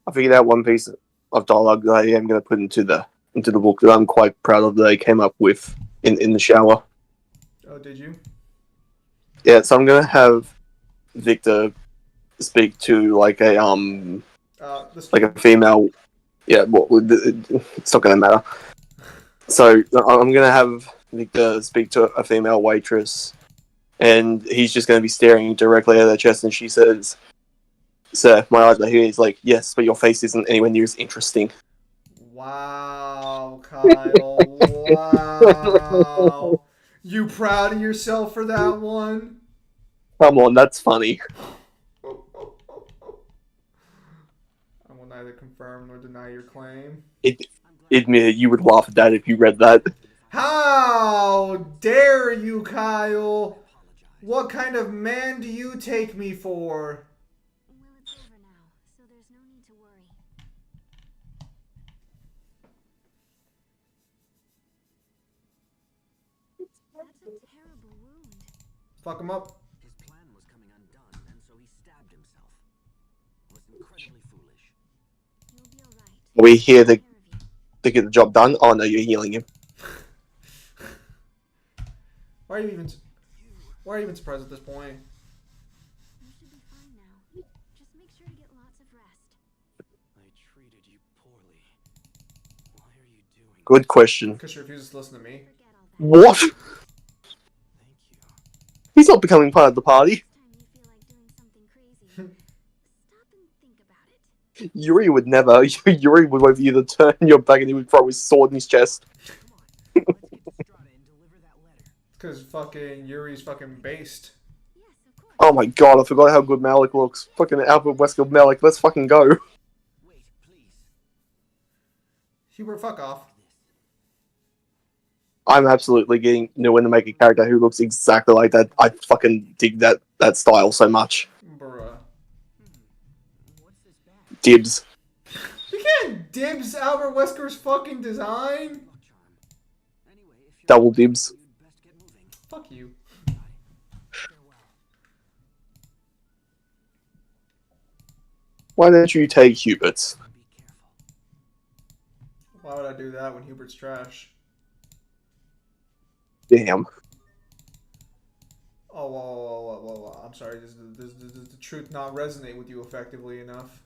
I figured out one piece of dialogue that I am going to put into the book that I'm quite proud of that I came up with in the shower. Oh, did you? Yeah, so I'm going to have Victor speak to like a female. Yeah, well, it's not going to matter. So I'm going to have Victor speak to a female waitress, and he's just going to be staring directly at her chest, and she says, "Sir, my eyes are here." He's like, "Yes, but your face isn't anywhere near as interesting." Wow, Kyle. Wow. You proud of yourself for that one? Come on, that's funny. I will neither confirm nor deny your claim. Admit it, you would laugh at that if you read that. How dare you, Kyle? What kind of man do you take me for? Well, it's over now, so there's no need to worry. That's a terrible wound. Fuck him up. His plan was coming undone, and so he stabbed himself. It was incredibly foolish. You'll be alright. Are we here to get the job done? Oh no, you're healing him. Why are you even surprised at this point? You should be fine now. Just make sure to get lots of rest. I treated you poorly. Why are you doing Good question. Because she refuses to listen to me. Forget all that. What? Thank you. He's not becoming part of the party. Next time you feel like doing something crazy, stop and think about it. Yuri would never. Yuri would either turn your back and he would throw his sword in his chest. Come on, let's get to Strata and deliver that letter. Because fucking Yuri's fucking based. Yes, of course. Oh my god, I forgot how good Malik looks. Fucking Albert Wesker Malik, let's fucking go. Wait, please. Hubert, fuck off. I'm absolutely getting when to make a character who looks exactly like that. I fucking dig that style so much. Bruh. What's this bag? Dibs. You can't dibs Albert Wesker's fucking design. No charm. Anyway, if you're Double dibs. you'd best get moving. Fuck you. Farewell. Why don't you take Hubert's? Be careful. Why would I do that when Hubert's trash? Damn. Oh, whoa. I'm sorry. Does the truth not resonate with you effectively enough?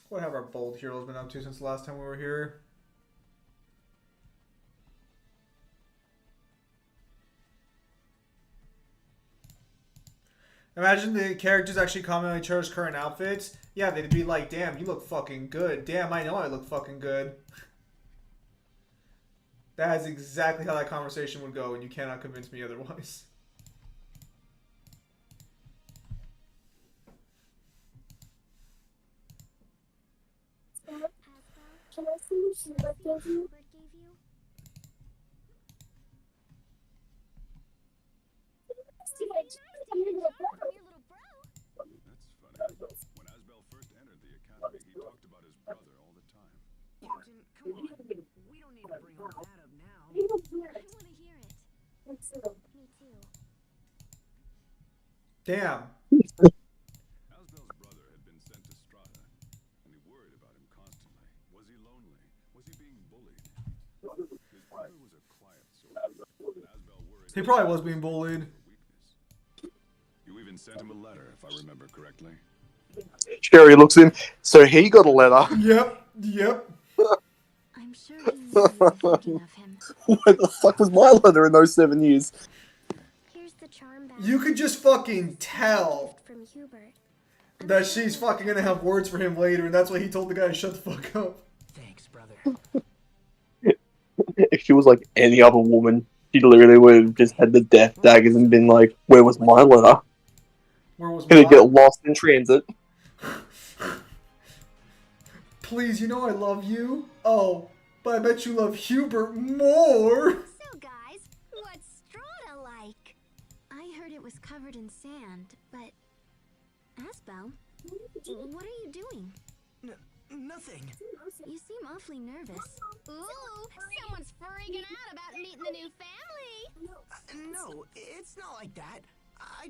What have our bold heroes been up to since the last time we were here? Imagine the characters actually commenting on each other's current outfits. Yeah, they'd be like, damn, you look fucking good. Damn, I know I look fucking good. That is exactly how that conversation would go, and you cannot convince me otherwise. Can I see what Hubert gave you? That's funny. When Asbel first entered the academy, he talked about his brother all the time. Captain, come on. We don't need to bring all that up now. I want to hear it. Me too. Damn. Asbel's brother had been sent to Strata, and he worried about him constantly. Was he lonely? Was he being bullied? His brother was a quiet soldier, and Asbel worried He probably was being bullied. weakness. You even sent him a letter, if I remember correctly. Sherry looks at him. So he got a letter. Yep. I'm sure he knew you were thinking of him. Where the fuck was my letter in those 7 years? Here's the charm bag. You could just fucking tell From Hubert. that she's fucking gonna have words for him later, and that's why he told the guy to shut the fuck up. Thanks, brother. If she was like any other woman, she literally would have just had the death daggers and been like, "Where was my letter?" Where was Gonna my... get lost in transit. Please, you know I love you. Oh, but I bet you love Hubert more. So guys, what's it was covered in sand, but... Asbel, what are you doing? Nothing. You seem awfully nervous. Ooh, someone's freaking out about meeting the new family. No, it's not like that. I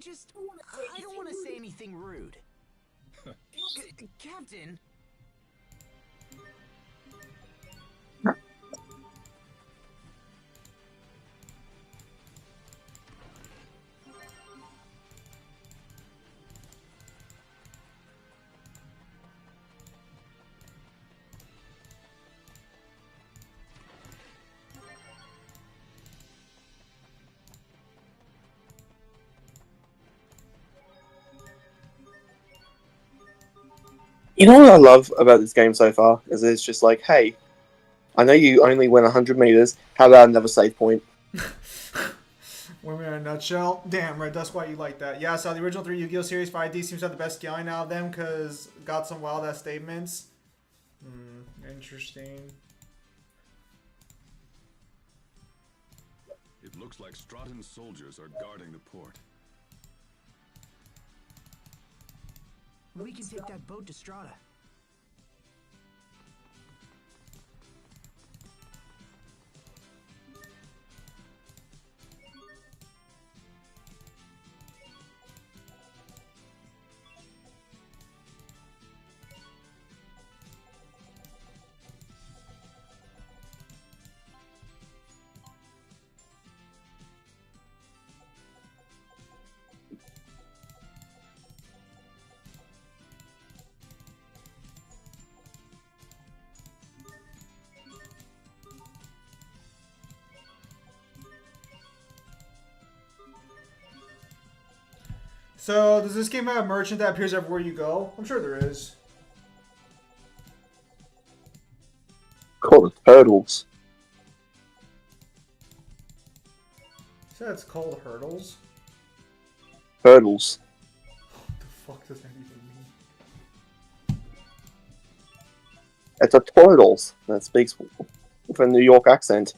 don't want to say anything rude. Captain. You know what I love about this game so far? Is it's just like, hey, I know you only went 100 meters. How about another save point? Women in a nutshell. Damn, right, that's why you like that. Yeah, so the original 3 Yu-Gi-Oh! Series 5D seems to have the best scaling out of them because got some wild-ass statements. Interesting. It looks like Straton's soldiers are guarding the port. We can take that boat to Strata. So, does this game have a merchant that appears everywhere you go? I'm sure there is. Called Hurdles. So it's called Hurdles? Hurdles. What the fuck does that even mean? It's a turtles that speaks with a New York accent.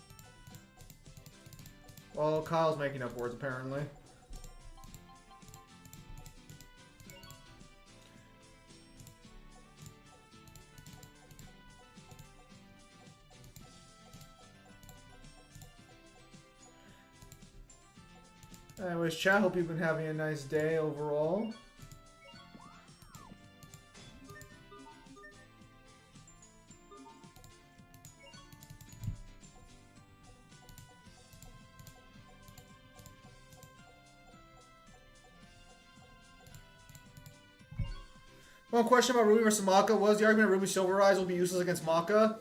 Well, Kyle's making up words, apparently. Anyways, chat, hope you've been having a nice day overall. One question about Ruby versus Maka. What is the argument Ruby Silver Eyes will be useless against Maka?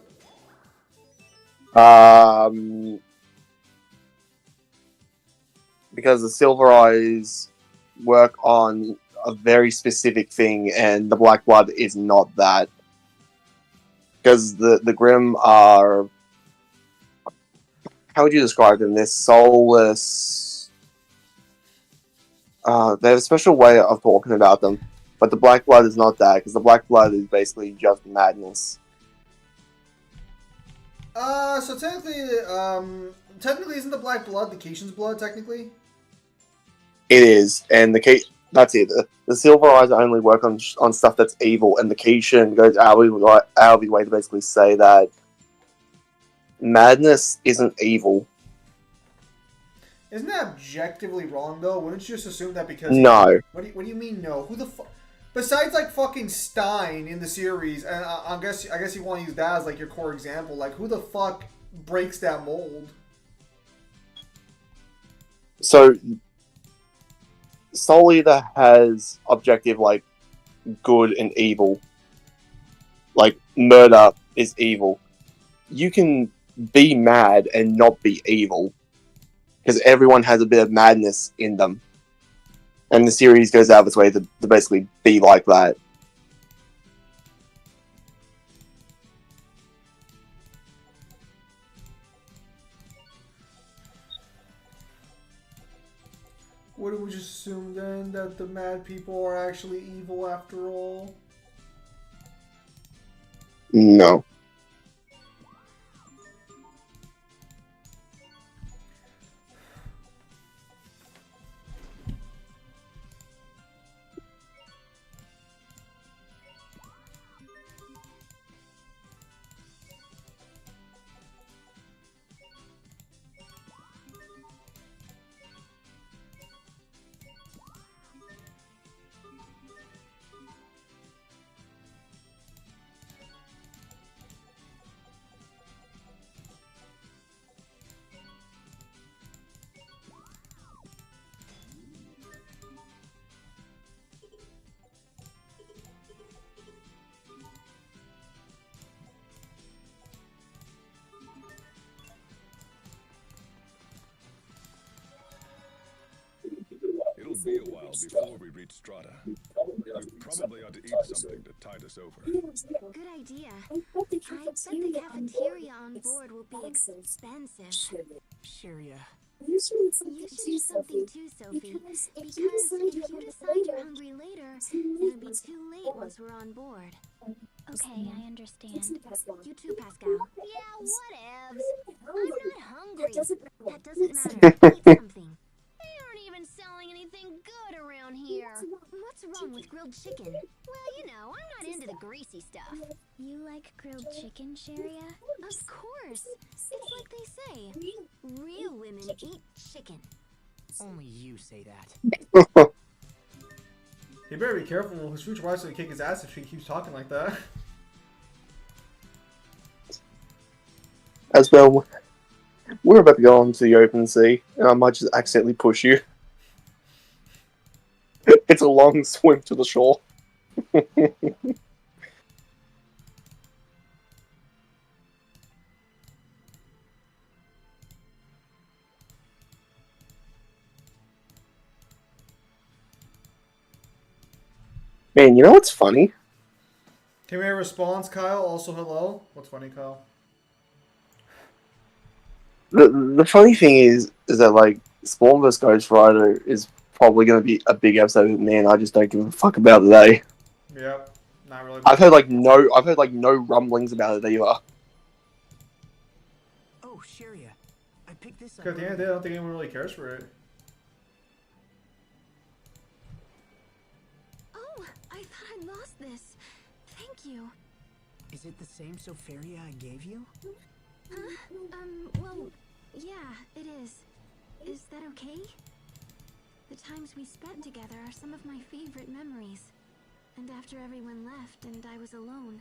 Because the Silver Eyes work on a very specific thing, and the Black Blood is not that. Because the Grim are... How would you describe them? They're soulless... they have a special way of talking about them. But the Black Blood is not that, because the Black Blood is basically just madness. So technically isn't the Black Blood the Keishan's blood, technically? It is, and that's it. The Silver Eyes only work on stuff that's evil, and the Keishan goes out of his way to basically say that madness isn't evil. Isn't that objectively wrong, though? Wouldn't you just assume that because... No. What do you mean, no? Who the fuck... Besides, like, fucking Stein in the series, and I guess you want to use that as, like, your core example, like, who the fuck breaks that mold? So, Soul Eater has objective, like, good and evil. Like, murder is evil. You can be mad and not be evil. Because everyone has a bit of madness in them. And the series goes out of its way to basically be like that. Wouldn't we just assume then that the mad people are actually evil after all? No. be a while before we reach Strata. We probably ought to eat something to tide us over. Good idea. I bet the cafeteria on board will be expensive. Sharia. You should eat something too, Sophie. Because if you decide you're hungry later, it'll be too late once we're on board. Okay, I understand. You too, Pascal. Yeah, whatevs. I'm not hungry. That doesn't matter. Eat something. They aren't even selling anything good around here. What's wrong with grilled chicken? Well, you know, I'm not into the greasy stuff. You like grilled chicken, Sharia? Of course. It's like they say. Real women eat chicken. Only you say that. He better be careful. His future wife's gonna kick his ass if he keeps talking like that. As well, we're about to go onto the open sea, and I might just accidentally push you. It's a long swim to the shore. Man, you know what's funny? Can we have a response, Kyle? Also, hello. What's funny, Kyle? The funny thing is that like Spawn vs Ghost Rider is probably going to be a big episode. Man, I just don't give a fuck about today. Yep, not really. I've heard like no rumblings about it either. Oh, Sharia. I picked this up. Because at the end of the day, I don't think anyone really cares for it. Oh, I thought I lost this. Thank you. Is it the same Sophia I gave you? Huh? Well, yeah, it is. Is that okay? The times we spent together are some of my favorite memories. And after everyone left and I was alone,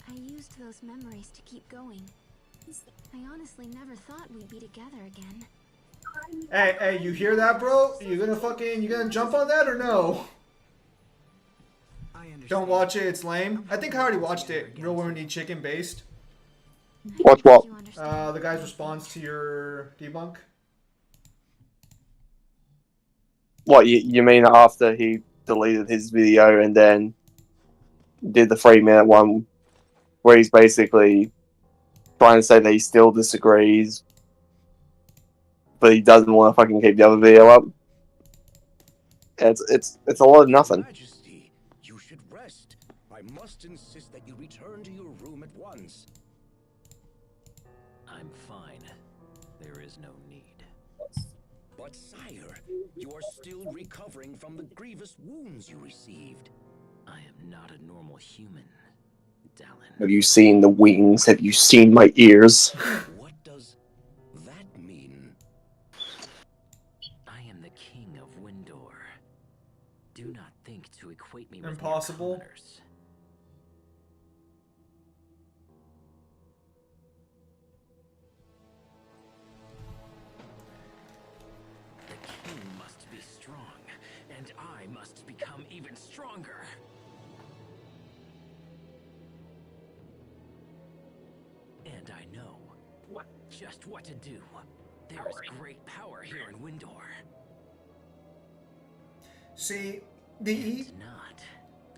I used those memories to keep going. I honestly never thought we'd be together again. Hey, you hear that, bro? You gonna jump on that or no? I understand. Don't watch it, it's lame. I think I already watched it. Real Women Need Chicken based. Watch what? You understand. The guy's response to your debunk. What, you mean after he deleted his video and then did the 3-minute one where he's basically trying to say that he still disagrees, but he doesn't want to fucking keep the other video up? It's a lot of nothing. Majesty, you should rest. I must insist that you return to your room at once. I'm fine. There is no need. But sire, you are still recovering from the grievous wounds you received. I am not a normal human, Dallin. Have you seen the wings? Have you seen my ears? What does that mean? I am the king of Windor. Do not think to equate me with Impossible. mere commoners. The king must be strong, and I must become even stronger. And I know just what to do. There is great power here in Windor. See, And not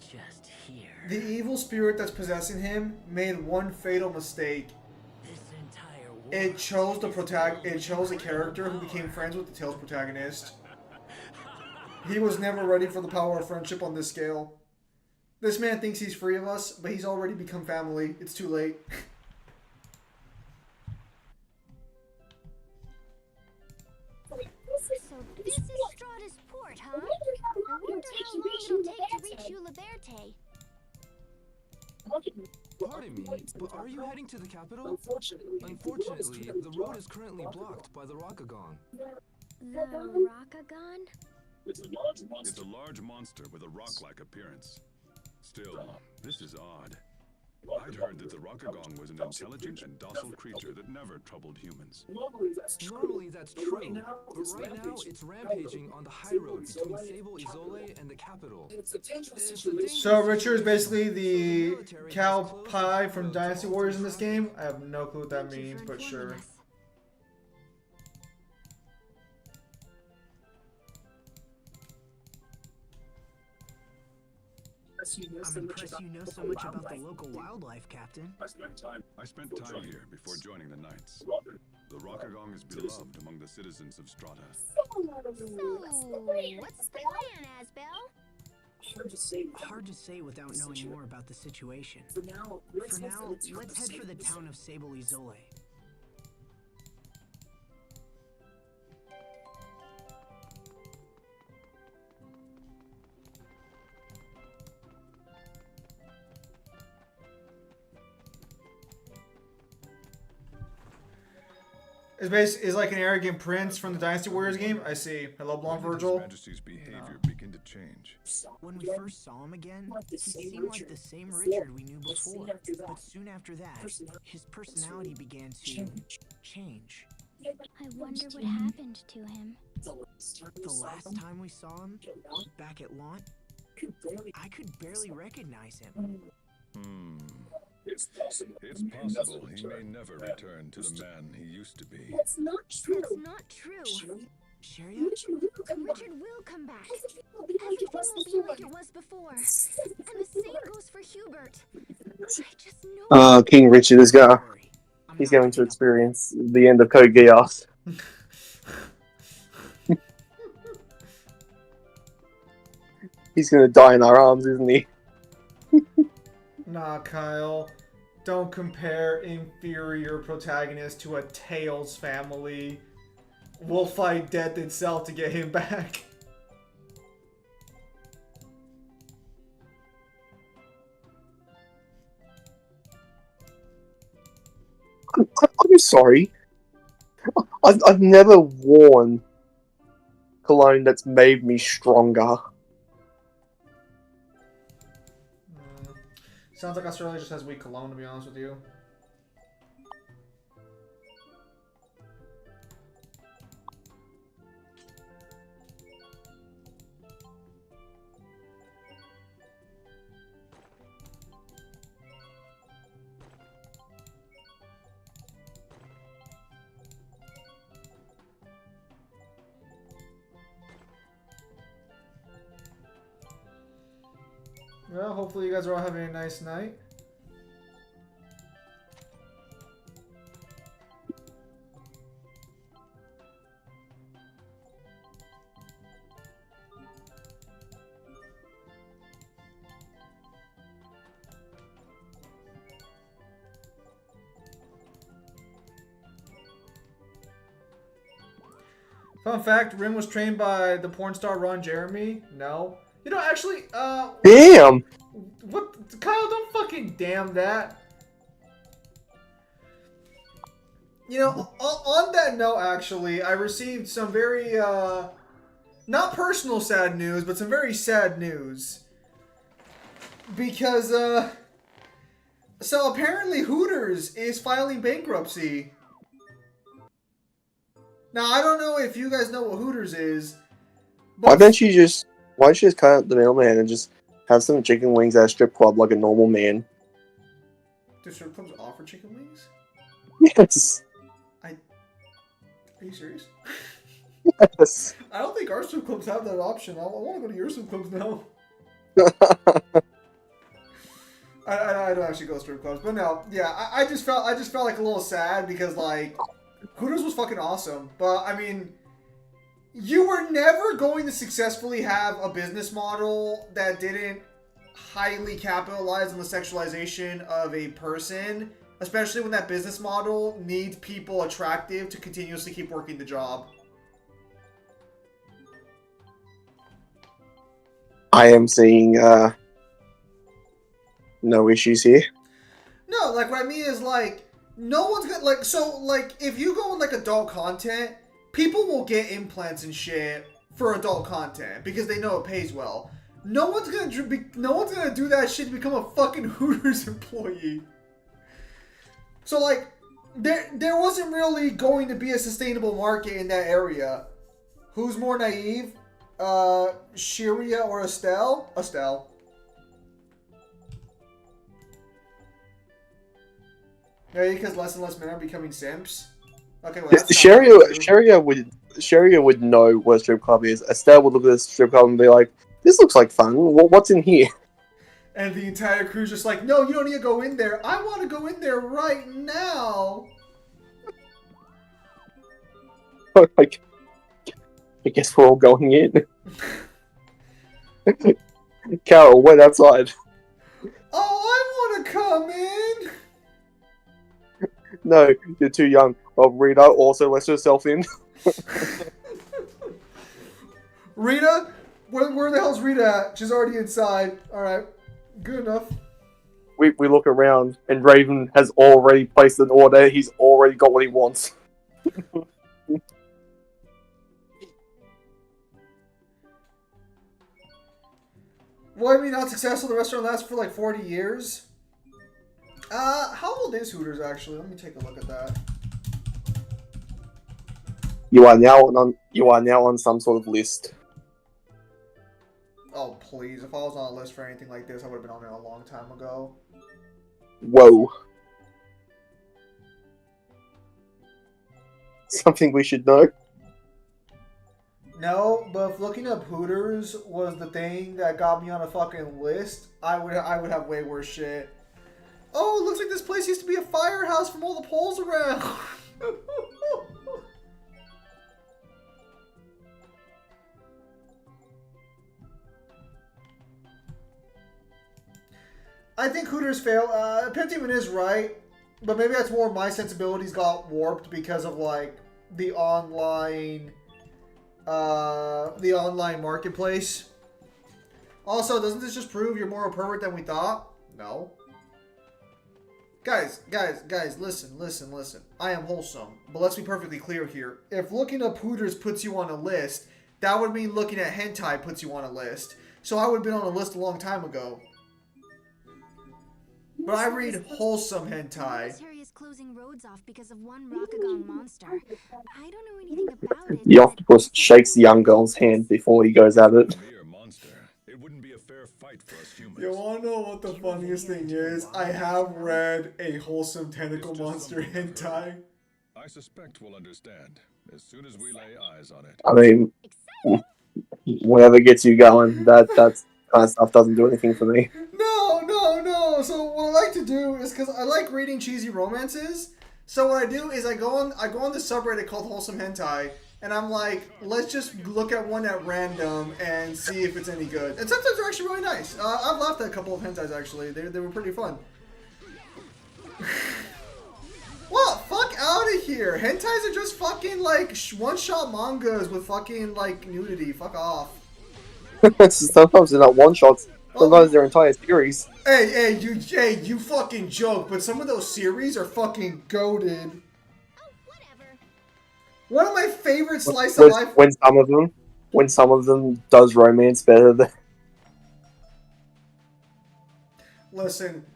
just here. the evil spirit that's possessing him made one fatal mistake. This entire world It chose it chose a character who became friends with the Tales protagonist. He was never ready for the power of friendship on this scale. This man thinks he's free of us, but he's already become family. It's too late. So this is Strata's port, huh? I wonder how long it'll take to reach Uliberte. Pardon me, but are you heading to the capital? Unfortunately, the road is currently blocked by the Rakagon. The Rakagon? It's a large monster with a rock-like appearance. Still, this is odd. I'd heard that the Rakagon was an intelligent and docile creature that never troubled humans. Normally that's true, but right now it's rampaging on the high road between Sable Izole and the capital. So Richard is basically the cow pie from Dynasty Warriors in this game. I have no clue what that Thank you means, for but informing sure. us. I'm impressed you know so much about the local wildlife, Captain. I spent time here before joining the Knights. The Rockagong is beloved among the citizens of Strata. So, what's the plan, Asbel? Hard to say without knowing more about the situation. For now, let's head for the town of Sable Izole. Is like an arrogant prince from the Dynasty Warriors game. I see. Hello, Blonde When did Virgil. His Majesty's behavior begin to change? When we first saw him again, he seemed like the same Richard we knew before. But soon after that, his personality began to change. I wonder what happened to him. The last time we saw him, back at Launt, I could barely recognize him. It's possible he may never return to the man he used to be. That's not true. Sharia? Richard will come back. Everything will be like it was before. And the same goes for Hubert. I just know. King Richard is gonna. Worry. I'm He's not going to uh, giving up. experience the end of Code Geass. He's gonna die in our arms, isn't he? Nah, Kyle. Don't compare inferior protagonist to a Tails family. We'll fight death itself to get him back. I'm sorry. I've never worn cologne that's made me stronger. Sounds like Australia just has weak cologne, to be honest with you. Well, hopefully you guys are all having a nice night. Fun fact, Rin was trained by the porn star Ron Jeremy. No. You know, actually, Damn! what? Kyle, don't fucking damn that. You know, on that note, actually, I received some very, not personal sad news, but some very sad news. Because, so apparently Hooters is filing bankruptcy. Now, I don't know if you guys know what Hooters is. But Why don't you just cut out the middleman and just have some chicken wings at a strip club like a normal man? do strip clubs offer chicken wings? Yes. Are you serious? Yes. I don't think our strip clubs have that option. I want to go to your strip clubs now. I don't actually go to strip clubs, but no, yeah, I just felt like a little sad because like Hooters was fucking awesome, but I mean, you were never going to successfully have a business model that didn't highly capitalize on the sexualization of a person, especially when that business model needs people attractive to continuously keep working the job. I am seeing no issues here. No, like what I mean is like no one's gonna like so like if you go with like adult content, people will get implants and shit for adult content because they know it pays well. No one's gonna do that shit to become a fucking Hooters employee. So like there wasn't really going to be a sustainable market in that area. Who's more naive? Shiria or Estelle? Estelle. Maybe because less and less men are becoming simps. Okay, well that's Sharia would know what a strip club is. Estelle would look at a strip club and be like, "This looks like fun. What's in here?" And the entire crew's just like, no, you don't need to go in there. I want to go in there right now. Like, I guess we're all going in. Carol, wait outside. Oh, I want to come in. No, you're too young. Oh, Rita also lets herself in. Rita? Where the hell's Rita at? She's already inside. Alright. Good enough. We look around, and Raven has already placed an order. He's already got what he wants. Well, I mean, not successful. The restaurant lasted for like 40 years. How old is Hooters, actually? Let me take a look at that. You are now on some sort of list. Oh, please. If I was on a list for anything like this, I would have been on it a long time ago. Whoa. Something we should know. No, but if looking up Hooters was the thing that got me on a fucking list, I would have way worse shit. Oh, it looks like this place used to be a firehouse from all the poles around. I think Hooters failed. Pentiment is right, but maybe that's more my sensibilities got warped because of like the online marketplace. Also, doesn't this just prove you're more a pervert than we thought? No. Guys, listen. I am wholesome, but let's be perfectly clear here. If looking up Hooters puts you on a list, that would mean looking at hentai puts you on a list. So I would have been on a list a long time ago. But I read wholesome hentai. This area is closing roads off because of one Rokugan monster. I don't know anything about it. The octopus shakes the young girl's hand before he goes at it. Mere monster. It wouldn't be a fair fight for us humans. You wanna know what the funniest thing is? I have read a wholesome tentacle monster hentai. I suspect we'll understand as soon as we lay eyes on it. I mean, whatever gets you going, that kind of stuff doesn't do anything for me. No. So what I like to do is, because I like reading cheesy romances, so what I do is I go on the subreddit called Wholesome Hentai, and I'm like, let's just look at one at random and see if it's any good. And sometimes they're actually really nice. I've laughed at a couple of hentais actually. They were pretty fun. What? Fuck out of here. Hentais are just fucking like one-shot mangas with fucking like nudity. Fuck off. Sometimes they're not one-shots. Sometimes they're entire series. Hey, you fucking joke, but some of those series are fucking goated. Oh, whatever. One of my favorite slice of life. When some of them does romance better than. Listen.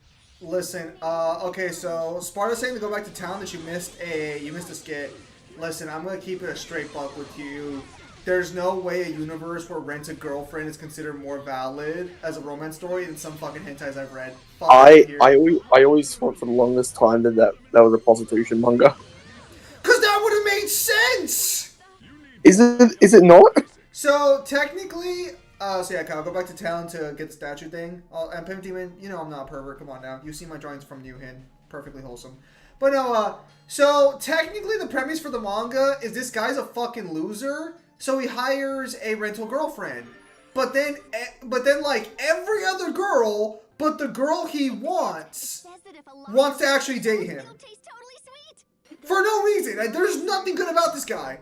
Okay, so Sparta's saying to go back to town that you missed a skit. Listen, I'm gonna keep it a straight buck with you. There's no way a universe where Rent a Girlfriend is considered more valid as a romance story than some fucking hentais I've read. I always thought for the longest time that was a prostitution manga. Cause that would have made sense. Is it not? So technically, so yeah, Kyle, go back to town to get the statue thing. And Pimp Demon, you know I'm not a pervert. Come on now, you see my drawings from New Hin, perfectly wholesome. But no, so technically the premise for the manga is this guy's a fucking loser. So he hires a rental girlfriend, but then like every other girl, but the girl he wants to actually date him for no reason. There's nothing good about this guy.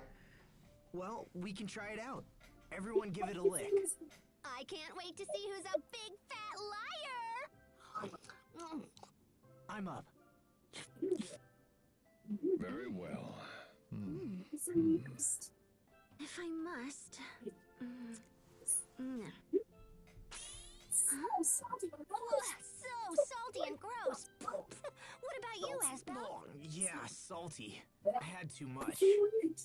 Well, we can try it out. Everyone give it a lick. I can't wait to see who's a big fat liar. I'm up. Very well. If I must. Huh? So salty and gross. What about you, Asbel? Oh, yeah, salty. I had too much. Everyone could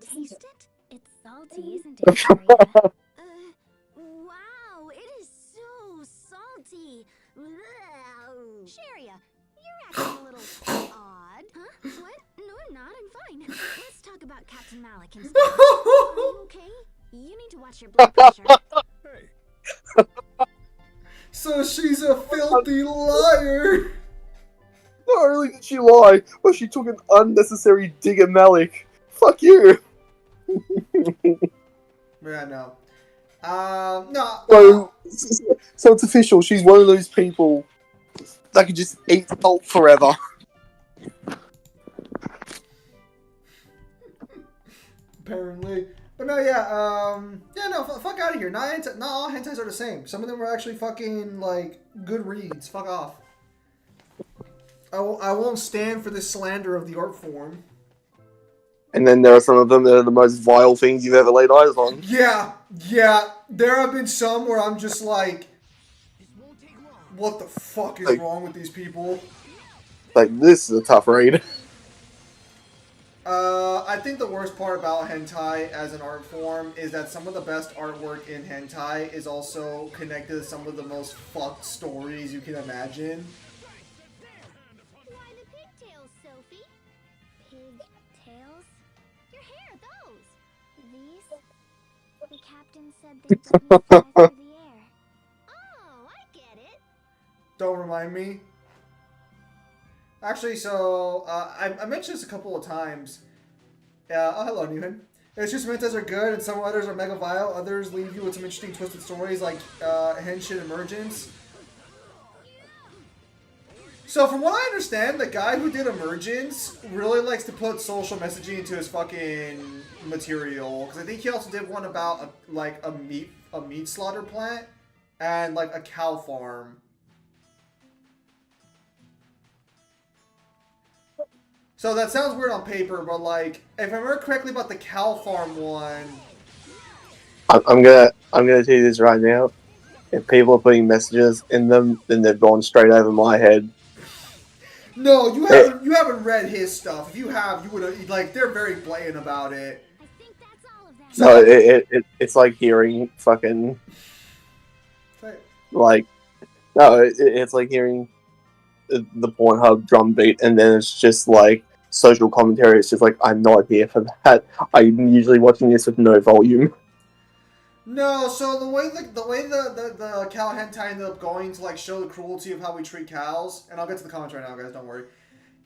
taste it? It's salty, isn't it, Sharia? Wow, it is so salty. Sharia, you're acting a little odd. Huh? What? No, I'm not. I'm fine. Let's talk about Captain Malik instead. Are you okay? You need to watch your blood pressure. Hey. So she's a filthy liar. Not only did she lie, but she took an unnecessary dig at Malik. Fuck you. Yeah, no. No. So it's official. She's one of those people that could just eat salt forever. Apparently. But no, yeah, no, fuck out of here. Not all hentais are the same. Some of them are actually fucking, like, good reads. Fuck off. I won't stand for this slander of the art form. And then there are some of them that are the most vile things you've ever laid eyes on. Yeah. There have been some where I'm just like, what the fuck is wrong with these people? Like, this is a tough read. I think the worst part about hentai as an art form is that some of the best artwork in hentai is also connected to some of the most fucked stories you can imagine. Why the pigtails, Sophie? Pigtails? Your hair, those. These? The captain said they'd let me fly through the air. Oh, I get it. Don't remind me. Actually, so, I mentioned this a couple of times. Oh, hello, Newhan. It's just hentais are good, and some others are mega vile. Others leave you with some interesting twisted stories, like Henshin Emergence. So, from what I understand, the guy who did Emergence really likes to put social messaging into his fucking material. Because I think he also did one about, a meat slaughter plant and, like, a cow farm. So that sounds weird on paper, but like, if I remember correctly about the cow farm one, I'm gonna tell you this right now. If people are putting messages in them, then they've gone straight over my head. No, you haven't read his stuff. If you have, you would have, like, they're very blatant about it. I think that's all of that. No, it's like hearing fucking like it's like hearing the Pornhub drum beat, and then it's just like social commentary. It's just like, I'm not here for that. I'm usually watching this with no volume. No, so the way the cow hentai ended up going to like show the cruelty of how we treat cows, and I'll get to the comments right now, guys. Don't worry.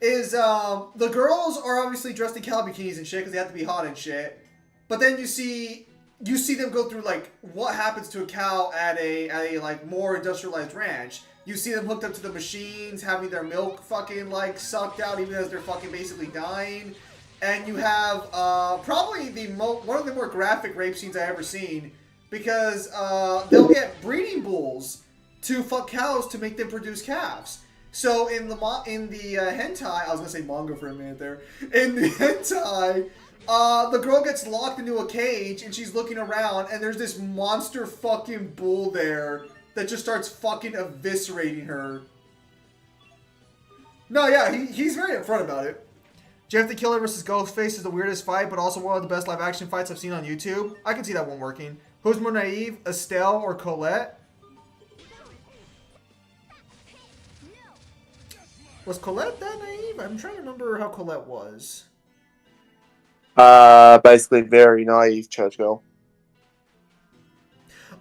Is the girls are obviously dressed in cow bikinis and shit because they have to be hot and shit, but then you see them go through like what happens to a cow at a like more industrialized ranch. You see them hooked up to the machines, having their milk fucking like sucked out even as they're fucking basically dying. And you have probably one of the more graphic rape scenes I've ever seen, because they'll get breeding bulls to fuck cows to make them produce calves. So in the hentai, I was gonna say manga for a minute there. In the hentai, the girl gets locked into a cage and she's looking around, and there's this monster fucking bull there that just starts fucking eviscerating her. No, yeah, he's very upfront about it. Jeff the Killer versus Ghostface is the weirdest fight, but also one of the best live action fights I've seen on YouTube. I can see that one working. Who's more naive, Estelle or Colette? Was Colette that naive? I'm trying to remember how Colette was. Basically very naive church girl.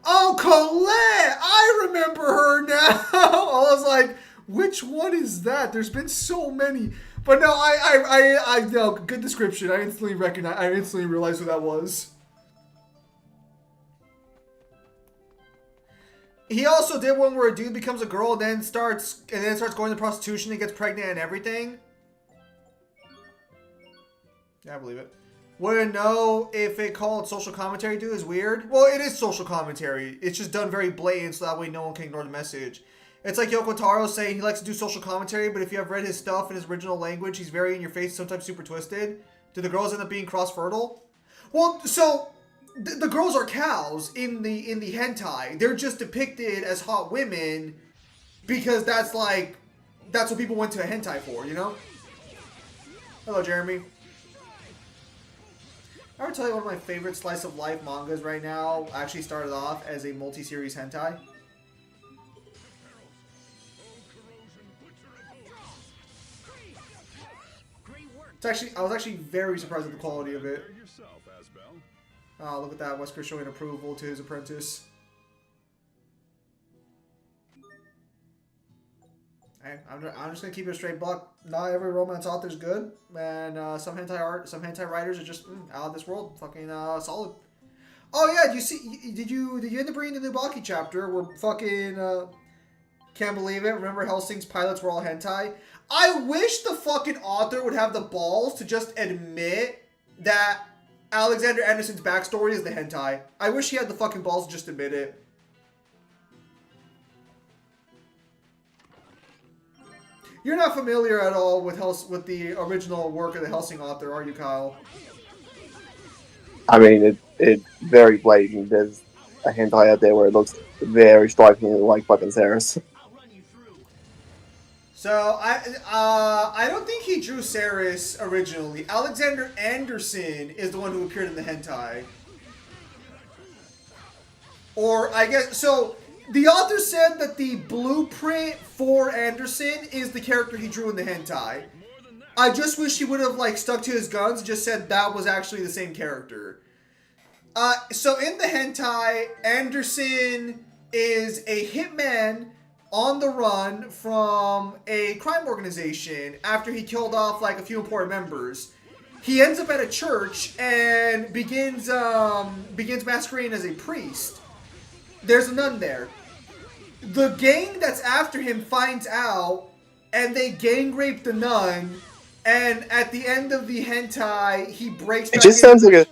Oh, Colette! I remember her now! I was like, which one is that? There's been so many. But no, I no, good description. I instantly realized who that was. He also did one where a dude becomes a girl and then starts going to prostitution and gets pregnant and everything. Yeah, I believe it. Wouldn't know if it called social commentary dude is weird. Well, it is social commentary. It's just done very blatant, so that way no one can ignore the message. It's like Yoko Taro saying he likes to do social commentary, but if you have read his stuff in his original language, he's very in your face, sometimes super twisted. Do the girls end up being cross-fertile? Well, so the girls are cows in the hentai. They're just depicted as hot women because that's what people went to a hentai for, you know? Hello, Jeremy. I would tell you one of my favorite slice of life mangas right now actually started off as a multi-series hentai. It's actually, I was actually very surprised at the quality of it. Oh, look at that. Wesker showing approval to his apprentice. Hey, I'm just gonna keep it a straight buck. Not every romance author is good, and some hentai writers are just out of this world. Fucking solid. Oh yeah, did you end up reading the new Baki chapter where fucking can't believe it? Remember Hellsing's pilots were all hentai? I wish the fucking author would have the balls to just admit that Alexander Anderson's backstory is the hentai. I wish he had the fucking balls to just admit it. You're not familiar at all with the original work of the Hellsing author, are you, Kyle? I mean, it's very blatant. There's a hentai out there where it looks very strikingly like fucking Ceres. So I don't think he drew Ceres originally. Alexander Anderson is the one who appeared in the hentai. Or I guess so. The author said that the blueprint for Anderson is the character he drew in the hentai. I just wish he would have like stuck to his guns and just said that was actually the same character. So in the hentai, Anderson is a hitman on the run from a crime organization after he killed off like a few important members. He ends up at a church and begins masquerading as a priest. There's a nun there. The gang that's after him finds out, and they gang rape the nun. And at the end of the hentai, he breaks. It just sounds like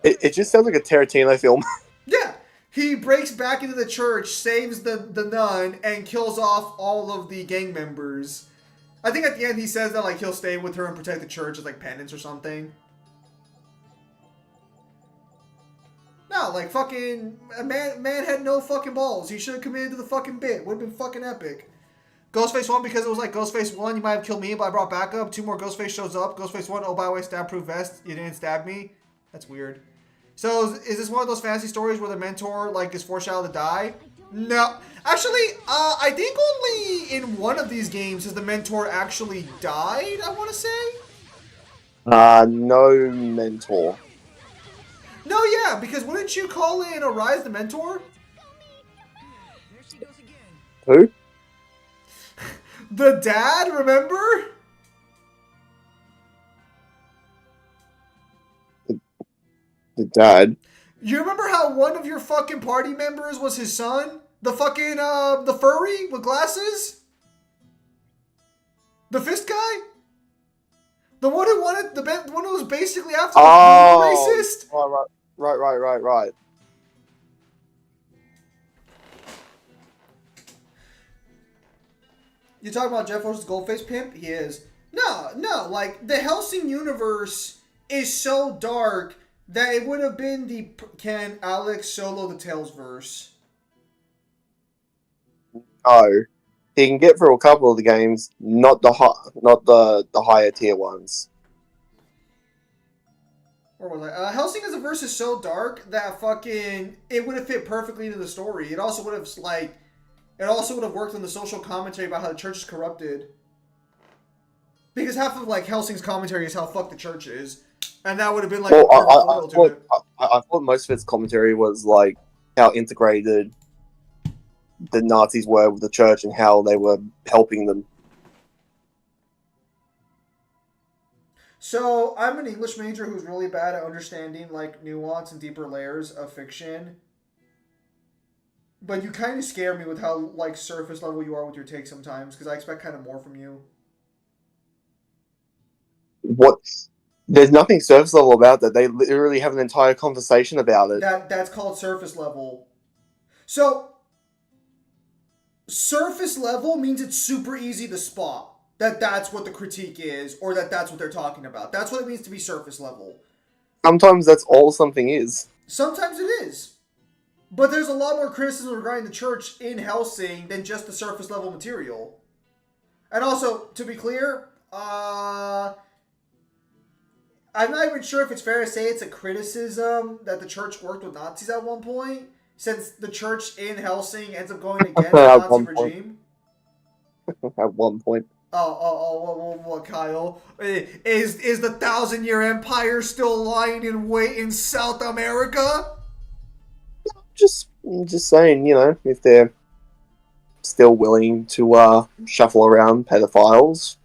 it just sounds like a Tarantino film. Yeah, he breaks back into the church, saves the nun, and kills off all of the gang members. I think at the end he says that like he'll stay with her and protect the church as like penance or something. No, like fucking man had no fucking balls. He should have committed to the fucking bit. Would have been fucking epic. Ghostface 1 because it was like Ghostface 1, you might have killed me, but I brought backup. 2 more Ghostface shows up. Ghostface 1, oh by the way, stab-proof vest. You didn't stab me. That's weird. So is this one of those fantasy stories where the mentor like is foreshadowed to die? No. Actually, I think only in one of these games has the mentor actually died, I want to say. No mentor. No, yeah, because wouldn't you call in Arise the mentor? There she goes again. Who? The dad, remember? The dad. You remember how one of your fucking party members was his son? The fucking, the furry with glasses? The fist guy? The one who wanted, the one who was basically after the racist? Right. You talking about Jeff Horse's Goldface pimp? He is. No, like, the Hellsing universe is so dark that it would have been the can Alex solo the Tales verse. No. He can get through a couple of the games, not the higher tier ones. Or was I? Hellsing as a verse is so dark that fucking it would have fit perfectly into the story. It also would have worked on the social commentary about how the church is corrupted. Because half of like Hellsing's commentary is how fucked the church is, and that would have been like. Well, I thought most of its commentary was like how integrated the Nazis were with the church and how they were helping them. So I'm an English major who's really bad at understanding like nuance and deeper layers of fiction. But you kind of scare me with how like surface level you are with your take sometimes, because I expect kind of more from you. What? There's nothing surface level about that. They literally have an entire conversation about it. That's called surface level. So surface level means it's super easy to spot that's what the critique is, or that's what they're talking about. That's what it means to be surface level. Sometimes that's all something is. Sometimes it is. But there's a lot more criticism regarding the church in Hellsing than just the surface level material. And also, to be clear, I'm not even sure if it's fair to say it's a criticism that the church worked with Nazis at one point, since the church in Hellsing ends up going against the Nazi regime. At one point. What, Kyle? Is the 1,000-year empire still lying in wait in South America? Just saying, you know, if they're still willing to shuffle around pedophiles,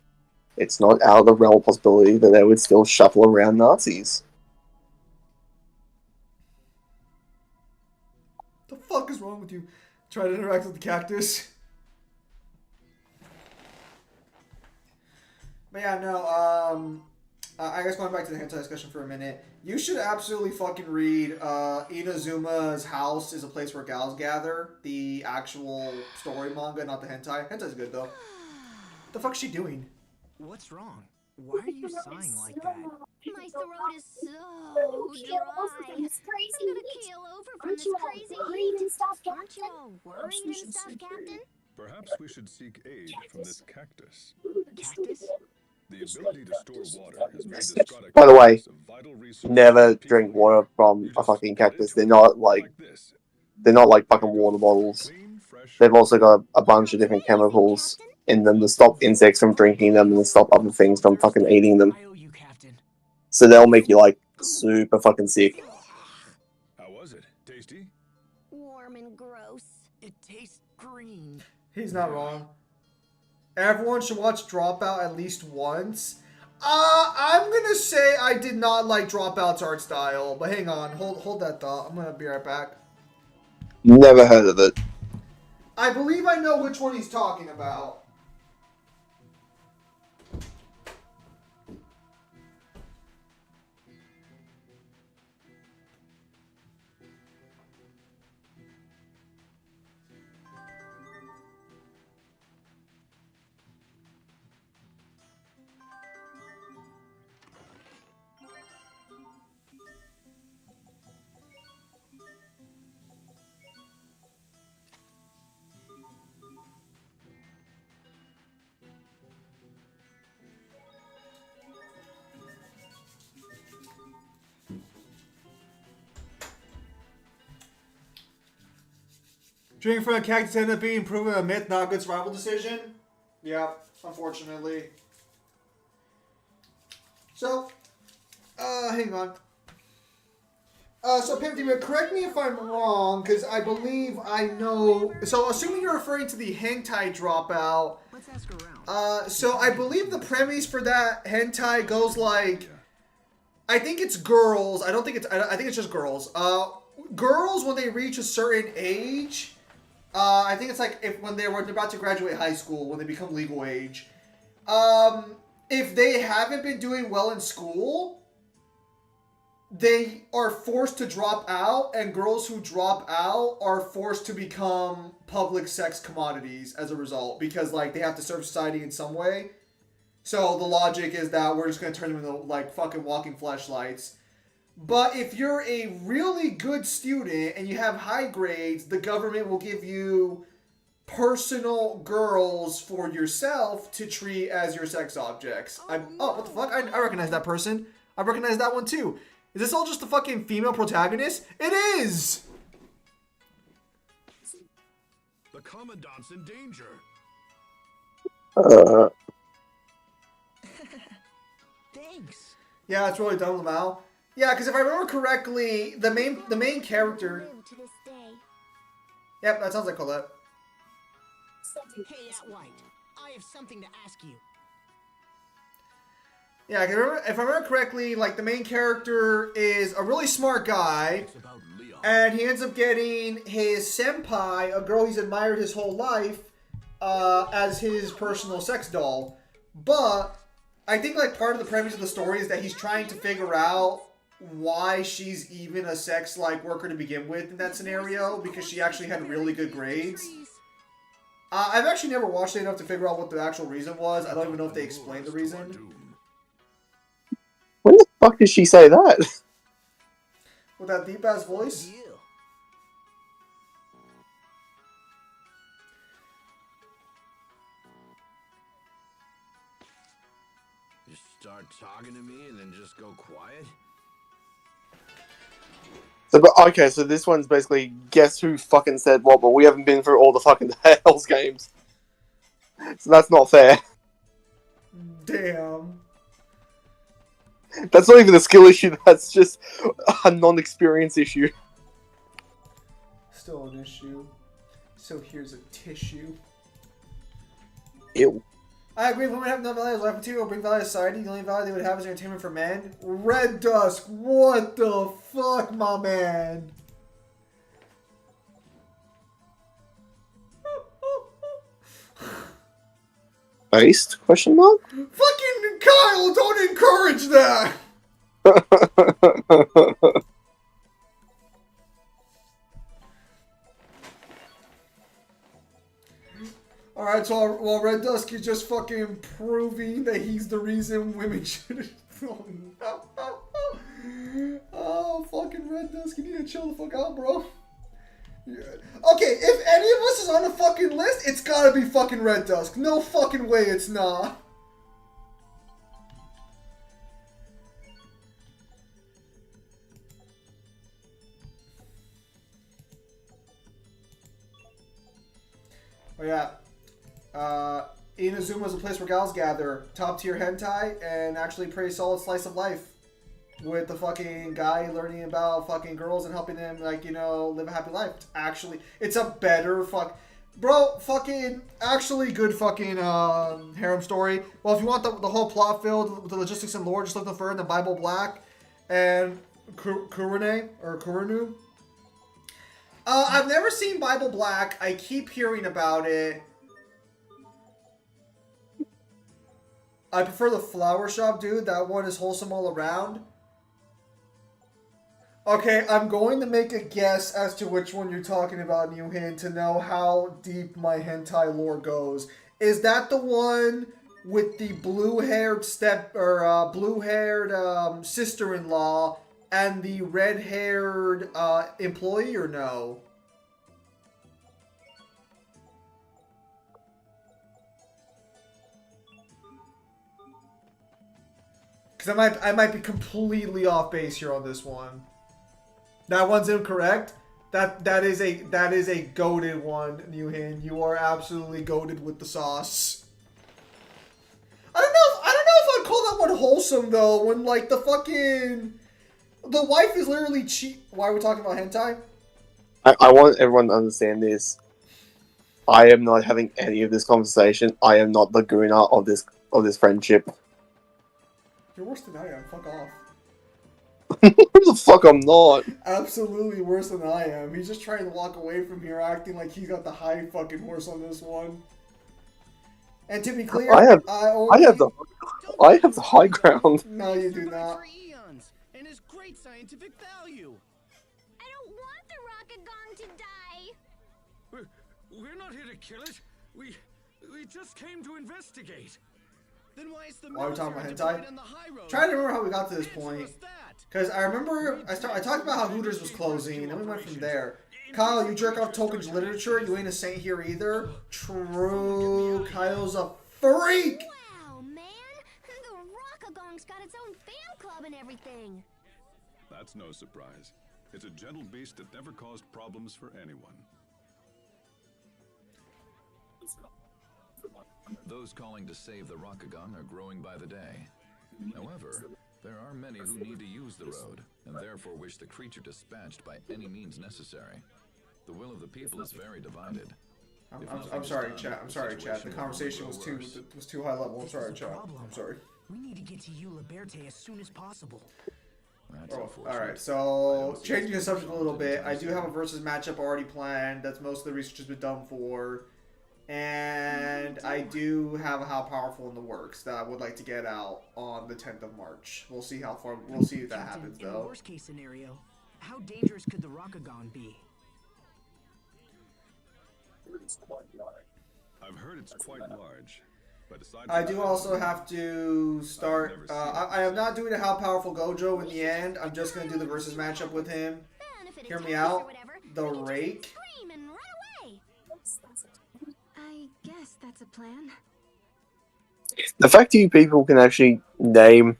it's not out of the realm of possibility that they would still shuffle around Nazis. The fuck is wrong with you? Try to interact with the cactus. But yeah, no, I guess going back to the hentai discussion for a minute, you should absolutely fucking read Inazuma's House is a Place Where Gals Gather, the actual story manga, not the hentai. Hentai's good though. What the fuck is she doing? What's wrong? Why are you sighing like that? My throat is so dry. I'm gonna keel over from this crazy heat. Aren't you all worried and stuff, Captain? Perhaps we should seek aid from this cactus. Cactus? The ability to store water has made the Strata By the way, cactus a vital resource never for people drink here. water from You a just fucking put it cactus. into They're a not bottle this. they're not like fucking water bottles. Clean, fresh They've also got a bunch of different chemicals in them to stop insects from drinking them and to stop other things from fucking eating them. I owe you, Captain. So they'll make you like super fucking sick. How was it? Tasty? Warm and gross. It tastes green. He's not wrong. Everyone should watch Dropout at least once. I'm gonna say I did not like Dropout's art style, but hang on, hold that thought. I'm gonna be right back. Never heard of it. I believe I know which one he's talking about. Drinking from a cactus ended up being proven a myth, not a good survival decision. Yeah, unfortunately. So, hang on. So Pim, correct me if I'm wrong, because I believe I know. So, assuming you're referring to the hentai dropout. Let's ask around. So I believe the premise for that hentai goes like, I think it's girls. I think it's just girls. Girls when they reach a certain age. I think it's like when they're about to graduate high school, when they become legal age. If they haven't been doing well in school, they are forced to drop out, and girls who drop out are forced to become public sex commodities as a result, because like they have to serve society in some way. So the logic is that we're just gonna turn them into like fucking walking fleshlights. But if you're a really good student and you have high grades, the government will give you personal girls for yourself to treat as your sex objects. Oh, what the fuck? I recognize that person. I recognize that one too. Is this all just the fucking female protagonist? It is! The Commandant's in danger. Thanks. Yeah, it's really dumb, Lamau. Yeah, because if I remember correctly, the main character... To this day. Yep, that sounds like Colette. Hey, White. I have something to ask you. Yeah, if I remember correctly, like the main character is a really smart guy, It's about Leon. and he ends up getting his senpai, a girl he's admired his whole life, as his personal sex doll. But I think like part of the premise of the story is that he's trying to figure out why she's even a sex like worker to begin with in that scenario, because she actually had really good grades. I've actually never watched it enough to figure out what the actual reason was. I don't even know if they explained the reason. When the fuck did she say that? With that deep ass voice? Deal. You start talking to me and then just go quiet? So, okay, so this one's basically guess who fucking said what, but we haven't been through all the fucking Hells games. So that's not fair. Damn. That's not even a skill issue, that's just a non-experience issue. Still an issue. So here's a tissue. Ew. I agree. If women have no value as life material, bring value to society. The only value they would have is entertainment for men. Red Dusk, what the fuck, my man? Based? Question mark? Fucking Kyle, don't encourage that! Alright, so while Red Dusk is just fucking proving that he's the reason women should. Oh, no. Oh, fucking Red Dusk, you need to chill the fuck out, bro. Yeah. Okay, if any of us is on the fucking list, it's gotta be fucking Red Dusk. No fucking way it's not. Oh yeah. Inazuma is a place where gals gather. Top tier hentai and actually pretty solid slice of life. With the fucking guy learning about fucking girls and helping them, like, you know, live a happy life. Actually, it's a better Bro, fucking, actually good fucking harem story. Well, if you want the whole plot filled with the logistics and lore, just look for it in the Bible Black and Kurune, or Kurunu. I've never seen Bible Black. I keep hearing about it. I prefer the Flower Shop, dude. That one is wholesome all around. Okay, I'm going to make a guess as to which one you're talking about, New Hin, to know how deep my hentai lore goes. Is that the one with the blue-haired sister-in-law and the red-haired employee, or no? Because I might be completely off base here on this one. That one's incorrect. That is a goated one, New Hin. You are absolutely goated with the sauce. I don't know if I'd call that one wholesome though. When like the wife is literally cheat. Why are we talking about hentai? I want everyone to understand this. I am not having any of this conversation. I am not the guna of this friendship. You're worse than I am. Fuck off. The fuck I'm not. Absolutely worse than I am. He's just trying to walk away from here acting like he's got the high fucking horse on this one. And to be clear, I have the high ground. No, you do not. And his great scientific value. I don't want the Rockagong to die. We're not here to kill it. We just came to investigate. Then why is the Why are we talking about military hentai? deployed on the high road? Trying to remember how we got to this Answer point. us that. Because I remember I talked about how Hooters was closing, and then we went from there. Kyle, you jerk off Tolkien's literature. You ain't a saint here either. True. Kyle's a freak. Wow, man. The Rockagong's got its own fan club and everything. That's no surprise. It's a gentle beast that never caused problems for anyone. Those calling to save the Rockagong are growing by the day. However, there are many who need to use the road, and therefore wish the creature dispatched by any means necessary. The will of the people is very divided. I'm sorry, chat. I'm sorry, chat. The conversation was too high level. I'm sorry, chat. I'm sorry. We need to get to Eula Berte as soon as possible. Alright, so changing the subject a little bit, I do have a versus matchup already planned. That's most of the research has been done for. And I do have a How Powerful in the works that I would like to get out on the 10th of March. We'll see if that happens, In the though. worst case scenario, how dangerous could the Rockagong be? I've heard it's quite large. But aside I from do that, also have to start. I am not doing a How Powerful Gojo in the end. I'm just going to do the versus matchup with him. Then if it Hear me attacks or out. whatever, The we can just Rake. scream and run away. I guess that's a plan. The fact that you people can actually name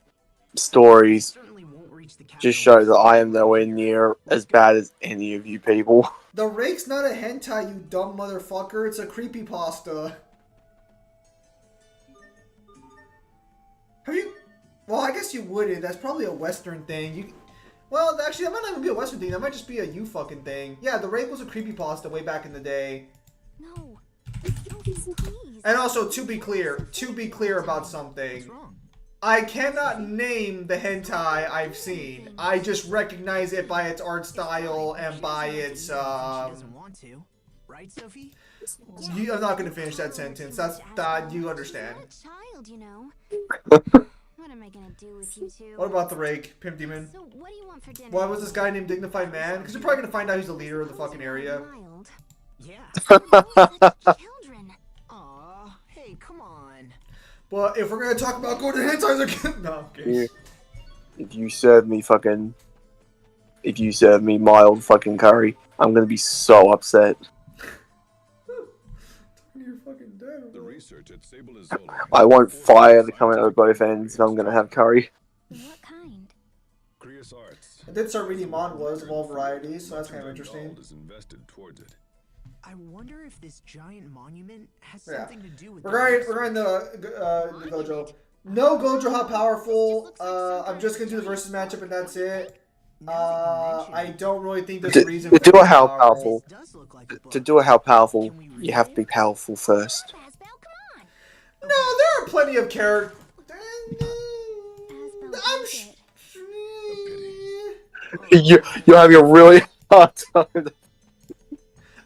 stories Certainly won't reach the capital. just shows that I am nowhere near as bad as any of you people. The Rake's not a hentai, you dumb motherfucker. It's a creepypasta. Have you? Well, I guess you wouldn't. That's probably a Western thing. Well, actually, that might not even be a Western thing. That might just be a you fucking thing. Yeah, the Rake was a creepypasta way back in the day. No. Sophie, please. And also, to be clear about something, What's wrong? I cannot name the hentai I've seen. I just recognize it by its art style and by its She doesn't want to, right, Sophie? I'm not gonna finish that sentence. That's that you understand. Not a child, you know. What am I gonna do with you two? What about the rake, Pimp Demon? So what do you want for dinner? Why was this guy named Dignified Man? Because you're probably gonna find out he's the leader of the fucking area. Mild. Yeah. Children. Aw, hey, come on. But if we're gonna talk about going to hentais again, no, I'm kidding. If you serve me mild fucking curry, I'm gonna be so upset. You're fucking dead. The research at Sable Isola. I won't fire the coming out of both ends, and I'm gonna have curry. What kind? Creus Arts. I did start reading manhwas of all varieties, so that's kind of interesting. Is invested towards it. I wonder if this giant monument has Yeah. something to do with Regarding the Gojo. No Gojo, how powerful. I'm just gonna do the versus matchup and that's it. I don't really think there's a reason To for do it it how powerful, to do you have to be powerful first. No, there are plenty of characters. I'm You're having a really hard time.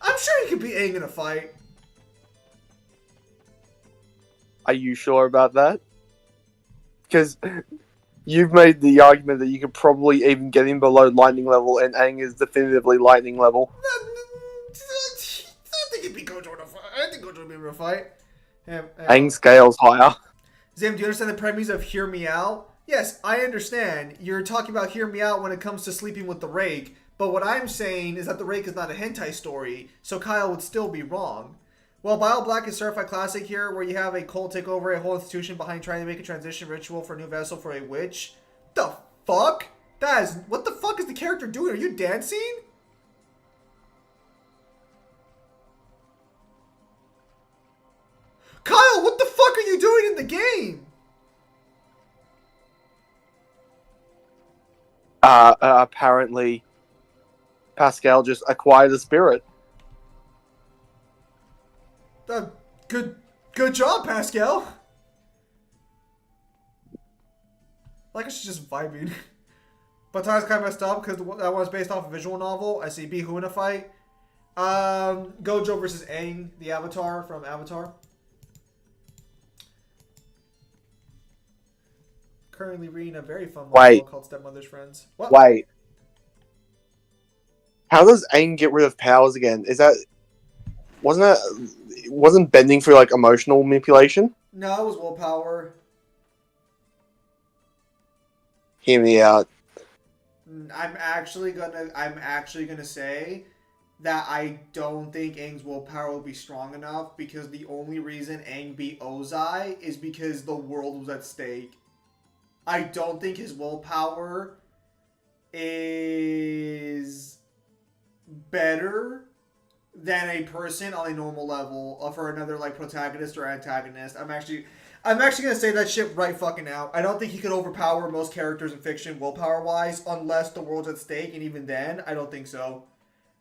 I'm sure he could beat Aang in a fight. Are you sure about that? Because you've made the argument that you could probably even get him below lightning level, and Aang is definitively lightning level. I think he'd beat Gojo in a fight. I think Gojo would be able to fight. Aang scales higher. Zam, do you understand the premise of hear me out? Yes, I understand. You're talking about hear me out when it comes to sleeping with the rake, but what I'm saying is that the rake is not a hentai story, so Kyle would still be wrong. Well, Bio Black is certified classic here, where you have a cult take over a whole institution behind trying to make a transition ritual for a new vessel for a witch. The fuck? What the fuck is the character doing? Are you dancing? Kyle, what the fuck are you doing in the game? Apparently, Pascal just acquired a spirit. Good job, Pascal. Like I should just vibing. But Ty's kind of messed up because that one's based off a visual novel. I see Bihu in a fight. Gojo versus Aang, the Avatar from Avatar. Currently reading a very fun novel called Stepmother's Friends. What? Wait. How does Aang get rid of powers again? Wasn't bending through like emotional manipulation? No, it was willpower. Hear me out. I'm actually gonna say that I don't think Aang's willpower will be strong enough because the only reason Aang beat Ozai is because the world was at stake. I don't think his willpower is better than a person on a normal level for another like protagonist or antagonist. I'm actually gonna say that shit right fucking out. I don't think he could overpower most characters in fiction willpower wise unless the world's at stake, and even then, I don't think so.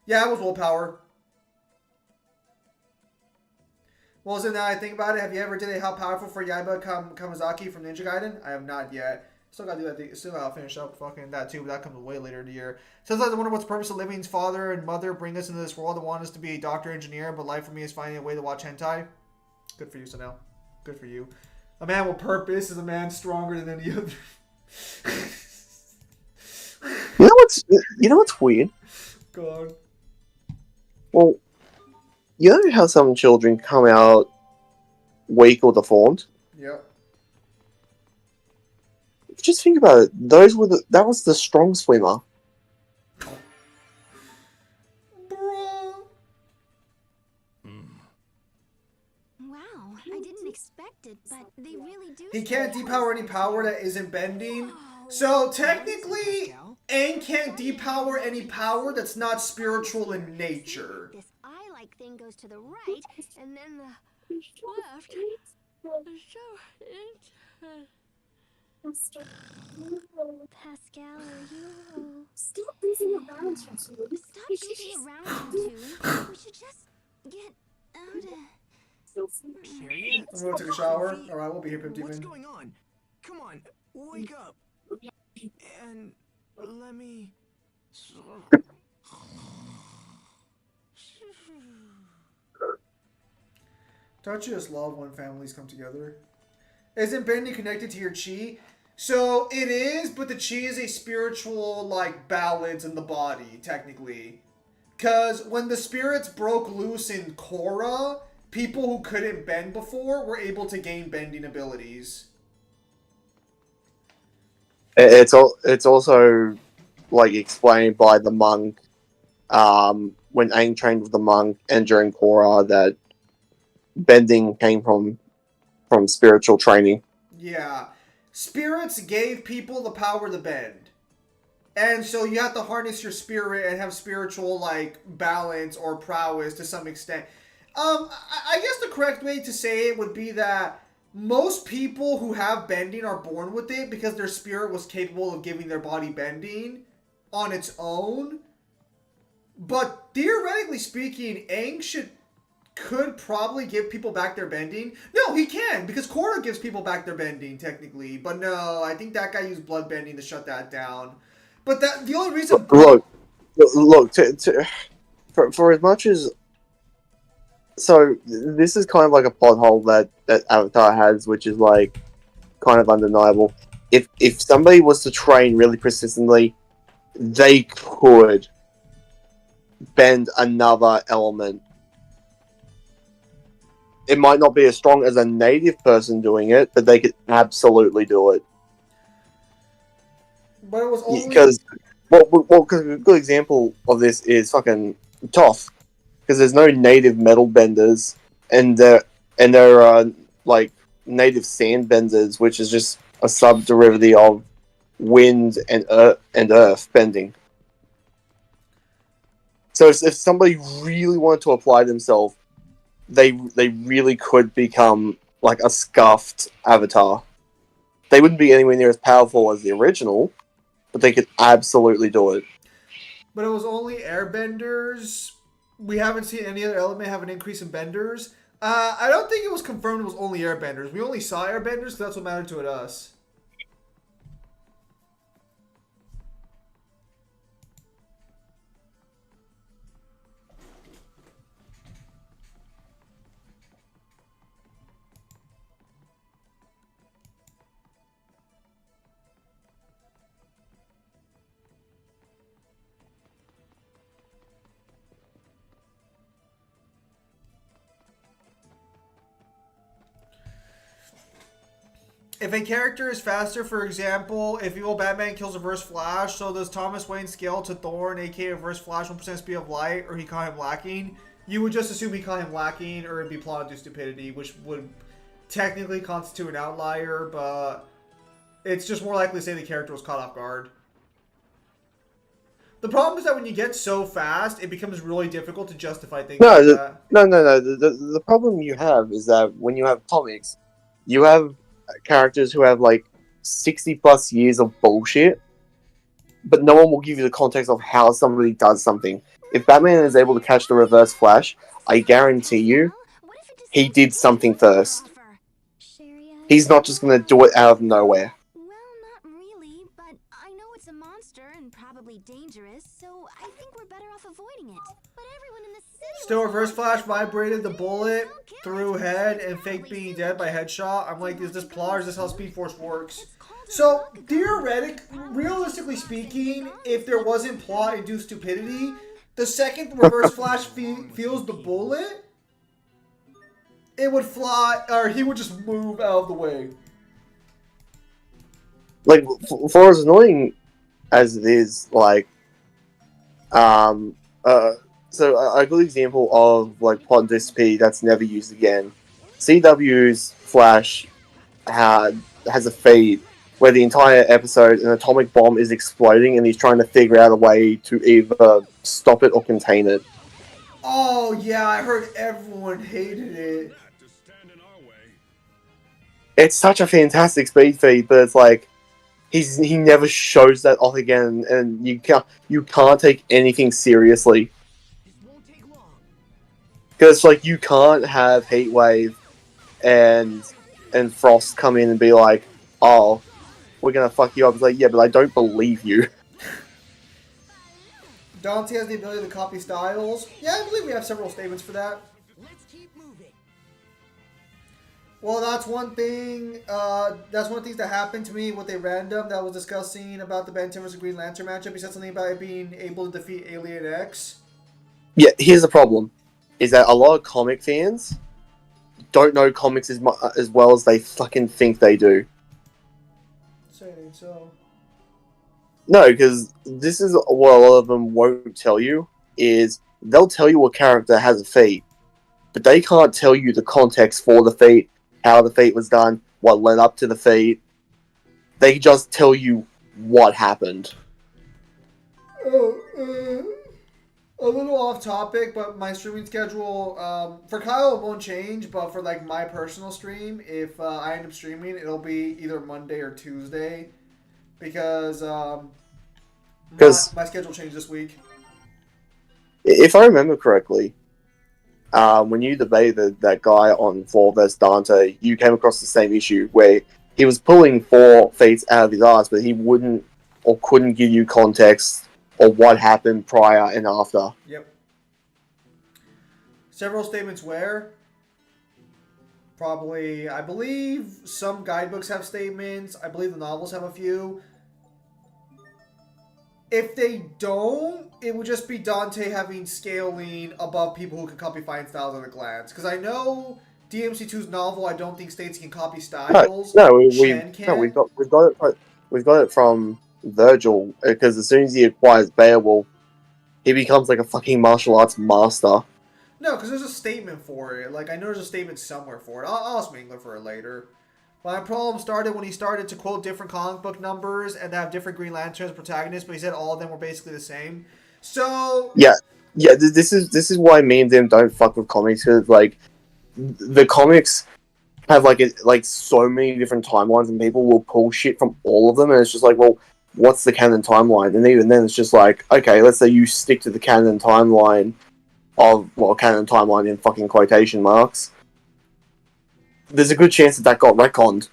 Yeah, it was willpower. Well, so now I think about it, have you ever did a How Powerful for Yaiba Kamazaki from Ninja Gaiden? I have not yet. Still gotta do that. Still gotta finish up fucking that too, but that comes way later in the year. Sometimes I wonder what's the purpose of living's father and mother bring us into this world and want us to be a doctor, engineer, but life for me is finding a way to watch hentai. Good for you, Sanel. Good for you. A man with purpose is a man stronger than any other. You know what's weird? Go on. Well, you know how some children come out weak or deformed? Yep. Just think about it. That was the strong swimmer. Bro. Wow, I didn't expect it, but they really do. He can't depower any power that isn't bending. So technically, Aang can't depower any power that's not spiritual in nature. This eye-like thing goes to the right, and then the left. Pascal, are you? Stop goofing around, you two. We should just get Chariot? I'm gonna take a shower. Sophie, Alright, we'll be here, Pimp what's Demon. going on? Come on, wake up. And let me... Don't you just love when families come together? Isn't bending connected to your chi? So it is, but the chi is a spiritual, like, balance in the body, technically. Because when the spirits broke loose in Korra, people who couldn't bend before were able to gain bending abilities. It's also like explained by the monk when Aang trained with the monk and during Korra that bending came from spiritual training. Yeah. Spirits gave people the power to bend. And so you have to harness your spirit and have spiritual, like, balance or prowess to some extent. I guess the correct way to say it would be that most people who have bending are born with it because their spirit was capable of giving their body bending on its own. But theoretically speaking, Aang could probably give people back their bending. No, he can, because Korra gives people back their bending, technically. But no, I think that guy used blood bending to shut that down. But the only reason... Look, for as much as... So, this is kind of like a plot hole that Avatar has, which is, like, kind of undeniable. If somebody was to train really persistently, they could bend another element. It might not be as strong as a native person doing it, but they could absolutely do it. But it was only... Because, because a good example of this is fucking Toph. Because there's no native metal benders, and there are like native sand benders, which is just a sub-derivative of wind and earth bending. So if somebody really wanted to apply themselves, they really could become like a scuffed avatar. They wouldn't be anywhere near as powerful as the original, but they could absolutely do it. But it was only airbenders. We haven't seen any other element have an increase in benders. I don't think it was confirmed it was only airbenders. We only saw airbenders, so that's what mattered to us. If a character is faster, for example, if Evil Batman kills Reverse Flash, so does Thomas Wayne scale to Thorn, aka Reverse Flash 1% speed of light, or he caught him lacking? You would just assume he caught him lacking, or it'd be plotted due stupidity, which would technically constitute an outlier, but it's just more likely to say the character was caught off guard. The problem is that when you get so fast, it becomes really difficult to justify things like that. No. The problem you have is that when you have comics, you have characters who have like 60 plus years of bullshit, but no one will give you the context of how somebody does something. If Batman is able to catch the Reverse Flash, I guarantee you, he did something first. He's not just going to do it out of nowhere. Well, not really, but I know it's a monster and probably dangerous, so I think we're better off avoiding it. But everyone in the city... Still, Reverse Flash vibrated the bullet through head and fake being dead by headshot. I'm like, is this plot or is this how Speed Force works? So, realistically speaking, if there wasn't plot-induced stupidity, the second Reverse Flash feels the bullet, it would fly, or he would just move out of the way. Like, for as annoying as it is, like, so a good example of like plot speed that's never used again. CW's Flash has a feed where the entire episode an atomic bomb is exploding and he's trying to figure out a way to either stop it or contain it. Oh yeah, I heard everyone hated it. It's such a fantastic speed feed, but it's like he never shows that off again, and you can't take anything seriously. Because like you can't have Heatwave and Frost come in and be like, "Oh, we're gonna fuck you up." It's like, yeah, but I don't believe you. Dante has the ability to copy styles. Yeah, I believe we have several statements for that. Let's keep moving. Well, that's one thing. That's one of the things that happened to me with a random that was discussing about the Ben 10 versus Green Lantern matchup. He said something about it being able to defeat Alien X. Yeah, here's the problem: is that a lot of comic fans don't know comics as well as they fucking think they do. Saying so. No, because this is what a lot of them won't tell you, is they'll tell you a character has a feat, but they can't tell you the context for the feat, how the feat was done, what led up to the feat. They just tell you what happened. A little off topic, but my streaming schedule for Kyle it won't change, but for like my personal stream, if I end up streaming, it'll be either Monday or Tuesday because my schedule changed this week. If I remember correctly, when you debated that guy on 4 vs Dante, you came across the same issue where he was pulling 4 feats out of his ass, but he wouldn't or couldn't give you context or what happened prior and after. Yep. Several statements where probably, I believe some guidebooks have statements. I believe the novels have a few. If they don't, it would just be Dante having scaling above people who can copy fighting styles at a glance. Because I know DMC2's novel, I don't think states he can copy styles. We've got it from Virgil, because as soon as he acquires Beowulf, he becomes like a fucking martial arts master. No, because there's a statement for it. Like, I know there's a statement somewhere for it. I'll ask Mingler for it later. My problem started when he started to quote different comic book numbers and have different Green Lanterns protagonists, but he said all of them were basically the same. So yeah. This is why me and them don't fuck with comics, because like the comics have like so many different timelines, and people will pull shit from all of them, and it's just like, well, what's the canon timeline? And even then, it's just like, okay, let's say you stick to the canon timeline of, well, canon timeline in fucking quotation marks. There's a good chance that got retconned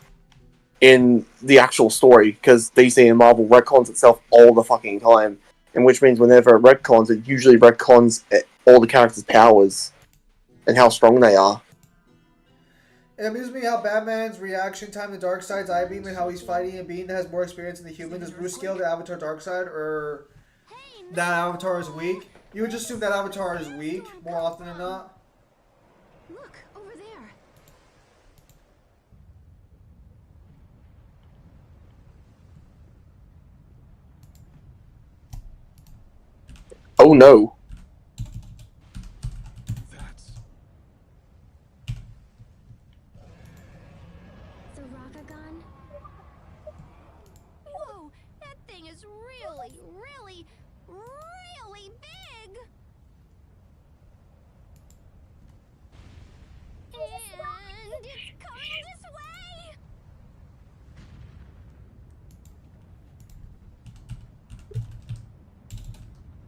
in the actual story, because DC and Marvel retcons itself all the fucking time, and which means whenever it retcons, it usually retcons all the characters' powers and how strong they are. it amuses me how Batman's reaction time to Darkseid's I-Beam and how he's fighting a being that has more experience than the human. Does Bruce scale the Avatar Darkseid, or that Avatar is weak? You would just assume that Avatar is weak more often than not. Look, over there. Oh no. That's The Rakagon? Whoa, that thing is really, really, really big! And it's coming this way!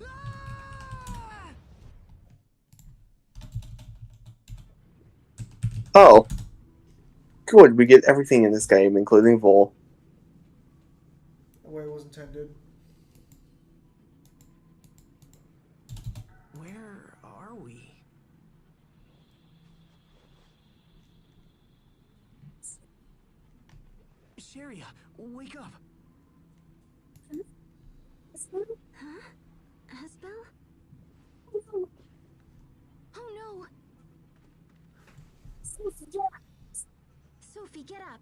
Ah! Oh. Good, we get everything in this game, including Vor. The way it was intended. Where are we? Sharia, wake up! Huh? Asbel? Oh no! Sophie, get up!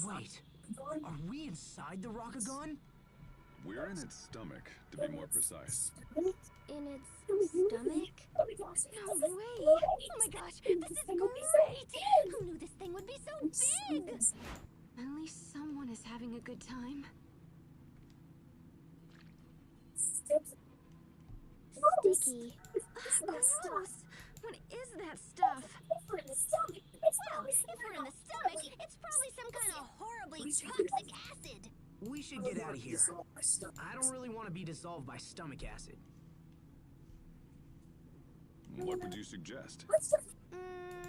Wait, are we inside the Rakagon? we're in its stomach, to be more precise. In its stomach? No way! Oh my gosh, this is great! Who knew this thing would be so big? At least someone is having a good time. Sticky. Gross! What is that stuff? Well, if we're in the stomach, to be dissolved by stomach acid. What would you suggest? Let's try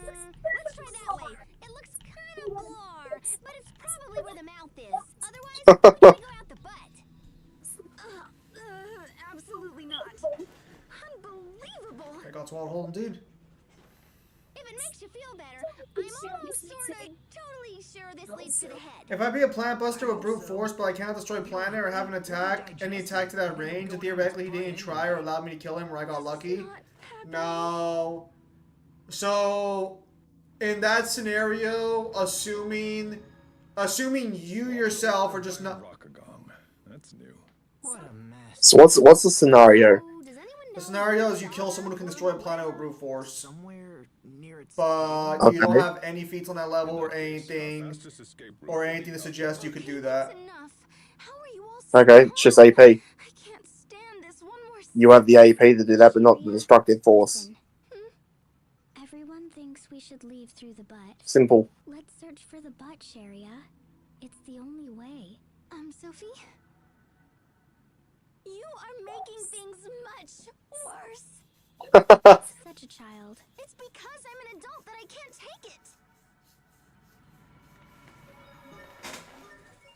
that way. It looks kind of blar, but it's probably where the mouth is. Otherwise, we gotta go out the butt. Absolutely not. Unbelievable. I got swallowed whole, dude. If it makes you feel better, I'm almost sorta totally sure this leads to the head. If I be a plant buster with brute force, but I can't destroy planet or have an attack, any attack to that range, and theoretically he didn't try or allow me to kill him where I got lucky. No. So, in that scenario, assuming you yourself are just not. Rockagong. That's new. What a mess. So what's the scenario? The scenario is you kill someone who can destroy a planet with brute force, Somewhere near its but you don't Okay. have any feats on that level or anything Fastest escape route. or anything to suggest you could do that. Enough. How are you all so Okay, it's just AP. I can't stand this one more You have the AP to do that, but not the destructive force. Listen. Everyone thinks we should leave through the butt. Simple. Let's search for the butt, Sharia. It's the only way. Sophie? You are making things much worse. Such a child. It's because I'm an adult that I can't take it.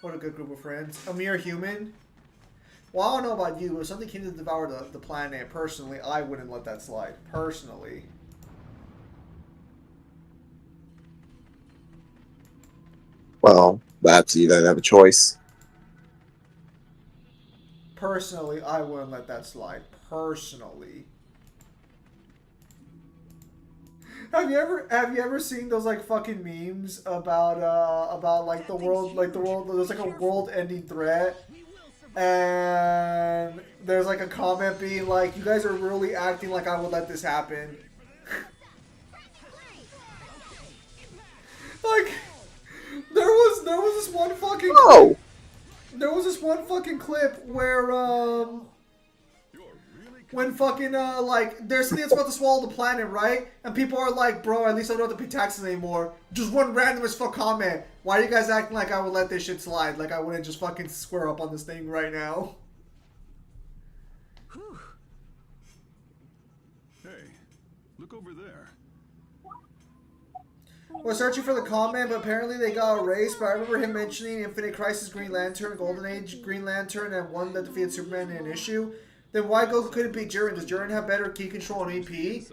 What a good group of friends. A mere human. Well, I don't know about you, but if something came to devour the planet, personally, I wouldn't let that slide. Personally. Well, perhaps you don't have a choice. Personally, I wouldn't let that slide. Personally. Have you ever seen those like fucking memes about like the world there's like a world ending threat and there's like a comment being like, you guys are really acting like I would let this happen. Like there was this one fucking Oh! There was this one fucking clip where, when fucking, like, there's something that's about to swallow the planet, right? And people are like, bro, at least I don't have to pay taxes anymore. Just one random as fuck comment. Why are you guys acting like I would let this shit slide? Like I wouldn't just fucking square up on this thing right now. Whew. Hey, look over there. We're searching for the comment, but apparently they got erased. But I remember him mentioning Infinite Crisis Green Lantern, Golden Age Green Lantern, and one that defeated Superman in an issue. Then why Goku couldn't beat Jiren? Does Jiren have better key control and EP?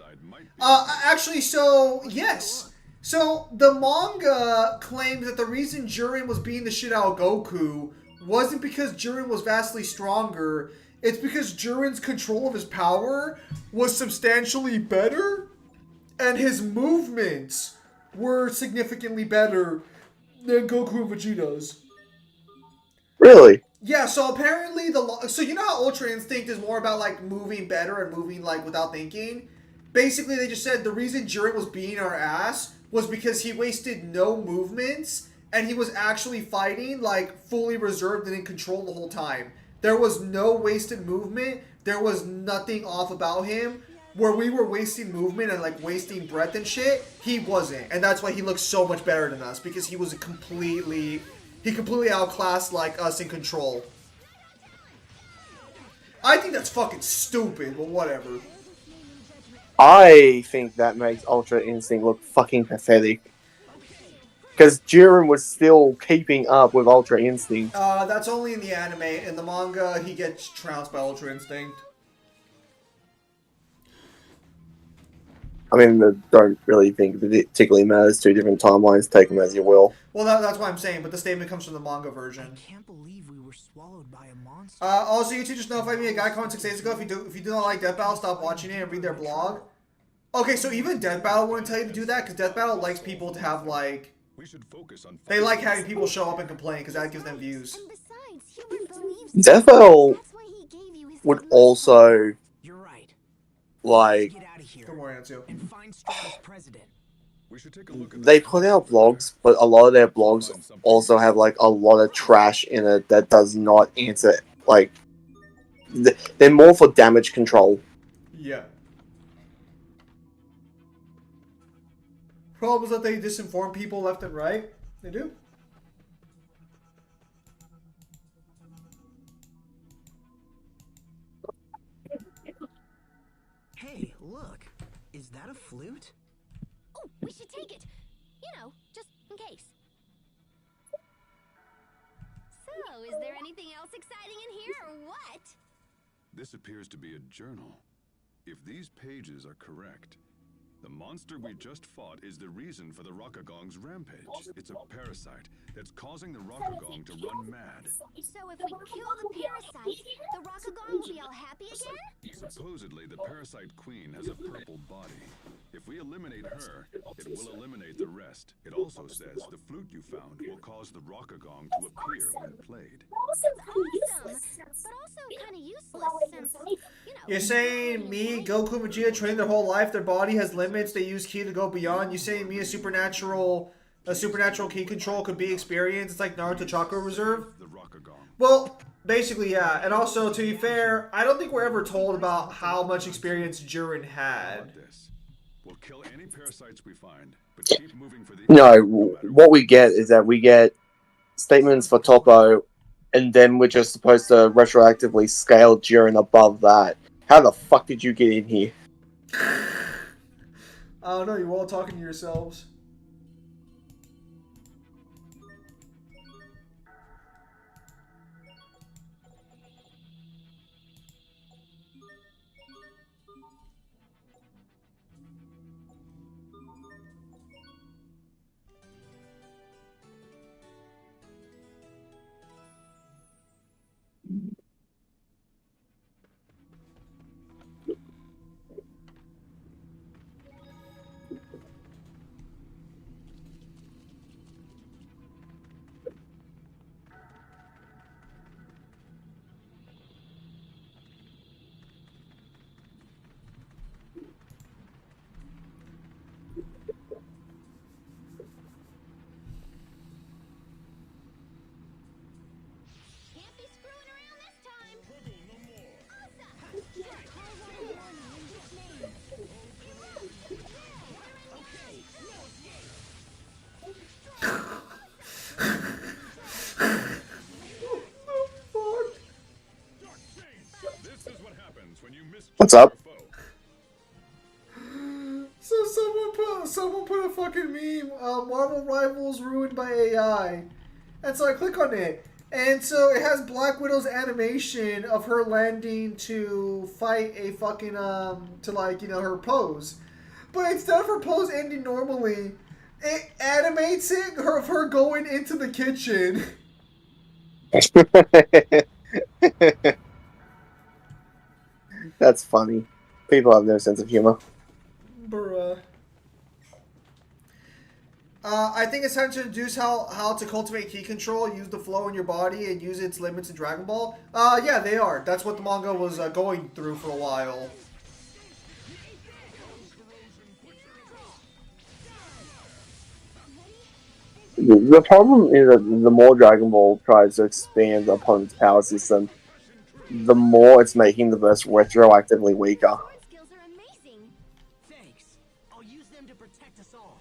Actually, so, yes. So, the manga claims that the reason Jiren was beating the shit out of Goku wasn't because Jiren was vastly stronger. It's because Jiren's control of his power was substantially better, and his movements were significantly better than Goku and Vegeta's. Really? Yeah, so apparently so you know how Ultra Instinct is more about like moving better and moving like without thinking? Basically they just said the reason Jiren was beating our ass was because he wasted no movements and he was actually fighting like fully reserved and in control the whole time. There was no wasted movement. There was nothing off about him. Where we were wasting movement and like wasting breath and shit, he wasn't. And that's why he looks so much better than us, because he was completely outclassed like us in control. I think that's fucking stupid, but whatever. I think that makes Ultra Instinct look fucking pathetic. Because Jiren was still keeping up with Ultra Instinct. That's only in the anime. In the manga, he gets trounced by Ultra Instinct. I mean, I don't really think it particularly matters. Two different timelines, take them as you will. Well, that's what I'm saying, but the statement comes from the manga version. I can't believe we were swallowed by a monster. Also, you two just notified me a guy commented 6 days ago. If you do not like Death Battle, stop watching it and read their blog. Okay, so even Death Battle wouldn't tell you to do that, because Death Battle likes people to have, like... We should focus on They like having people show up and complain, because that gives them views. And besides, Hubert believes Death Battle that's why he gave you his would good also, You're right. like, Get out of here Good morning, Ansu. and find Strata's president. We should take a look at they put out blogs, but a lot of their blogs also have, like, a lot of trash in it that does not answer, like, they're more for damage control. Yeah. Problem is that they disinform people left and right. They do. a flute? Oh, we should take it. You know, just in case. So, is there anything else exciting in here, or what? This appears to be a journal. If these pages are correct, the monster we just fought is the reason for the Rockagong's rampage. It's a parasite that's causing the Rockagong to run mad. So if we kill the parasite, the Rockagong will be all happy again? Supposedly, the parasite queen has a purple body. If we eliminate her, it will eliminate the rest. It also says the flute you found will cause the Rockagong to appear when played. That's awesome, but also kind of useless since, you know... You're saying me, Goku, and Vegeta train their whole life, their body has limits, they use ki to go beyond. You saying me, a supernatural ki control could be experienced? It's like Naruto Chakra Reserve? Well, basically, yeah. And also, to be fair, I don't think we're ever told about how much experience Jiren had. We'll kill any parasites we find, but keep moving for the... No, what we get is that we get statements for Toppo, and then we're just supposed to retroactively scale Jiren above that. How the fuck did you get in here? I don't know, you're all talking to yourselves. What's up? So someone put a fucking meme, Marvel Rivals ruined by AI. And so I click on it. And so it has Black Widow's animation of her landing to fight a fucking, to like, you know, her pose. But instead of her pose ending normally, it animates it of her going into the kitchen. That's funny. People have no sense of humor. Bruh. I think it's time to introduce how to cultivate ki control, use the flow in your body, and use its limits in Dragon Ball. Yeah, they are. That's what the manga was going through for a while. The problem is that the more Dragon Ball tries to expand upon its power system, the more it's making the verse retroactively weaker. Thanks. I'll use them to protect us all.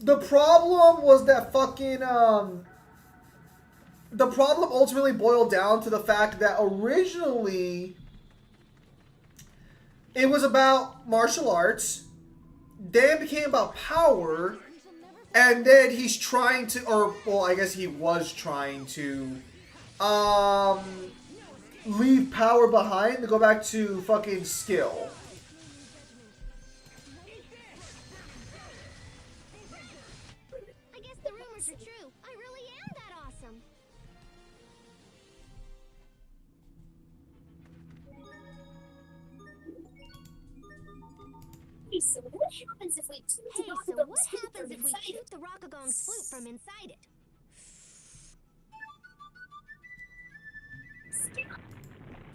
The problem was that fucking, the problem ultimately boiled down to the fact that originally it was about martial arts, then it became about power, and then he's trying to, or, well, I guess he was trying to, leave power behind to go back to fucking skill. I guess the rumors are true. I really am that awesome. Hey, so what happens if we shoot the Rockagong's flute from inside it?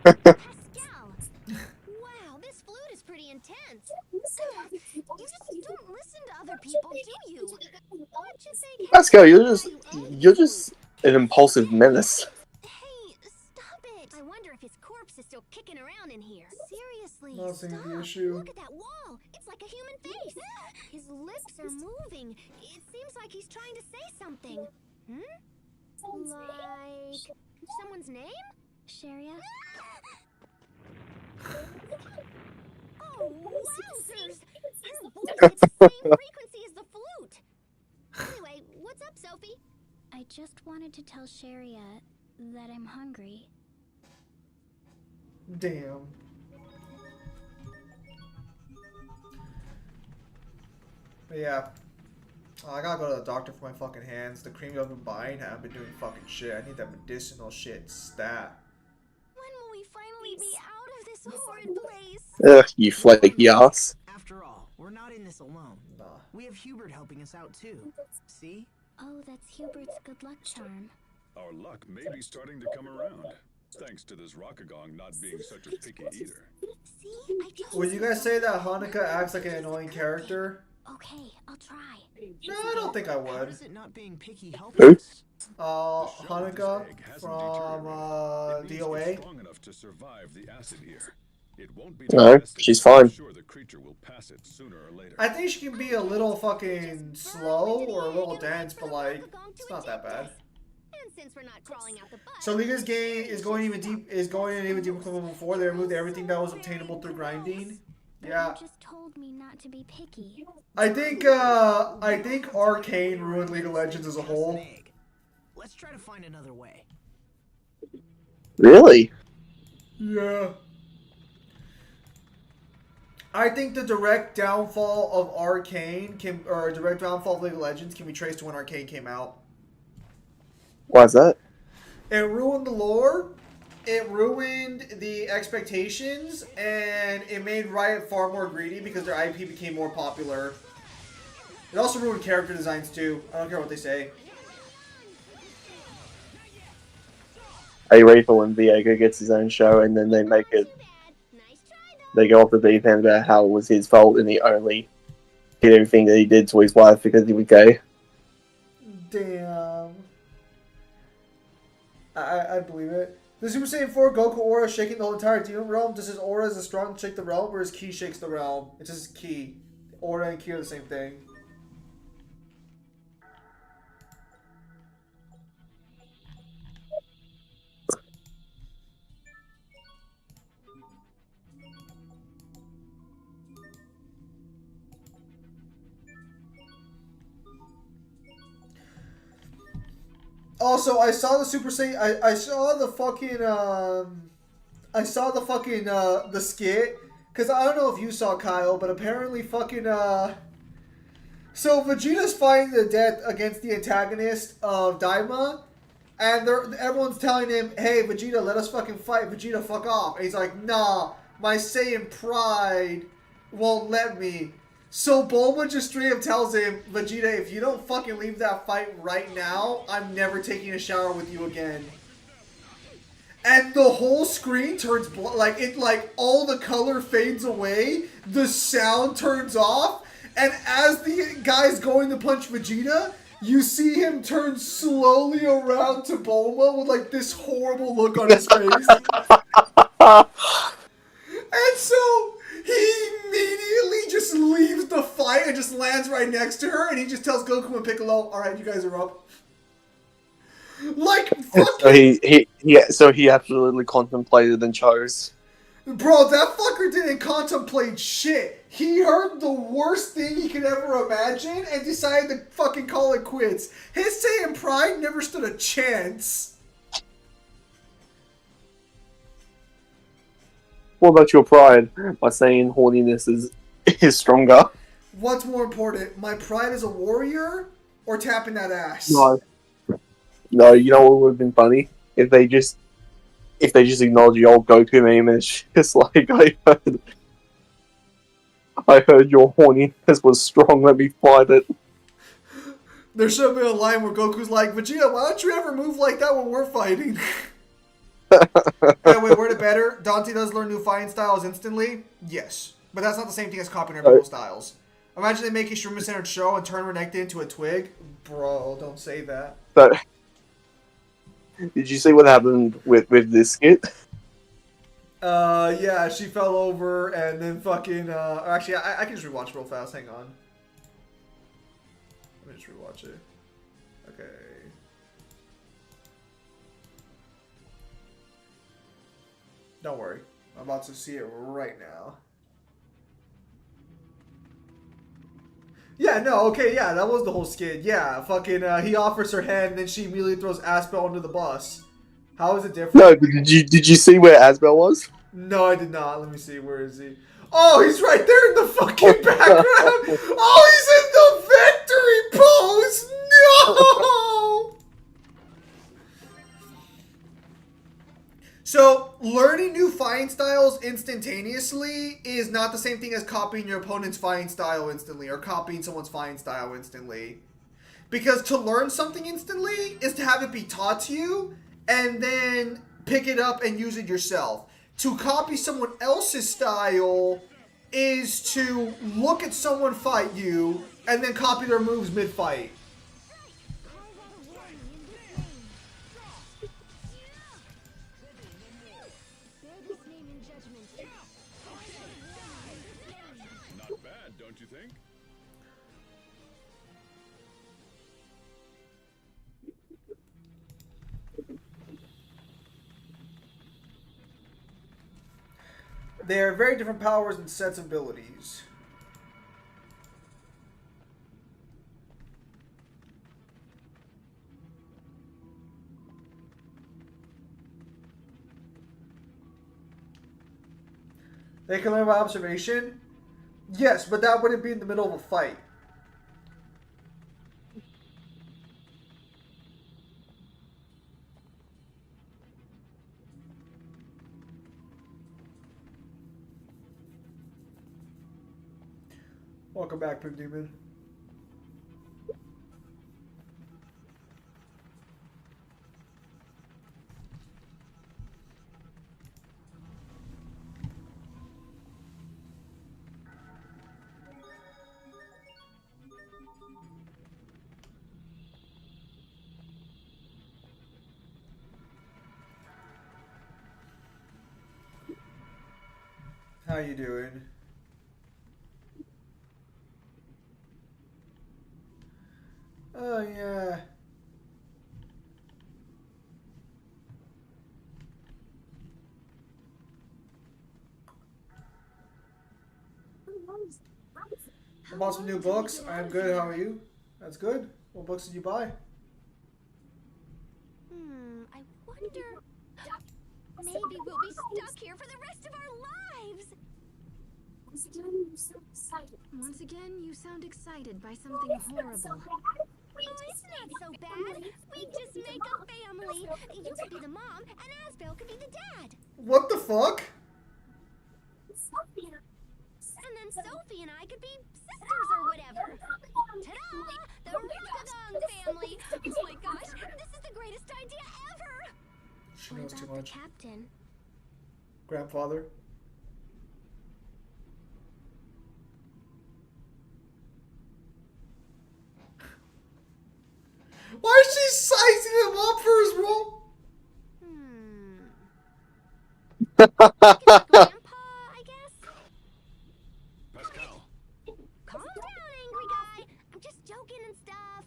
Pascal! Wow, this flute is pretty intense. You just don't listen to other people, do you? What you think? Pascal, you're just an impulsive menace. Hey, stop it! I wonder if his corpse is still kicking around in here. Seriously, Not seeing stop. the issue. Look at that wall. It's like a human face. His lips are moving. It seems like he's trying to say something. Like someone's name? Sharia? Oh, wowzers! Her voice hits the same frequency as the flute. Anyway, what's up, Sophie? I just wanted to tell Sharia that I'm hungry. Damn. But yeah. I gotta go to the doctor for my fucking hands. The cream I've been buying haven't been doing fucking shit. I need that medicinal shit stat. When will we finally be out of this horrid place? Ugh, you flaky ass. After all, we're not in this alone. Nah. We have Hubert helping us out too. See? Oh, that's Hubert's good luck charm. Our luck may be starting to come around, thanks to this Rockagong not being such a picky eater. See? I told Would you guys say that Hanukkah acts like an annoying character? Okay, I'll try. No, I don't think I How would. does it not being picky help Who? us? Hanukkah Egg hasn't from deteriorated. It needs to be DOA. strong enough to survive the acid here. It won't be No, digested, she's but I'm fine. sure the creature will pass it sooner or later. I think she can be a little fucking slow or a little dense, but like it's not that bad. And since we're not crawling out the butt, So Liga's game is going even deep. Is going in even deeper than before. They removed everything that was obtainable through grinding. but Yeah, you just told me not to be picky. I think Arcane ruined League of Legends as a whole. Let's try to find another way. Really? Yeah. I think the direct downfall of Arcane direct downfall of League of Legends can be traced to when Arcane came out. Why is that? It ruined the lore, it ruined the expectations, and it made Riot far more greedy because their IP became more popular. It also ruined character designs too. I don't care what they say. Are you ready for when Viego gets his own show and then they make it? They go off the deep end about how it was his fault and he only did everything that he did to his wife because he was gay. Damn. I believe it. The Super Saiyan 4 Goku aura shaking the whole entire demon realm. Does his aura as strong to shake the realm, or his ki shakes the realm? It's just his ki. Aura and ki are the same thing. Also, I saw the Super Saiyan. I saw the fucking. I saw the fucking the skit because I don't know if you saw Kyle, but apparently fucking So Vegeta's fighting to the death against the antagonist of Daima, and everyone's telling him, "Hey, Vegeta, let us fucking fight. Vegeta, fuck off." And he's like, "Nah, my Saiyan pride won't let me." So Bulma just straight up tells him, "Vegeta, if you don't fucking leave that fight right now, I'm never taking a shower with you again." And the whole screen turns like all the color fades away, the sound turns off, and as the guy's going to punch Vegeta, you see him turn slowly around to Bulma with like this horrible look on his face. And so he immediately just leaves the fight and just lands right next to her, and he just tells Goku and Piccolo, "Alright, you guys are up." Like, fucking... So he absolutely contemplated and chose. Bro, that fucker didn't contemplate shit. He heard the worst thing he could ever imagine and decided to fucking call it quits. His Saiyan pride never stood a chance. What about your pride? By saying horniness is stronger. What's more important, my pride as a warrior or tapping that ass? No, you know what would have been funny? If they just acknowledged the old Goku meme and it's just like, I heard your horniness was strong, let me fight it. There should have been a line where Goku's like, "Vegeta, why don't you ever move like that when we're fighting?" Anyway, word it better. Dante does learn new fighting styles instantly. Yes. But that's not the same thing as copying other people's styles. Imagine they make a streamer-centered show and turn Renekton into a twig. Bro, don't say that. But did you see what happened with this skit? Yeah, she fell over and then fucking, actually, I can just rewatch real fast. Hang on. Let me just rewatch it. Okay. Don't worry. I'm about to see it right now. Yeah, no, okay, yeah, that was the whole skit. Yeah, fucking, he offers her hand, and then she immediately throws Aspel under the bus. How is it different? No, but did you see where Asbel was? No, I did not. Let me see. Where is he? Oh, he's right there in the fucking background. Oh, he's in the victory pose. No. So, learning new fighting styles instantaneously is not the same thing as copying your opponent's fighting style instantly or copying someone's fighting style instantly. Because to learn something instantly is to have it be taught to you and then pick it up and use it yourself. To copy someone else's style is to look at someone fight you and then copy their moves mid-fight. Not bad, don't you think? They are very different powers and sets of abilities. They can learn by observation? Yes, but that wouldn't be in the middle of a fight. Welcome back, Pig Demon. How you doing? Oh, yeah. I bought some new books. I'm good. How are you? That's good. What books did you buy? I wonder... Maybe we'll be stuck here for the rest of our lives! Once again, you sound excited. Once again, you sound excited by something horrible. Oh, it's not so bad. We just make a family. You could be the mom, and Asbel could be the dad. What the fuck? And then Sophie and I could be sisters or whatever. Ta-da! The Rockagong family! Oh my gosh, this is the greatest idea ever! She knows too much. Captain? Grandfather? Why is she sizing him up first, bro? Grandpa, I guess? Pascal. Calm down, angry guy. I'm just joking and stuff.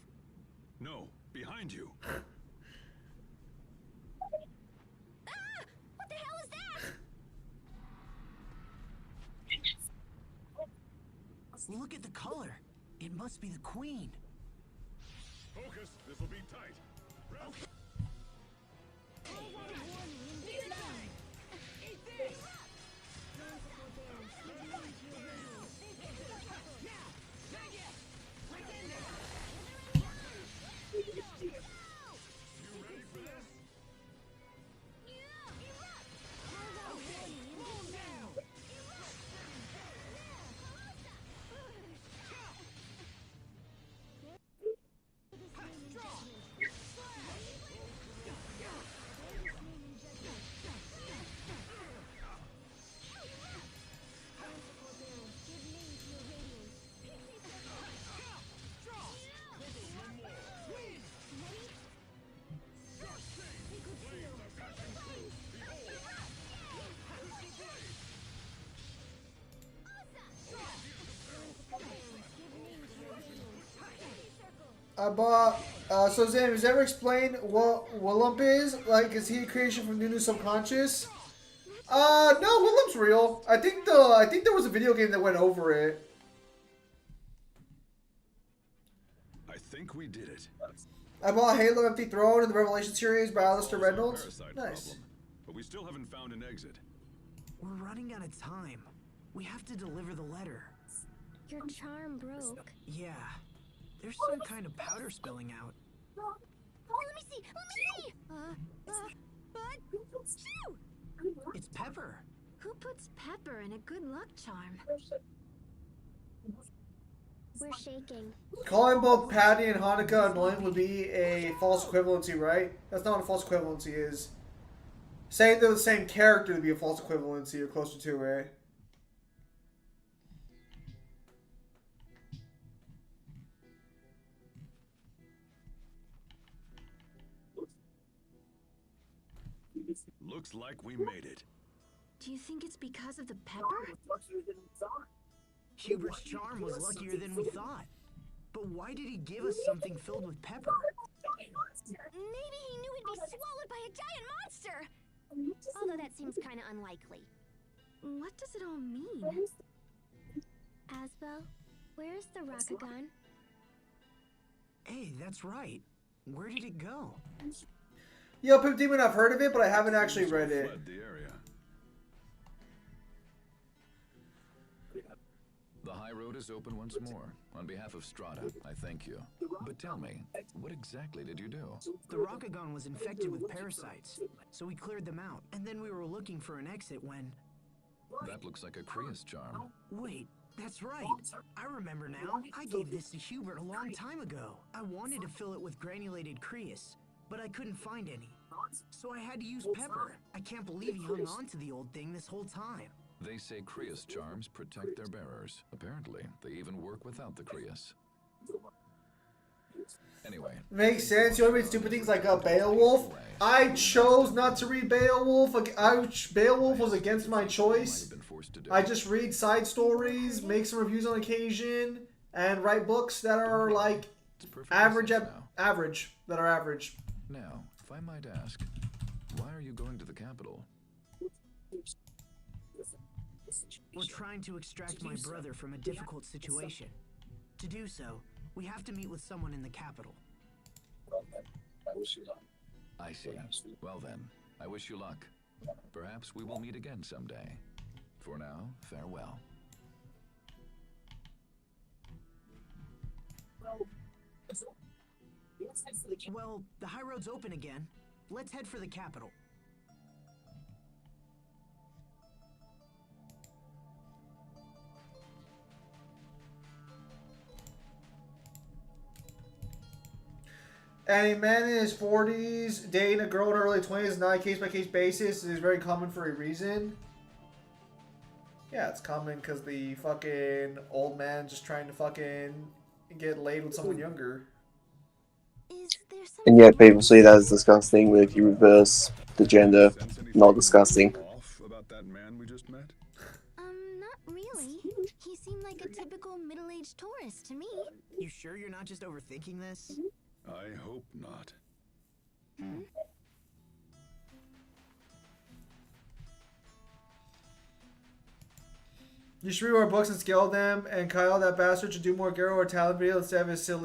No, behind you. Ah! What the hell is that? Look at the color. It must be the queen. Focus, this will be tight. I bought. So Zam, has ever explained what Wallump is? Like, is he a creation from Nunu's subconscious? No, Willem's real. I think there was a video game that went over it. I think we did it. I bought Halo Empty Throne in the Revelation series by Alistair Also a Reynolds. parasite Nice. problem, but we still haven't found an exit. We're running out of time. We have to deliver the letter. Your charm broke. Yeah. There's some kind of powder spilling out. Let me see. But shoo! It's Pepper. Who puts pepper in a good luck charm? We're shaking. Calling both Patty and Hanukkah annoying would be a false equivalency, right? That's not what a false equivalency is. Saying they're the same character would be a false equivalency or closer to it. Looks like we made it. Do you think it's because of the pepper? Hubert's charm was luckier than we thought. But why did he give us something filled with pepper? Maybe he knew he'd be swallowed by a giant monster. Although that seems kind of unlikely. What does it all mean? Asbel, where's the Rakugan? Hey, that's right. Where did it go? Yo, Pip Demon, I've heard of it, but I haven't actually read it. Fled the area. The high road is open once more. On behalf of Strata, I thank you. But tell me, what exactly did you do? The Rakugan was infected with parasites, so we cleared them out. And then we were looking for an exit when... That looks like a Krius charm. Wait, that's right. I remember now. I gave this to Hubert a long time ago. I wanted to fill it with granulated Krius, but I couldn't find any. So I had to use Pepper. I can't believe he hung on to the old thing this whole time. They say Krius charms protect their bearers. Apparently, they even work without the Krius. Anyway. Makes sense. You only read stupid things like Beowulf. I chose not to read Beowulf. Beowulf was against my choice. I just read side stories, make some reviews on occasion, and write books that are like average. That are average. Now, if I might ask, why are you going to the capital? We're trying to extract my brother from a difficult situation. To do so, we have to meet with someone in the capital. I see. Well then, I wish you luck. Perhaps we will meet again someday. For now, farewell. Well, the high road's open again. Let's head for the capital. And a man in his 40s dating a girl in her early 20s is not a case-by-case basis. It is very common for a reason. Yeah, it's common because the fucking old man just trying to fucking get laid with someone younger. And yet people see that as disgusting, but if you reverse the gender, not disgusting. Off about that man we just met? Not really. He seemed like a typical middle-aged tourist to me. You sure you're not just overthinking this? I hope not. You should read our books and scale them, and Kyle, that bastard, should do more Garo or talent videos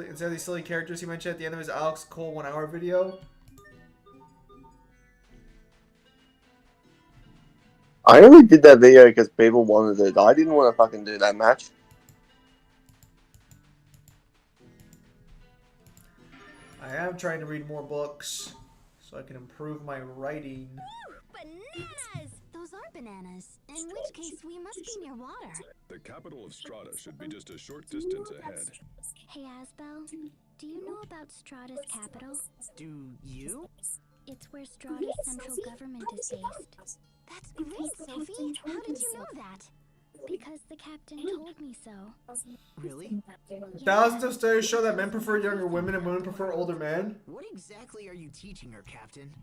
instead of these silly characters he mentioned at the end of his Alex Cole 1 hour video. I only did that video because people wanted it. I didn't want to fucking do that match. I am trying to read more books so I can improve my writing. Ooh, bananas! Those are bananas. In which case, we must be near water. The capital of Strata should be just a short distance ahead. Hey, Asbel, do you know about Strata's capital? Do you? It's where Strata's central government is based. That's great, Sophie. How did you know that? Because the captain told me so. Really? Thousands of studies show that men prefer younger women and women prefer older men. What exactly are you teaching her, Captain?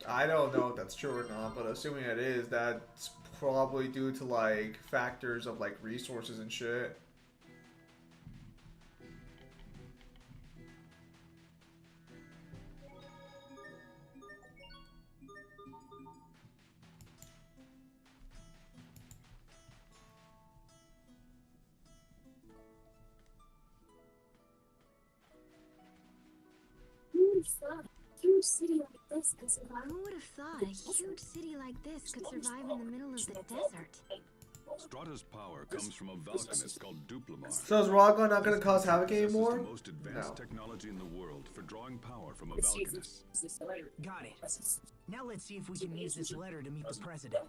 I don't know if that's true or not, but assuming it is, that's probably due to like factors of like resources and shit. Who would have thought a huge city like this could survive in the middle of the desert? Strata's power comes from a Valkanist called Duplamar. So is Roggon not going to cause havoc Possesses anymore? the most advanced technology in the world for drawing power from a Valkanist. Got it. Now let's see if we can use this letter to meet the president.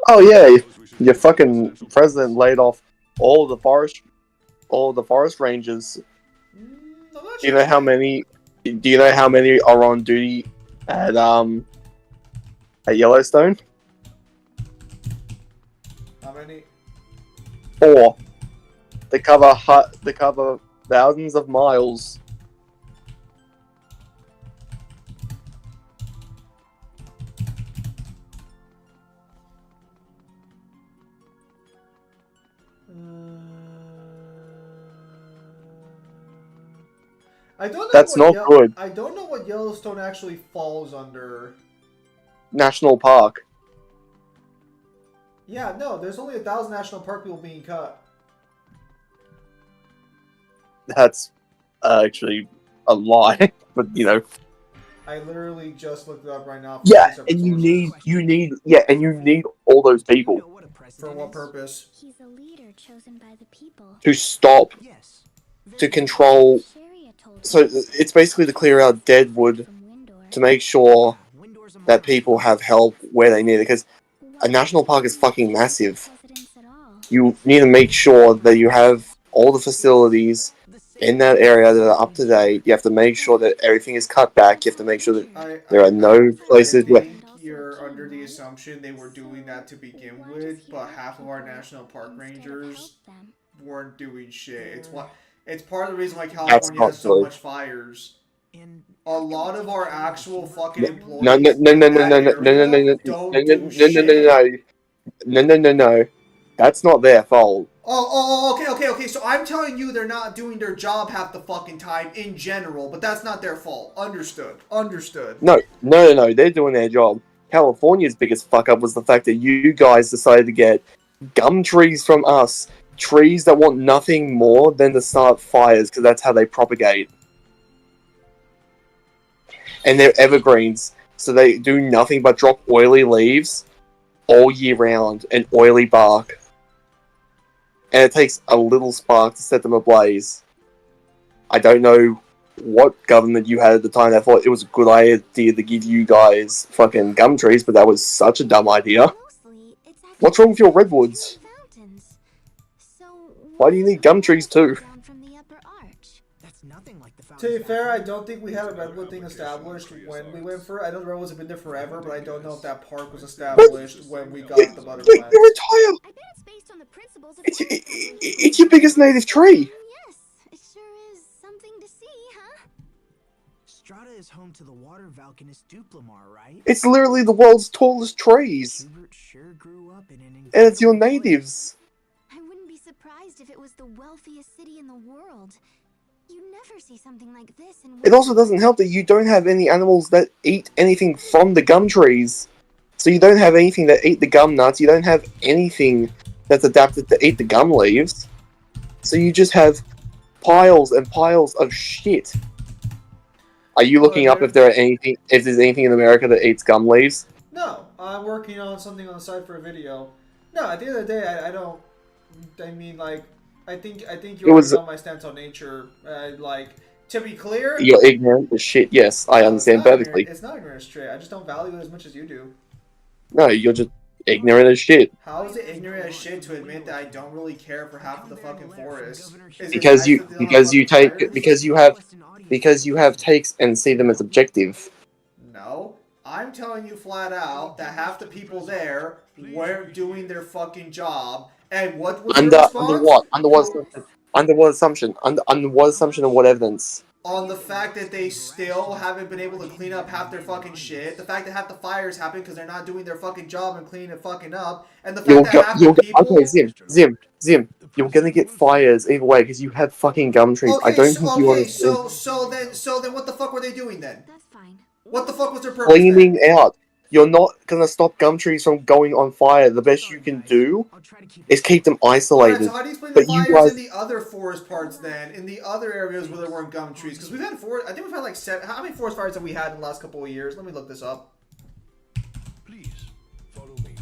Oh yeah, your fucking president laid off all the forest rangers. Do you know how many? Do you know how many are on duty at Yellowstone? How many? 4. They cover thousands of miles. I don't know. That's not good. I don't know what Yellowstone actually falls under. National Park. Yeah, no, there's only 1,000 national park people being cut. That's actually a lie, but you know. I literally just looked it up right now. Yeah, and you need all those people For what purpose? He's a leader chosen by the people. to stop, to control. So it's basically to clear out deadwood, to make sure that people have help where they need it. Because a national park is fucking massive. You need to make sure that you have all the facilities in that area that are up to date. You have to make sure that everything is cut back. You have to make sure that there are no places where. You're under the assumption they were doing that to begin with, but half of our national park rangers weren't doing shit. It's part of the reason why California has so much fires. A lot of our actual fucking employees No. That's not their fault. Okay. So I'm telling you they're not doing their job half the fucking time in general, but that's not their fault. Understood. No. They're doing their job. California's biggest fuck up was the fact that you guys decided to get gum trees from us. Trees that want nothing more than to start fires, because that's how they propagate. And they're evergreens, so they do nothing but drop oily leaves all year round and oily bark. And it takes a little spark to set them ablaze. I don't know what government you had at the time that thought it was a good idea to give you guys fucking gum trees, but that was such a dumb idea. What's wrong with your redwoods? Why do you need gum trees too? To be fair, I don't think we had a redwood thing established when we went for it. I know the redwoods have been there forever, but I don't know if that park was established when we got the butter plants. Your entire... It's your biggest native tree. Yes, it sure is something to see, huh? Strata is home to the water Valkanist Duplamar, right? It's literally the world's tallest trees. Sure grew up in an and it's your natives. I wouldn't be surprised if it was the wealthiest city in the world. You never see something like this in... It also doesn't help that you don't have any animals that eat anything from the gum trees. So you don't have anything that eat the gum nuts. You don't have anything that's adapted to eat the gum leaves. So you just have piles and piles of shit. Are you looking up if there's anything in America that eats gum leaves? No, I'm working on something on the side for a video. No, at the end of the day, I don't. I mean, like, I think you already know my stance on nature. Like, to be clear, you're ignorant as shit. Yes, I understand perfectly. It's not ignorant as shit. I just don't value it as much as you do. No, you're just ignorant as shit. How is it ignorant as shit to admit that I don't really care for half of the fucking forest? Because you have takes and see them as objective. No, I'm telling you flat out that half the people there weren't doing their fucking job. And what was your response? Under what assumption? Under what assumption and what evidence? On the fact that they still haven't been able to clean up half their fucking shit. The fact that half the fires happen because they're not doing their fucking job and cleaning it fucking up. And the fact that half the people... Okay, Zim. You're gonna get fires either way because you have fucking gum trees. Okay, I don't think you understand. So then what the fuck were they doing then? That's fine. What the fuck was their purpose Cleaning then? out. you're not gonna stop gum trees from going on fire. The best you can do is keep them Alright, isolated. so how do you explain the But you fires guys, in the other forest parts then? In the other areas where there weren't gum trees? Because we've had I think we've had like 7. How many forest fires have we had in the last couple of years? Let me look this up. Please, follow me.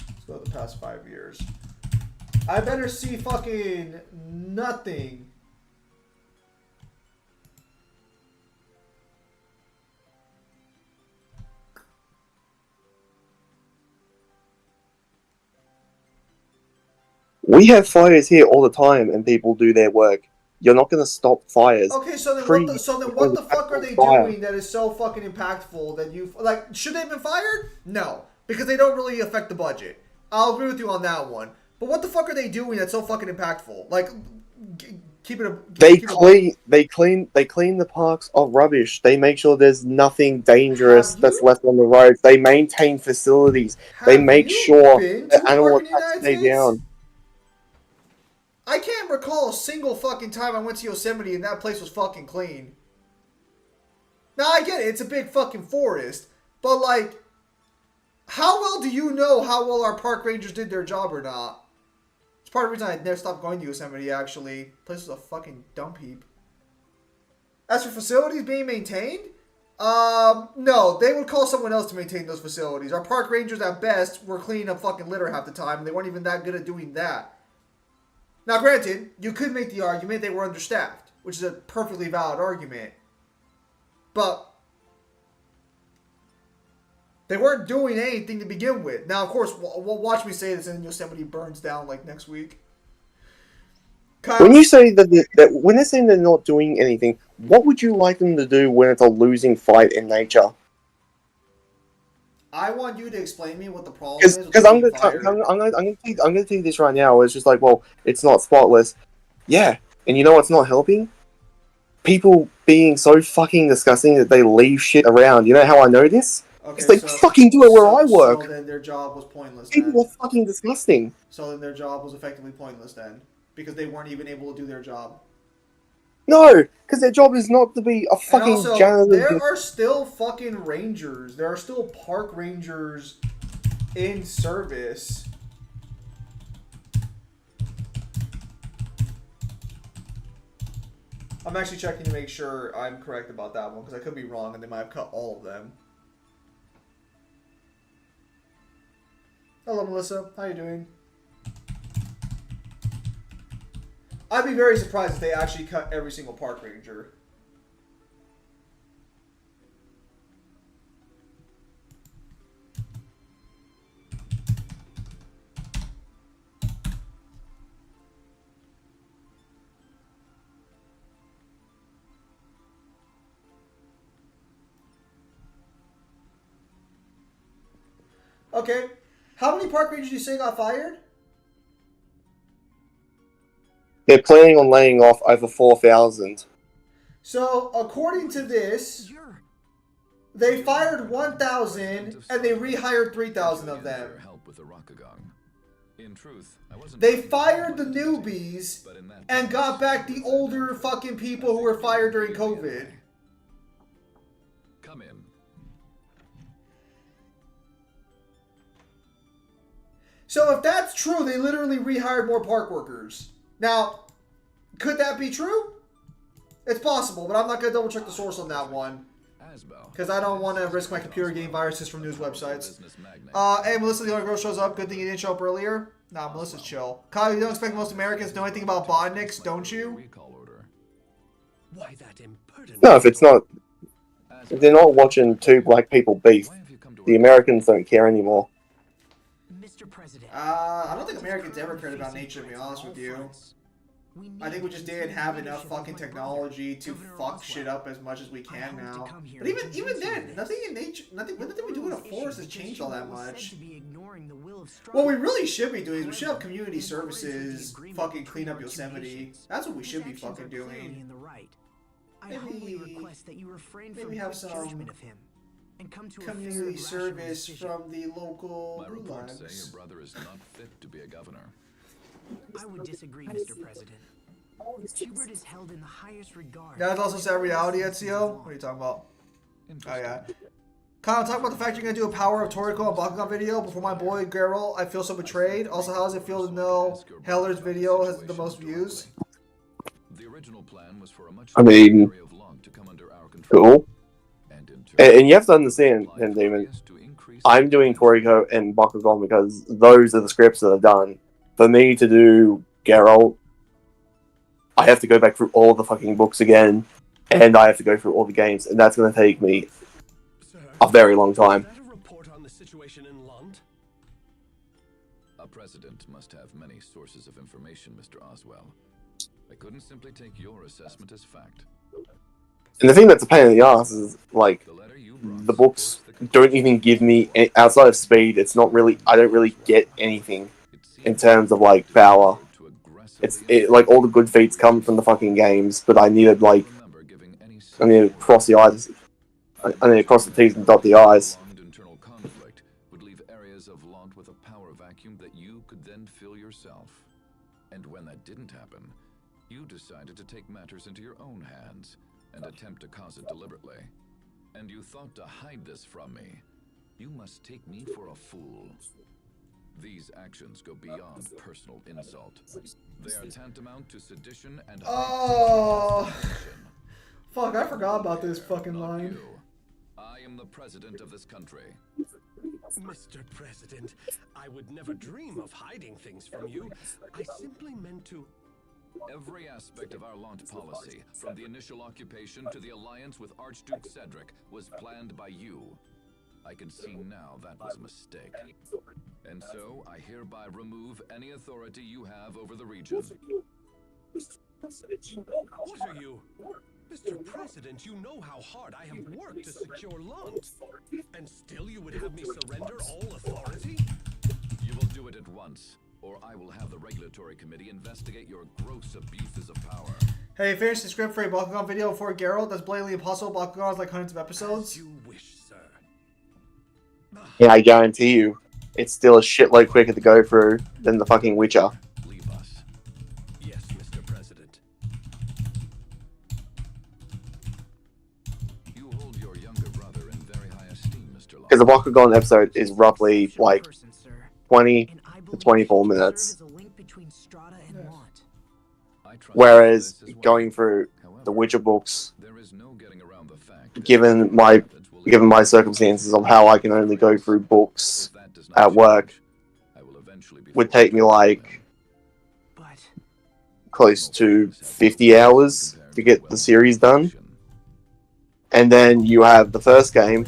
Let's go to the past 5 years. I better see fucking nothing. we have fires here all the time, and people do their work. You're not gonna stop fires. Okay, so then Trees what the fuck are they fire. doing that is so fucking impactful that you like? Should they have been fired? No, because they don't really affect the budget. I'll agree with you on that one. But what the fuck are they doing that's so fucking impactful? Like, keep it. They clean the parks of rubbish. They make sure there's nothing dangerous that's left on the roads. They maintain facilities. They make sure that animal attacks stay down. I can't recall a single fucking time I went to Yosemite and that place was fucking clean. Now I get it, it's a big fucking forest, but like, how well do you know how well our park rangers did their job or not? It's part of the reason I never stopped going to Yosemite, actually. The place was a fucking dump heap. As for facilities being maintained, no, they would call someone else to maintain those facilities. Our park rangers at best were cleaning up fucking litter half the time, and they weren't even that good at doing that. Now, granted, you could make the argument they were understaffed, which is a perfectly valid argument. But they weren't doing anything to begin with. Now, of course, watch me say this and Yosemite burns down like next week. When you say that when they're saying they're not doing anything, what would you like them to do when it's a losing fight in nature? I want you to explain me what the problem is. Because I'm gonna tell you this right now. It's just like, well, it's not spotless. Yeah, and you know what's not helping? People being so fucking disgusting that they leave shit around. You know how I know this? Because they fucking do it where I work. So then their job was pointless. People are fucking disgusting. So then their job was effectively pointless then, because they weren't even able to do their job. No, because their job is not to be a fucking and also, janitor. There are still fucking rangers. There are still park rangers in service. I'm actually checking to make sure I'm correct about that one, because I could be wrong and they might have cut all of them. Hello, Melissa. How you doing? I'd be very surprised if they actually cut every single park ranger. Okay. How many park rangers do you say got fired? They're planning on laying off over 4,000. So, according to this, they fired 1,000 and they rehired 3,000 of them. They fired the newbies and got back the older fucking people who were fired during COVID. Come in. So if that's true, they literally rehired more park workers. Now, could that be true? It's possible, but I'm not going to double check the source on that one. Because I don't want to risk my computer getting viruses from news websites. Hey, Melissa, the other girl shows up. Good thing you didn't show up earlier. Nah, Melissa's chill. Kyle, you don't expect most Americans to know anything about botniks, don't you? Why that impertinent? No, if it's not... If they're not watching two black people beef, the Americans don't care anymore. Mr. President. I don't think Americans ever cared about nature, to be honest with you. I think we just didn't have enough fucking technology to fuck shit up as much as we can now. But even then, nothing in nature, nothing we do in a forest has changed all that much. What we really should be doing is we should have community services fucking clean up Yosemite. That's what we should be fucking doing. I humbly request that you refrain from have some judgment of him. and come to a community fair and rational service decision. from the local My reports say your gulags. brother is not fit to be a governor. I would disagree, Mr. President. Hubert is held in the highest regard. That's also sad reality, Ezio. What are you talking about? Oh yeah. Kyle, talk about the fact you're gonna do a Power of Toriko and Bakugan video before my boy Geralt. I feel so betrayed. Also, how does it feel to know Heller's video has the most views? The original plan was for a much I mean, area of Lund to come under our control. cool. And you have to understand, and Damon, I'm doing Toriko and Bakugan because those are the scripts that are done. For me to do Geralt, I have to go back through all the fucking books again, and I have to go through all the games, and that's going to take me a very long time. Is that a report on the situation in Lund? A president must have many sources of information, Mr. Oswell. I couldn't simply take your assessment as fact. And the thing that's a pain in the ass is, like, the books don't even give me, outside of speed, it's not really, I don't really get anything in terms of, like, power. Like, all the good feats come from the fucking games, but I needed, like, I need to cross the I's, I need to cross the T's and dot the I's. Internal conflict would leave areas of Lund with a power vacuum that you could then fill yourself. And when that didn't happen, you decided to take matters into your own hands and attempt to cause it deliberately. And you thought to hide this from me. You must take me for a fool. These actions go beyond personal insult. They are tantamount to sedition and Oh, fuck! I forgot about this fucking line. I am the president of this country. Mr. President, I would never dream of hiding things from you. I simply meant to... Every aspect of our launch policy, from the initial occupation to the alliance with Archduke Cedric, was planned by you. I can see now that was a mistake. And so, I hereby remove any authority you have over the region. What are you? Mr. President, you know how hard I have worked to secure Lund. And still you would have me surrender all authority? You will do it at once, or I will have the regulatory committee investigate your gross abuses of power. Hey, finish the script for a Bakugan video for Geralt. That's blatantly impossible. Bakugan has like hundreds of episodes. As you wish, sir. Yeah, I guarantee you, it's still a shitload quicker to go through than the fucking Witcher. Leave us. Yes, Mr. President. You hold your younger brother in very high esteem, Mr. Locke. Because the Bakugan episode is roughly, like, 20 to 24 minutes. Whereas, going through the Witcher books, There is no getting around the fact given my circumstances of how I can only go through books at work, would take me like close to 50 hours to get the series done. And then you have the first game,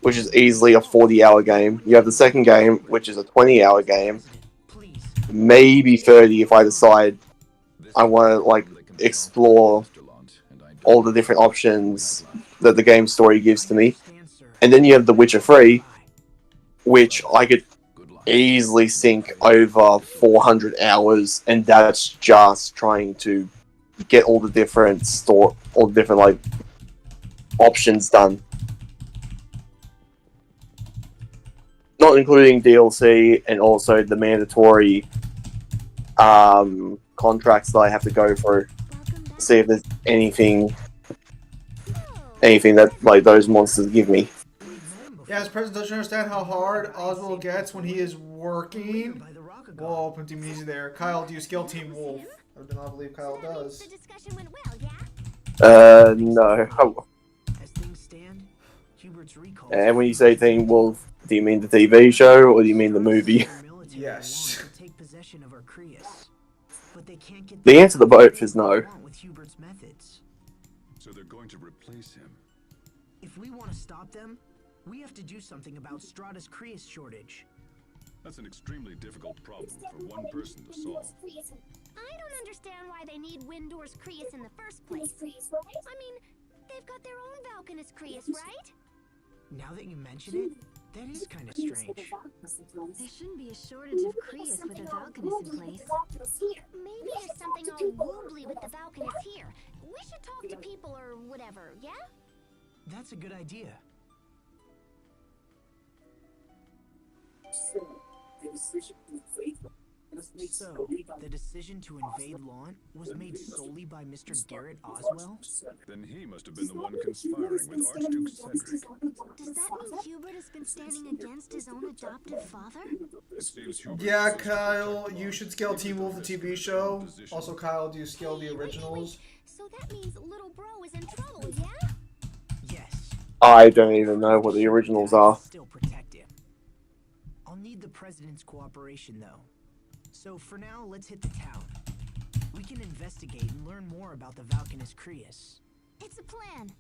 which is easily a 40-hour game. You have the second game, which is a 20-hour game. Maybe 30 if I decide I want to, like, explore all the different options that the game story gives to me. And then you have The Witcher 3, which I could easily sink over 400 hours, and that's just trying to get all the different like options done. Not including DLC and also the mandatory contracts that I have to go through to see if there's anything that like those monsters give me. Yeah, as president, don't you understand how hard Oswald gets when he is working? Whoa, put team easy there. Kyle, do you skill Team Wolf? I do not believe Kyle does. The discussion went well, yeah? No. As things stand, Hubert's recall. And when you say Team Wolf, do you mean the TV show or do you mean the movie? Yes. Take possession of Arcrius, but they can't get The answer to both is no. with Hubert's methods. So they're going to replace him. If we want to stop them, we have to do something about Strata's Crius shortage. That's an extremely difficult problem for one person to solve. I don't understand why they need Windor's Crius in the first place. I mean, they've got their own Valkanus Crius, right? Now that you mention it, that is kind of strange. There shouldn't be a shortage of Crius with a Valkanus in place. Maybe there's something all wobbly with the Valkanus here. We should talk to people or whatever, yeah? That's a good idea. So, the decision to invade Lawn was made solely by Mr. Garrett Oswell? Then he must have been the one conspiring with Archduke Cedric. Does that mean Hubert has been standing against his own adoptive father? It seems Hubert Yeah, insisted to Kyle, protect you Lawn. should scale Teen Wolf the TV show. Also, Kyle, do you scale the originals? So that means little bro is in trouble, yeah? Yes. I don't even know what the originals are. Still protect him. I'll need the president's cooperation, though. So for now, let's hit the town. We can investigate and learn more about the Valkanus Creus. It's a plan.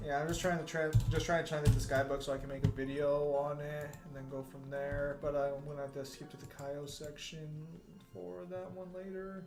Yeah, I'm just trying to translate this guidebook so I can make a video on it and then go from there. But I'm gonna have to skip to the Kaio section for that one later.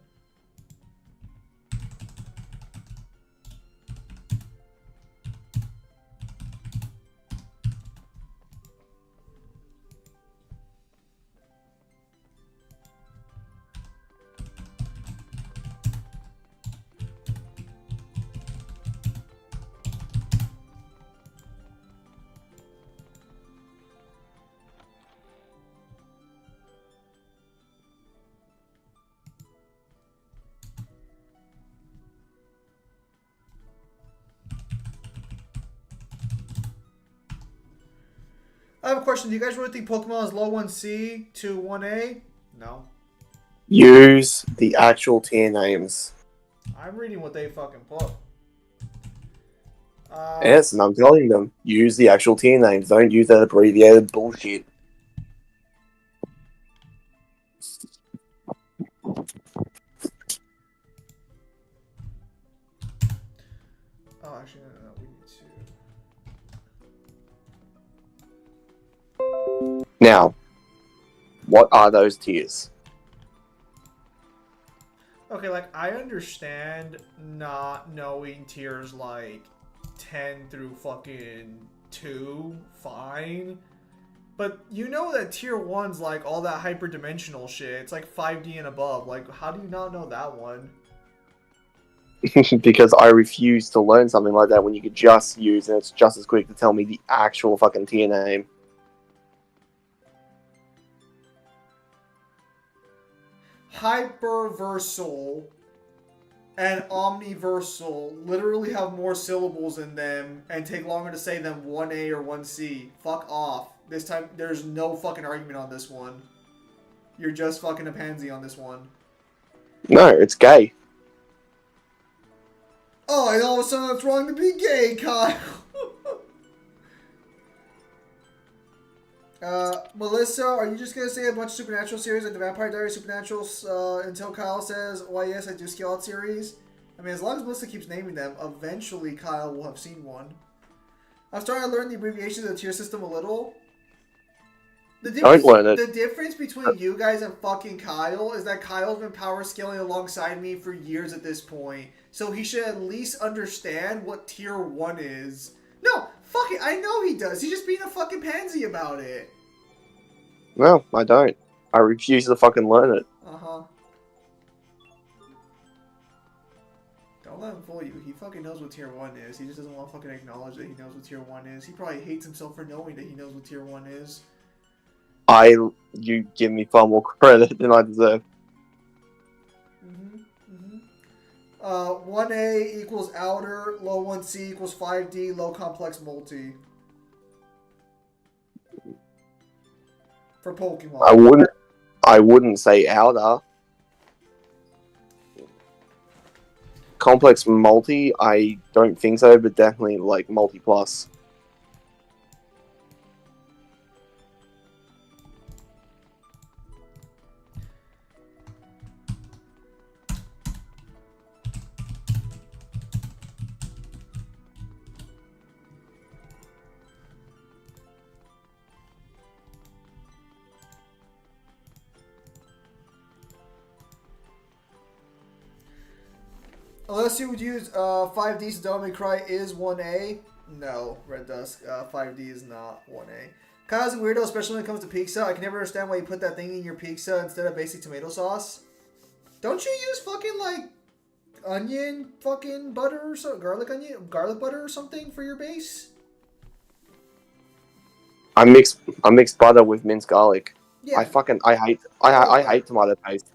I have a question. Do you guys really think Pokemon is low 1C to 1A? No. Use the actual tier names. I'm reading what they fucking put. Yes, and I'm telling them, use the actual tier names. Don't use that abbreviated bullshit. Oh, actually, no, we need to. Now, what are those tiers? Okay, like, I understand not knowing tiers like 10 through fucking 2, fine. But you know that tier 1's like all that hyperdimensional shit. It's like 5D and above. Like, how do you not know that one? Because I refuse to learn something like that when you could just use, and it's just as quick to tell me the actual fucking tier name. Hyperversal and omniversal literally have more syllables in them and take longer to say than 1A or 1C. Fuck off. This time, there's no fucking argument on this one. You're just fucking a pansy on this one. No, it's gay. Oh, and all of a sudden it's wrong to be gay, Kyle. Melissa, are you just gonna say a bunch of Supernatural series like the Vampire Diaries Supernatural until Kyle says, why yes, I do scale out series? I mean, as long as Melissa keeps naming them, eventually Kyle will have seen one. I'm starting to learn the abbreviations of the tier system a little. Don't learn it. The difference between you guys and fucking Kyle is that Kyle's been power scaling alongside me for years at this point. So he should at least understand what tier 1 is. No, fuck it, I know he does. He's just being a fucking pansy about it. No, I don't. I refuse to fucking learn it. Uh-huh. Don't let him fool you. He fucking knows what tier 1 is. He just doesn't want to fucking acknowledge that he knows what tier 1 is. He probably hates himself for knowing that he knows what tier 1 is. You give me far more credit than I deserve. 1A equals outer, low 1C equals 5D, low complex multi. For Pokemon. I wouldn't say outer. Complex multi, I don't think so, but definitely like multi plus. Unless you would use 5D, so Devil May Cry is 1A. No, Red Dusk, 5D is not 1A. Kyle's a weirdo, especially when it comes to pizza. I can never understand why you put that thing in your pizza instead of basic tomato sauce. Don't you use fucking, like, onion fucking butter or so, garlic butter or something for your base. I mix butter with minced garlic. Yeah. I hate tomato paste.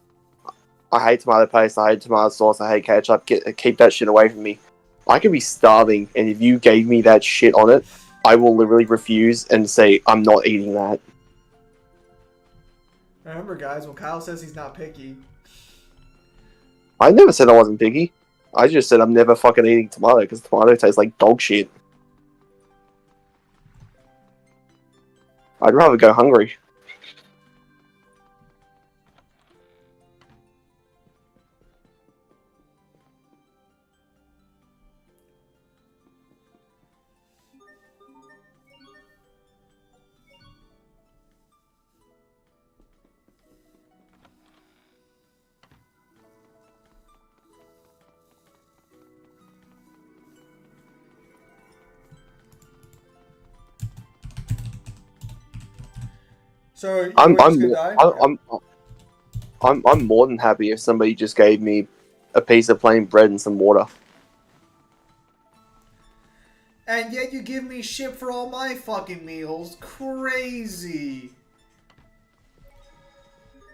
I hate tomato paste. I hate tomato sauce. I hate ketchup. Keep that shit away from me. I could be starving, and if you gave me that shit on it, I will literally refuse and say I'm not eating that. Remember, guys, when Kyle says he's not picky. I never said I wasn't picky. I just said I'm never fucking eating tomato because tomato tastes like dog shit. I'd rather go hungry. So I'm more than happy if somebody just gave me a piece of plain bread and some water. And yet you give me shit for all my fucking meals. Crazy.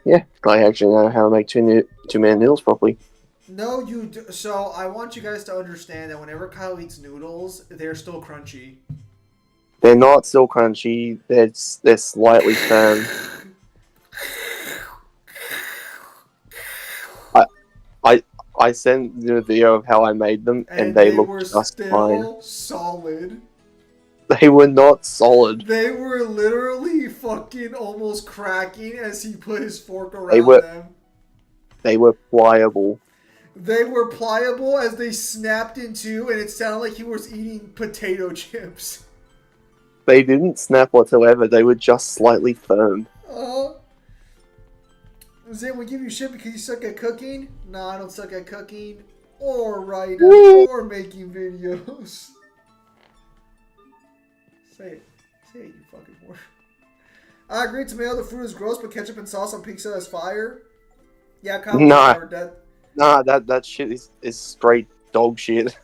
Yeah, I actually know how to make two-man meals properly. No, you do. So I want you guys to understand that whenever Kyle eats noodles, they're still crunchy. They're not still crunchy. They're slightly firm. I sent the video of how I made them, and they look just fine. Solid. They were not solid. They were literally fucking almost cracking as he put his fork around them. They were pliable. They were pliable as they snapped in two, and it sounded like he was eating potato chips. They didn't snap whatsoever. They were just slightly firm. Zane, we give you shit because you suck at cooking? No, I don't suck at cooking or writing or making videos. Say it, you fucking whore. I agree, tomato, the fruit is gross, but ketchup and sauce on pizza is fire. Yeah, Kyle, that shit is straight dog shit.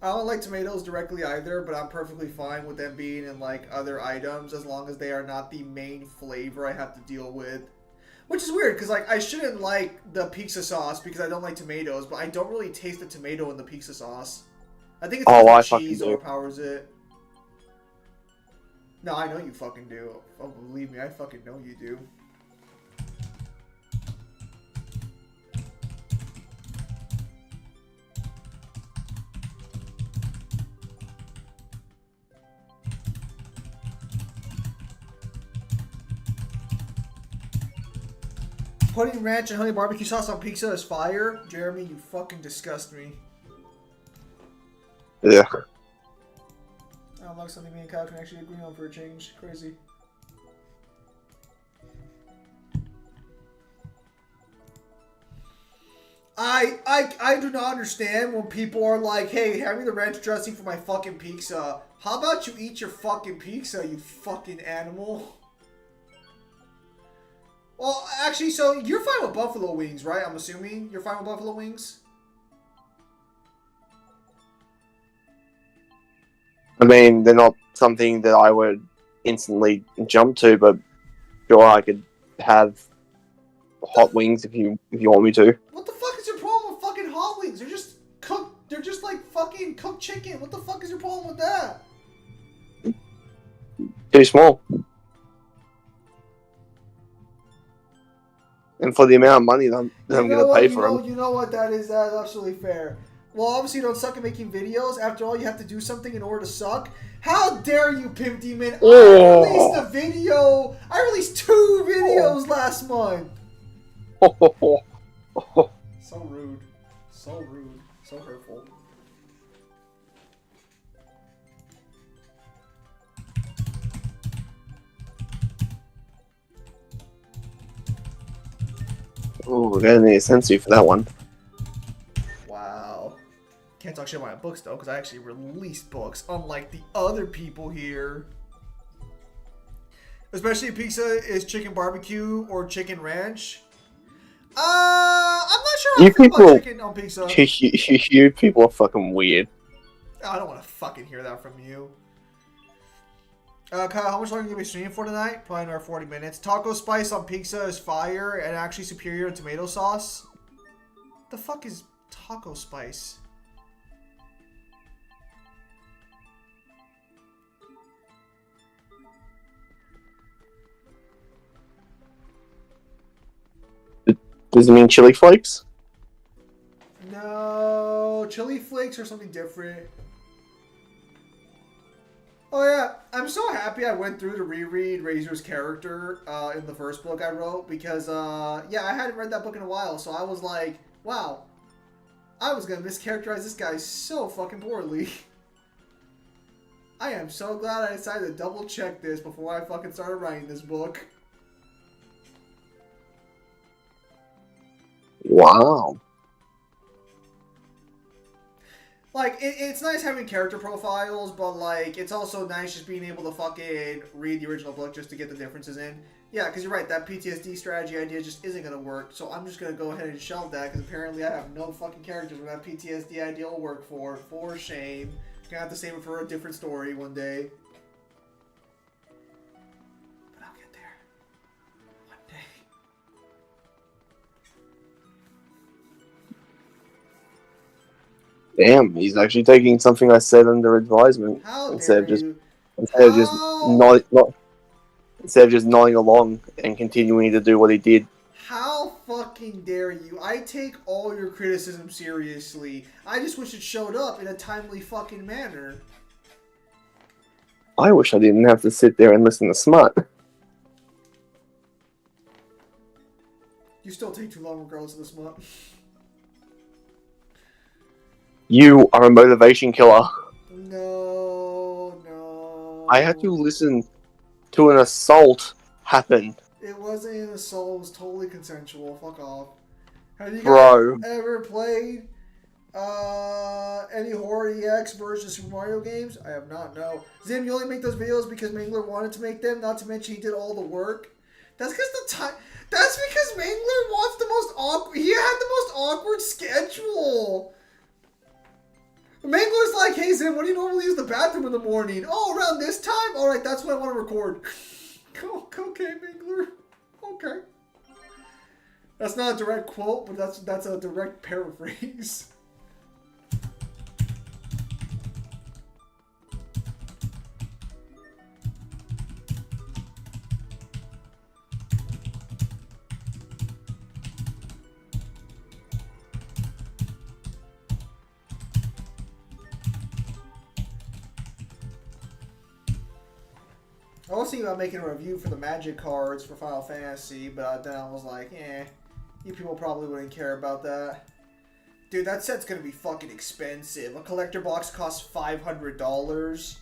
I don't like tomatoes directly either, but I'm perfectly fine with them being in like other items as long as they are not the main flavor I have to deal with. Which is weird, because like I shouldn't like the pizza sauce because I don't like tomatoes, but I don't really taste the tomato in the pizza sauce. I think it's because the cheese overpowers it. No, I know you fucking do. Oh, believe me, I fucking know you do. Putting ranch and honey barbecue sauce on pizza is fire. Jeremy, you fucking disgust me. Yeah. I don't like something me and Kyle can actually agree on for a change. Crazy. I do not understand when people are like, hey, hand me the ranch dressing for my fucking pizza. How about you eat your fucking pizza, you fucking animal? Well, actually, so you're fine with buffalo wings, right? I'm assuming you're fine with buffalo wings? I mean, they're not something that I would instantly jump to, but sure, I could have hot wings if you want me to. What the fuck is your problem with fucking hot wings? They're just cooked. They're just like fucking cooked chicken. What the fuck is your problem with that? Too small. And for the amount of money that I'm going to pay for them. You know what that is? That's absolutely fair. Well, obviously you don't suck at making videos. After all, you have to do something in order to suck. How dare you, Pimp Demon? I released a video. I released 2 videos last month. So rude. So rude. So hurtful. Oh, we're gonna need a sensu for that one. Wow. Can't talk shit about my books though, because I actually released books, unlike the other people here. Especially if pizza is chicken barbecue or chicken ranch. I'm not sure how you feel about chicken on pizza? You people are fucking weird. I don't want to fucking hear that from you. Kyle, how much longer are you going to be streaming for tonight? Probably another 40 minutes. Taco spice on pizza is fire and actually superior to tomato sauce. The fuck is taco spice? Does it mean chili flakes? No, chili flakes or something different. Oh yeah, I'm so happy I went through to reread Razor's character in the first book I wrote because, yeah, I hadn't read that book in a while, so I was like, wow, I was going to mischaracterize this guy so fucking poorly. I am so glad I decided to double check this before I fucking started writing this book. Wow. Like, it's nice having character profiles, but, like, it's also nice just being able to fucking read the original book just to get the differences in. Yeah, because you're right, that PTSD strategy idea just isn't going to work, so I'm just going to go ahead and shelve that, because apparently I have no fucking characters where that PTSD idea will work for shame. Gonna have to save it for a different story one day. But I'll get there. One day. Damn, he's actually taking something I said under advisement instead of just nodding along and continuing to do what he did. How fucking dare you? I take all your criticism seriously. I just wish it showed up in a timely fucking manner. I wish I didn't have to sit there and listen to smut. You still take too long regardless of the smut. You are a motivation killer. No. I had to listen to an assault happen. It wasn't an assault, it was totally consensual. Fuck off. Have you Bro. guys ever played any Horror EX version of Super Mario games? I have not, no. Zim, you only make those videos because Mangler wanted to make them, not to mention he did all the work. That's because Mangler wants the most awkward, he had the most awkward schedule. Mangler's like, hey Zim, when do you normally use the bathroom in the morning? Oh, around this time? Alright, that's when I want to record. Okay, Mangler. Okay. That's not a direct quote, but that's a direct paraphrase. I was thinking about making a review for the Magic cards for Final Fantasy, but then I was like, you people probably wouldn't care about that. Dude, that set's gonna be fucking expensive. A collector box costs $500.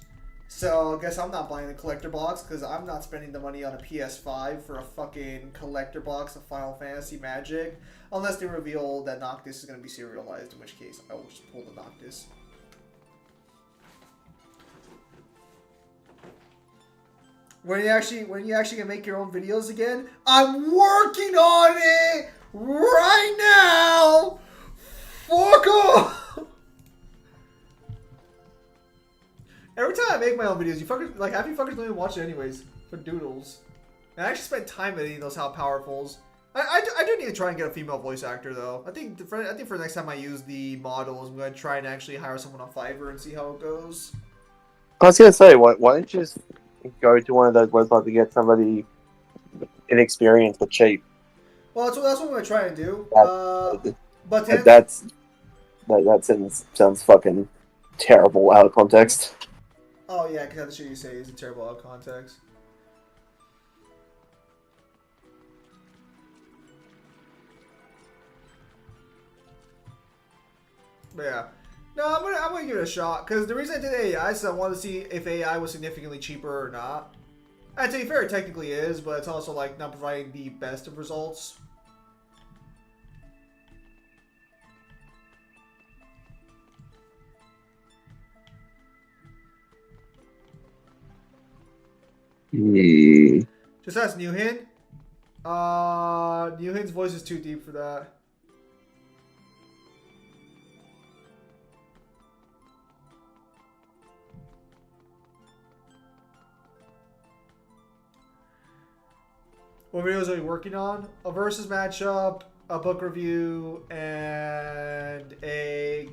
So I guess I'm not buying the collector box because I'm not spending the money on a PS5 for a fucking collector box of Final Fantasy Magic. Unless they reveal that Noctis is gonna be serialized, in which case I will just pull the Noctis. When you actually gonna make your own videos again? I'm working on it right now. Fuck off. Every time I make my own videos, you fuckers like half you fuckers don't even watch it anyways for doodles. And I actually spent time editing those how powerfuls. I do need to try and get a female voice actor though. I think for the next time I use the models, I'm gonna try and actually hire someone on Fiverr and see how it goes. I was gonna say, why don't you just go to one of those websites to get somebody inexperienced but cheap? Well, that's what I'm gonna try and do. That sounds fucking terrible out of context. Oh yeah, because the shit you say is terrible out of context. But yeah. No, I'm gonna give it a shot, because the reason I did AI is I wanted to see if AI was significantly cheaper or not. And to be fair, it technically is, but it's also like not providing the best of results. Just ask Newhin. Newhin's voice is too deep for that. What videos are you working on? A versus matchup, a book review, and a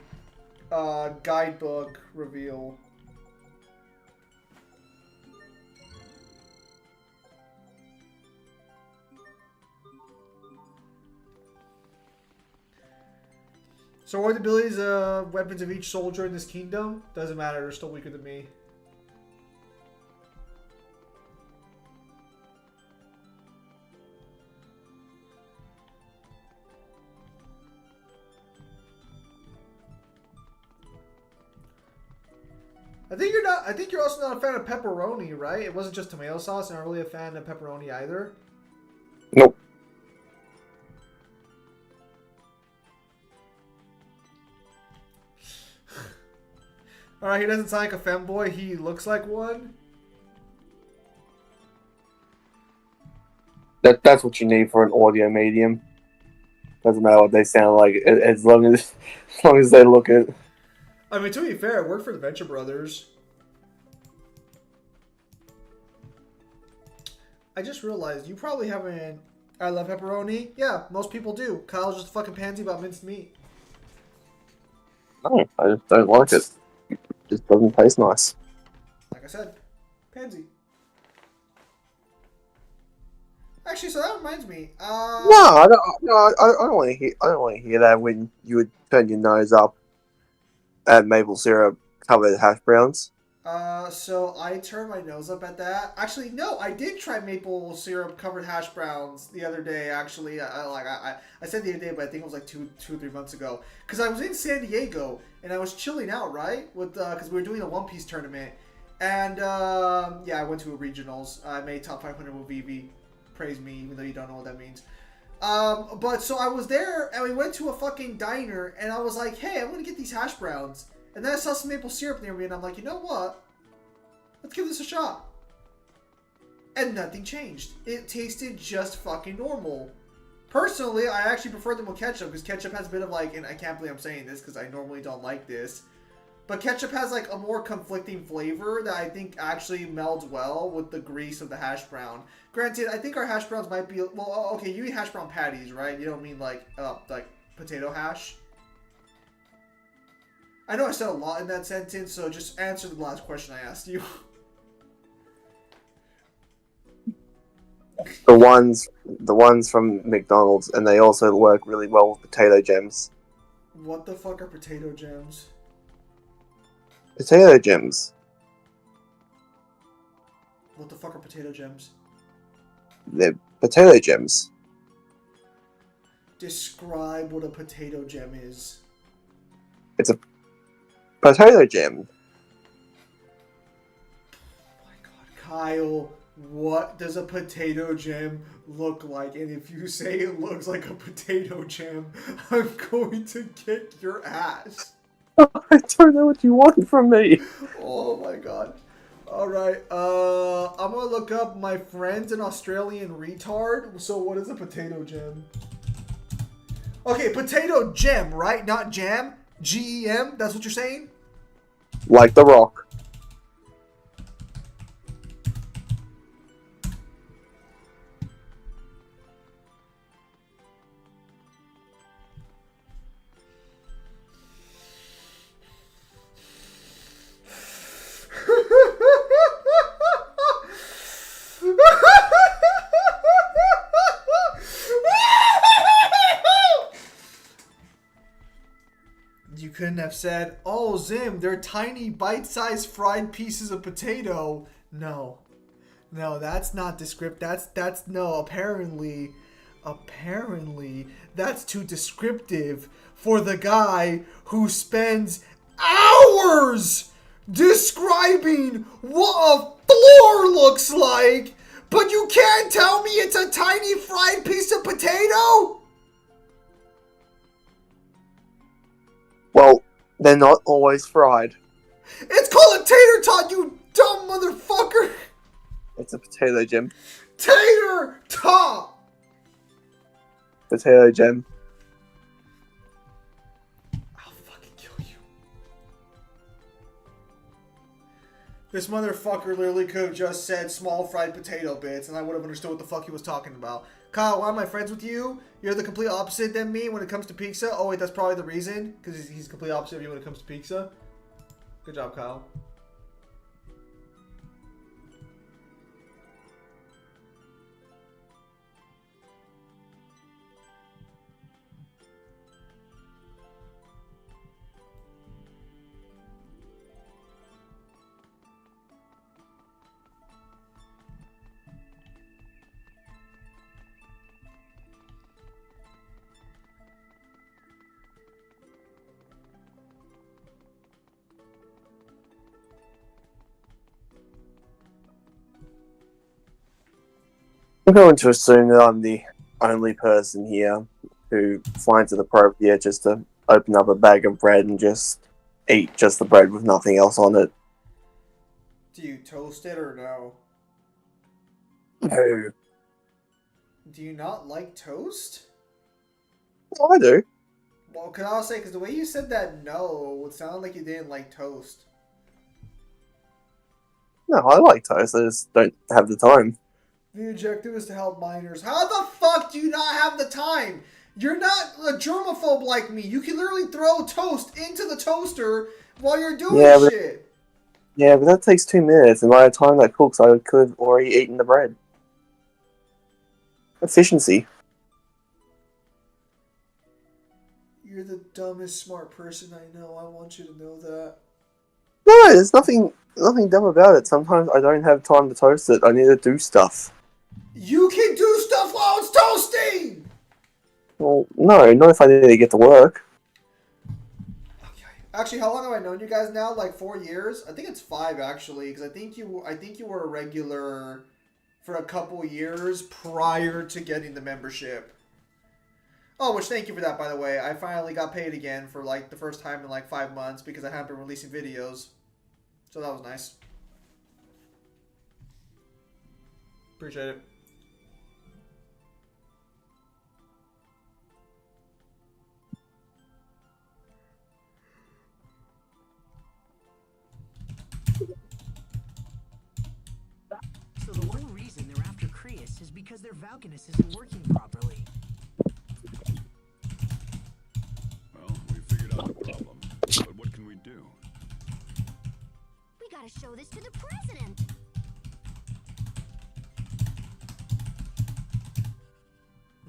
guidebook reveal. So what are the abilities weapons of each soldier in this kingdom? Doesn't matter, they're still weaker than me. I think you're also not a fan of pepperoni, right? It wasn't just tomato sauce, and I'm not really a fan of pepperoni either. Nope. Alright, he doesn't sound like a femboy, he looks like one. That's what you need for an audio medium. Doesn't matter what they sound like, as long as they look it. I mean, to be fair, it worked for the Venture Brothers. I just realized you probably haven't. I love pepperoni. Yeah, most people do. Kyle's just a fucking pansy about minced meat. No, I just don't like it. It just doesn't taste nice. Like I said, pansy. Actually, so that reminds me. No, I don't want to hear. I don't want to hear that when you would turn your nose up at maple syrup covered hash browns. So I turned my nose up at that. Actually, no, I did try maple syrup covered hash browns the other day. Actually, I said the other day, but I think it was like two or 3 months ago. Because I was in San Diego and I was chilling out, right? With because we were doing a One Piece tournament, and yeah, I went to a regionals. I made top 500 with Vivi. Praise me, even though you don't know what that means. But so I was there and we went to a fucking diner and I was like, hey, I'm gonna get these hash browns. And then I saw some maple syrup near me and I'm like, you know what? Let's give this a shot. And nothing changed. It tasted just fucking normal. Personally, I actually prefer them with ketchup because ketchup has a bit of like, and I can't believe I'm saying this because I normally don't like this, but ketchup has like a more conflicting flavor that I think actually melds well with the grease of the hash brown. Granted, I think our hash browns might be, well, okay, you eat hash brown patties, right? You don't mean like potato hash? I know I said a lot in that sentence, so just answer the last question I asked you. The ones from McDonald's, and they also work really well with potato gems. What the fuck are potato gems? Potato gems. What the fuck are potato gems? They're potato gems. Describe what a potato gem is. It's a potato gem. Oh my god, Kyle, what does a potato gem look like? And if you say it looks like a potato gem, I'm going to kick your ass. I don't know what you want from me. Oh my god. Alright, I'm gonna look up my friend's an Australian retard. So what is a potato gem? Okay, potato gem, right? Not jam? G-E-M? That's what you're saying? Like The Rock. You couldn't have said, oh, Zim, they're tiny bite-sized fried pieces of potato. No. No, that's not descriptive. That's no, apparently, that's too descriptive for the guy who spends hours describing what a floor looks like, but you can't tell me it's a tiny fried piece of potato? Well, they're not always fried. It's called a tater tot, you dumb motherfucker! It's a potato gem. Tater tot! Potato gem. I'll fucking kill you. This motherfucker literally could have just said small fried potato bits, and I would have understood what the fuck he was talking about. Kyle, why am I friends with you? You're the complete opposite than me when it comes to pizza. Oh wait, that's probably the reason, because he's the complete opposite of you when it comes to pizza. Good job, Kyle. I'm going to assume that I'm the only person here who finds it appropriate just to open up a bag of bread and just eat just the bread with nothing else on it. Do you toast it or no? No. Do you not like toast? Well, I do. Well, cause I was saying, because the way you said that no, it sounded like you didn't like toast. No, I like toast. I just don't have the time. The objective is to help minors. How the fuck do you not have the time? You're not a germaphobe like me. You can literally throw toast into the toaster while you're doing shit. Yeah, but that takes 2 minutes, and by the time that cooks, I could have already eaten the bread. Efficiency. You're the dumbest smart person I know. I want you to know that. No, there's nothing dumb about it. Sometimes I don't have time to toast it. I need to do stuff. You can do stuff while it's toasting! Well, no, not if I need to get to work. Actually, how long have I known you guys now? Like 4 years? I think it's 5 actually, because I think you were a regular for a couple years prior to getting the membership. Oh, which thank you for that, by the way. I finally got paid again for like the first time in like 5 months because I haven't been releasing videos. So that was nice. Appreciate it. So the whole reason they're after Creus is because their Valkanus isn't working properly. Well, we figured out the problem, but what can we do? We gotta show this to the president.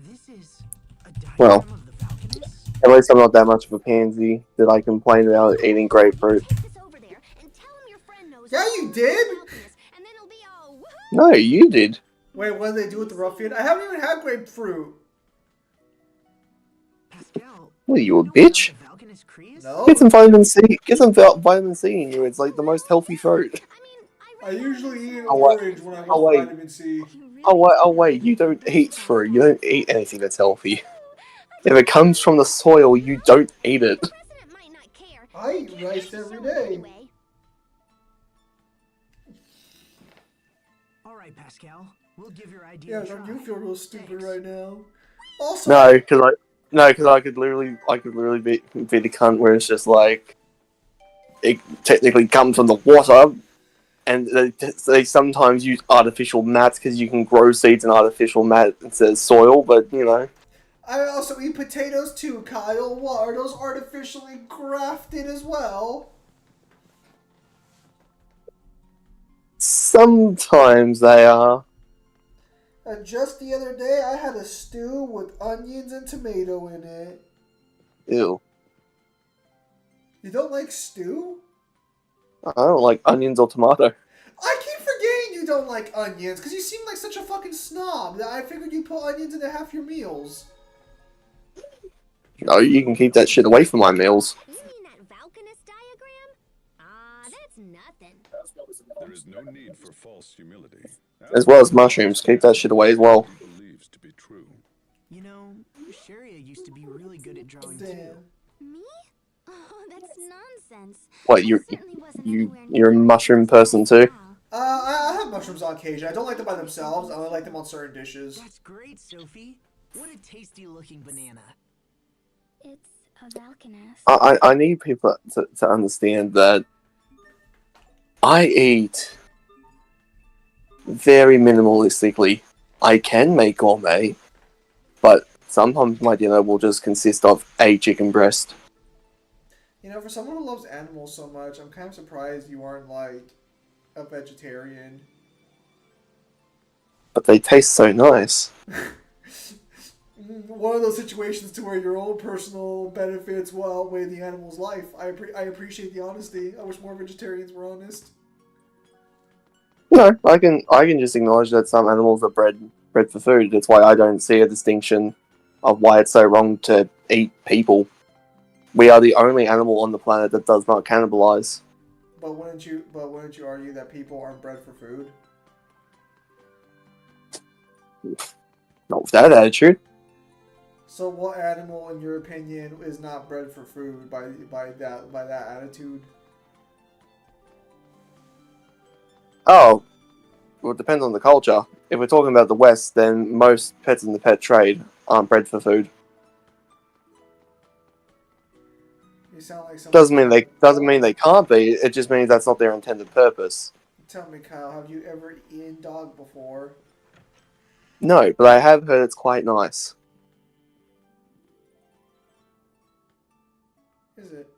This is a diagram Well, of the Valkanus? at least I'm not that much of a pansy that I complain about eating grapefruit. Yeah, you did? No, you did. Wait, what did they do with the ruffian? I haven't even had grapefruit. What are you, a bitch? No. Get some vitamin C. Get some vitamin C in you. It's like the most healthy fruit. I usually eat an Oh, wait. orange when I Oh, want wait. vitamin C. Oh wait, you don't eat fruit. You don't eat anything that's healthy. If it comes from the soil, you don't eat it. I eat rice every day. Alright, Pascal. We'll give your idea a Yeah, try. you feel real stupid right now. Also, No, because I could literally be the cunt where it's just like it technically comes from the water, and they sometimes use artificial mats because you can grow seeds in artificial mat instead of soil. But you know, I also eat potatoes too, Kyle. What, are those artificially grafted as well? sometimes they are. And just the other day, I had a stew with onions and tomato in it. Ew. You don't like stew? I don't like onions or tomato. I keep forgetting you don't like onions, because you seem like such a fucking snob that I figured you put onions into half your meals. No, you can keep that shit away from my meals. You mean that Valkanus diagram? That's nothing. There is no need for false humility. As well as mushrooms. Keep that shit away as well. Believes to be true. You know, Sharia used to be really good at drawing too. Me? Oh, that's nonsense. What, you're a mushroom person too? I have mushrooms on occasion. I don't like them by themselves. I only like them on certain dishes. That's great, Sophie. What a tasty looking banana. It's a Valkanus. I need people to understand that I eat very minimalistically. I can make gourmet, but sometimes my dinner will just consist of a chicken breast. You know, for someone who loves animals so much, I'm kind of surprised you aren't like a vegetarian. But they taste so nice. One of those situations to where your own personal benefits will outweigh the animal's life. I appreciate the honesty. I wish more vegetarians were honest. No, I can just acknowledge that some animals are bred for food. That's why I don't see a distinction of why it's so wrong to eat people. We are the only animal on the planet that does not cannibalize. But wouldn't you argue that people aren't bred for food? Not with that attitude. So what animal, in your opinion, is not bred for food by that attitude? Oh, well, it depends on the culture. If we're talking about the West, then most pets in the pet trade aren't bred for food. You sound like someone. Doesn't mean they can't be. It just means that's not their intended purpose. Tell me, Kyle, have you ever eaten dog before? No, but I have heard it's quite nice. Is it?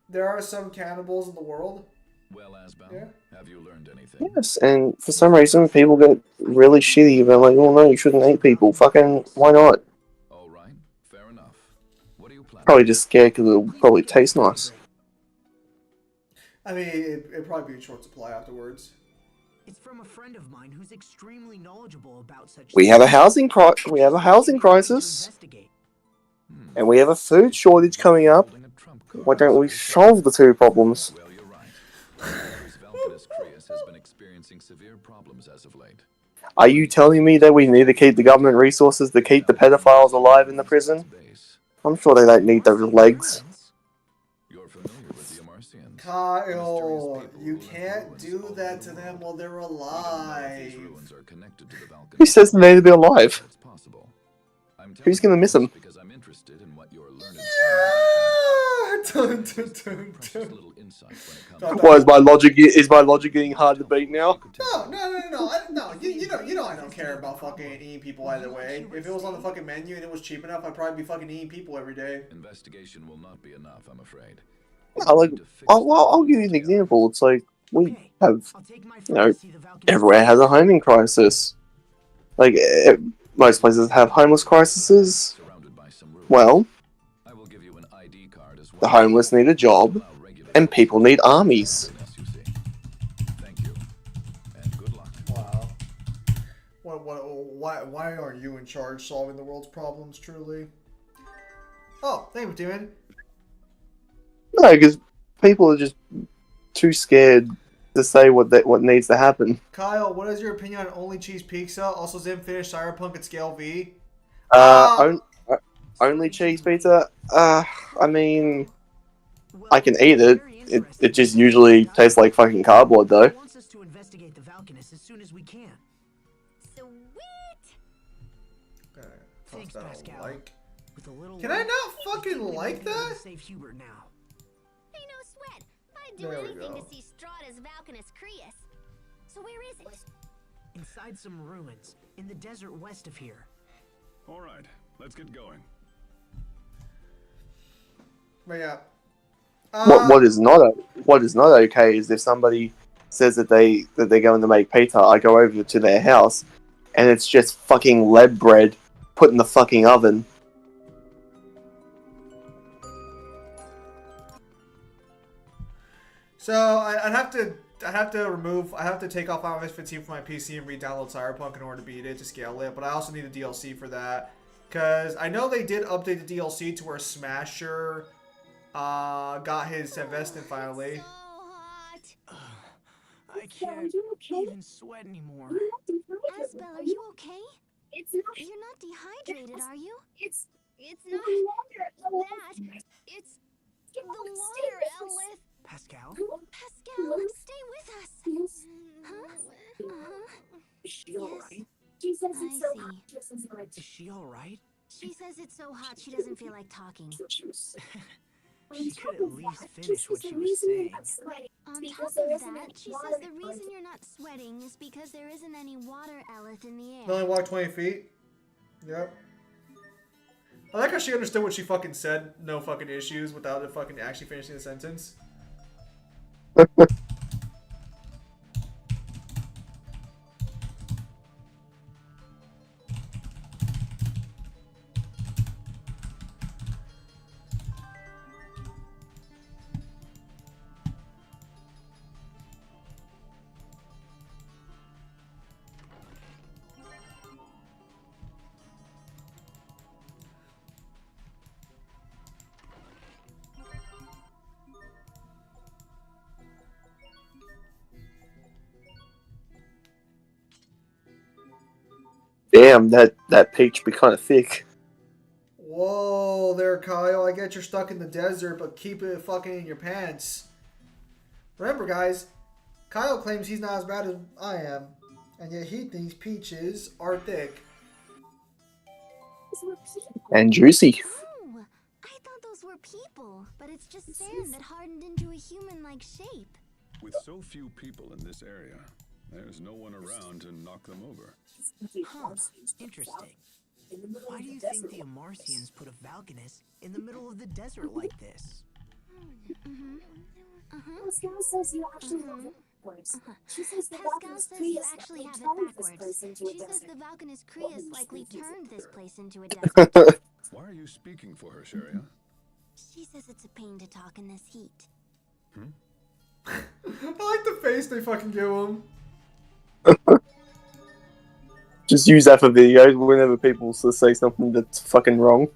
There are some cannibals in the world. Well, Asbel, Yeah. have you learned anything? Yes, and for some reason people get really shitty about like, oh no, you shouldn't eat people. Fucking, why not? All right, fair enough. What do you plan? Probably just scared because it'll probably taste nice. I mean, it'd probably be in short supply afterwards. It's from a friend of mine who's extremely knowledgeable about such. We have a housing crisis, and we have a food shortage coming up. Why don't we solve the two problems? Well, you're right. Valkanus Creus has been experiencing severe problems as of late. Are you telling me that we need to keep the government resources to keep the pedophiles alive in the prison? I'm sure they don't need those legs. You're familiar with the Amarcians. Kyle, you can't do that to them while they're alive. Who says they need to be alive? Who's gonna miss them? Because I'm interested in what your learned Dun, dun, dun, dun. Why is my logic getting hard to beat now? No. You know I don't care about fucking eating people either way. If it was on the fucking menu and it was cheap enough, I'd probably be fucking eating people every day. Investigation will not be enough, I'm afraid. No, like, I'll give you an example. It's like we have, everywhere has a homing crisis. Like most places have homeless crises. Well, the homeless need a job, and people need armies. Wow. Why aren't you in charge solving the world's problems, truly? Oh, thank you, Demon. No, because people are just too scared to say what needs to happen. Kyle, what is your opinion on Only Cheese Pizza? Also, Zim finished Cyberpunk at Scale V. Only cheese pizza? I mean, I can eat it. It just usually tastes like fucking cardboard, though. He wants us to investigate the Valkanus as soon as we can. Sweet. Thanks, Pascal. With a little Can I not fucking like that? Save Hubert now. Hey, no sweat. I'd do anything to see Strahda's Valkanus Creus. So where is it? Inside some ruins in the desert west of here. All right, let's get going. But yeah. What is not okay is if somebody says that they're going to make pizza, I go over to their house, and it's just fucking lead bread put in the fucking oven. So I have to take off Final Fantasy 15 from my PC and re-download Cyberpunk in order to beat it, to scale it. But I also need a DLC for that, because I know they did update the DLC to where Smasher got his Sevestin finally. So hot. I can't even sweat anymore. Asbel, are you okay? It's not. You're not dehydrated, are you? It's It's not that. It's the water, Elith. Pascal? Pascal, stay with us. Huh? she alright. She says I it's so see. hot. She doesn't feel like Is she alright? She says it's so hot she doesn't feel like talking. She could at least finish what she was saying. On top of that, she says the reason you're not sweating is because there isn't any water Eleth in the You air. only walk 20 feet. Yep. I like how she understood what she fucking said, no fucking issues, without it fucking actually finishing the sentence. Damn, that peach be kind of thick. Whoa there, Kyle. I get you're stuck in the desert, but keep it fucking in your pants. Remember, guys, Kyle claims he's not as bad as I am, and yet he thinks peaches are thick. And juicy. Oh, I thought those were people, but it's just sand that hardened into a human-like shape. With so few people in this area, there's no one around to knock them over. Huh, interesting. Why do you think the Amarcians put a Valkanus in the middle of the desert like this? Pascal says you actually have it backwards. She says the Pascal Valkanus says you Creus actually have it turned this backwards. place into a She says desert. the Valkanus Creus likely turned this place into a desert. Why are you speaking for her, Sharia? She says it's a pain to talk in this heat. I like the face they fucking give him. Just use that for videos whenever people say something that's fucking wrong.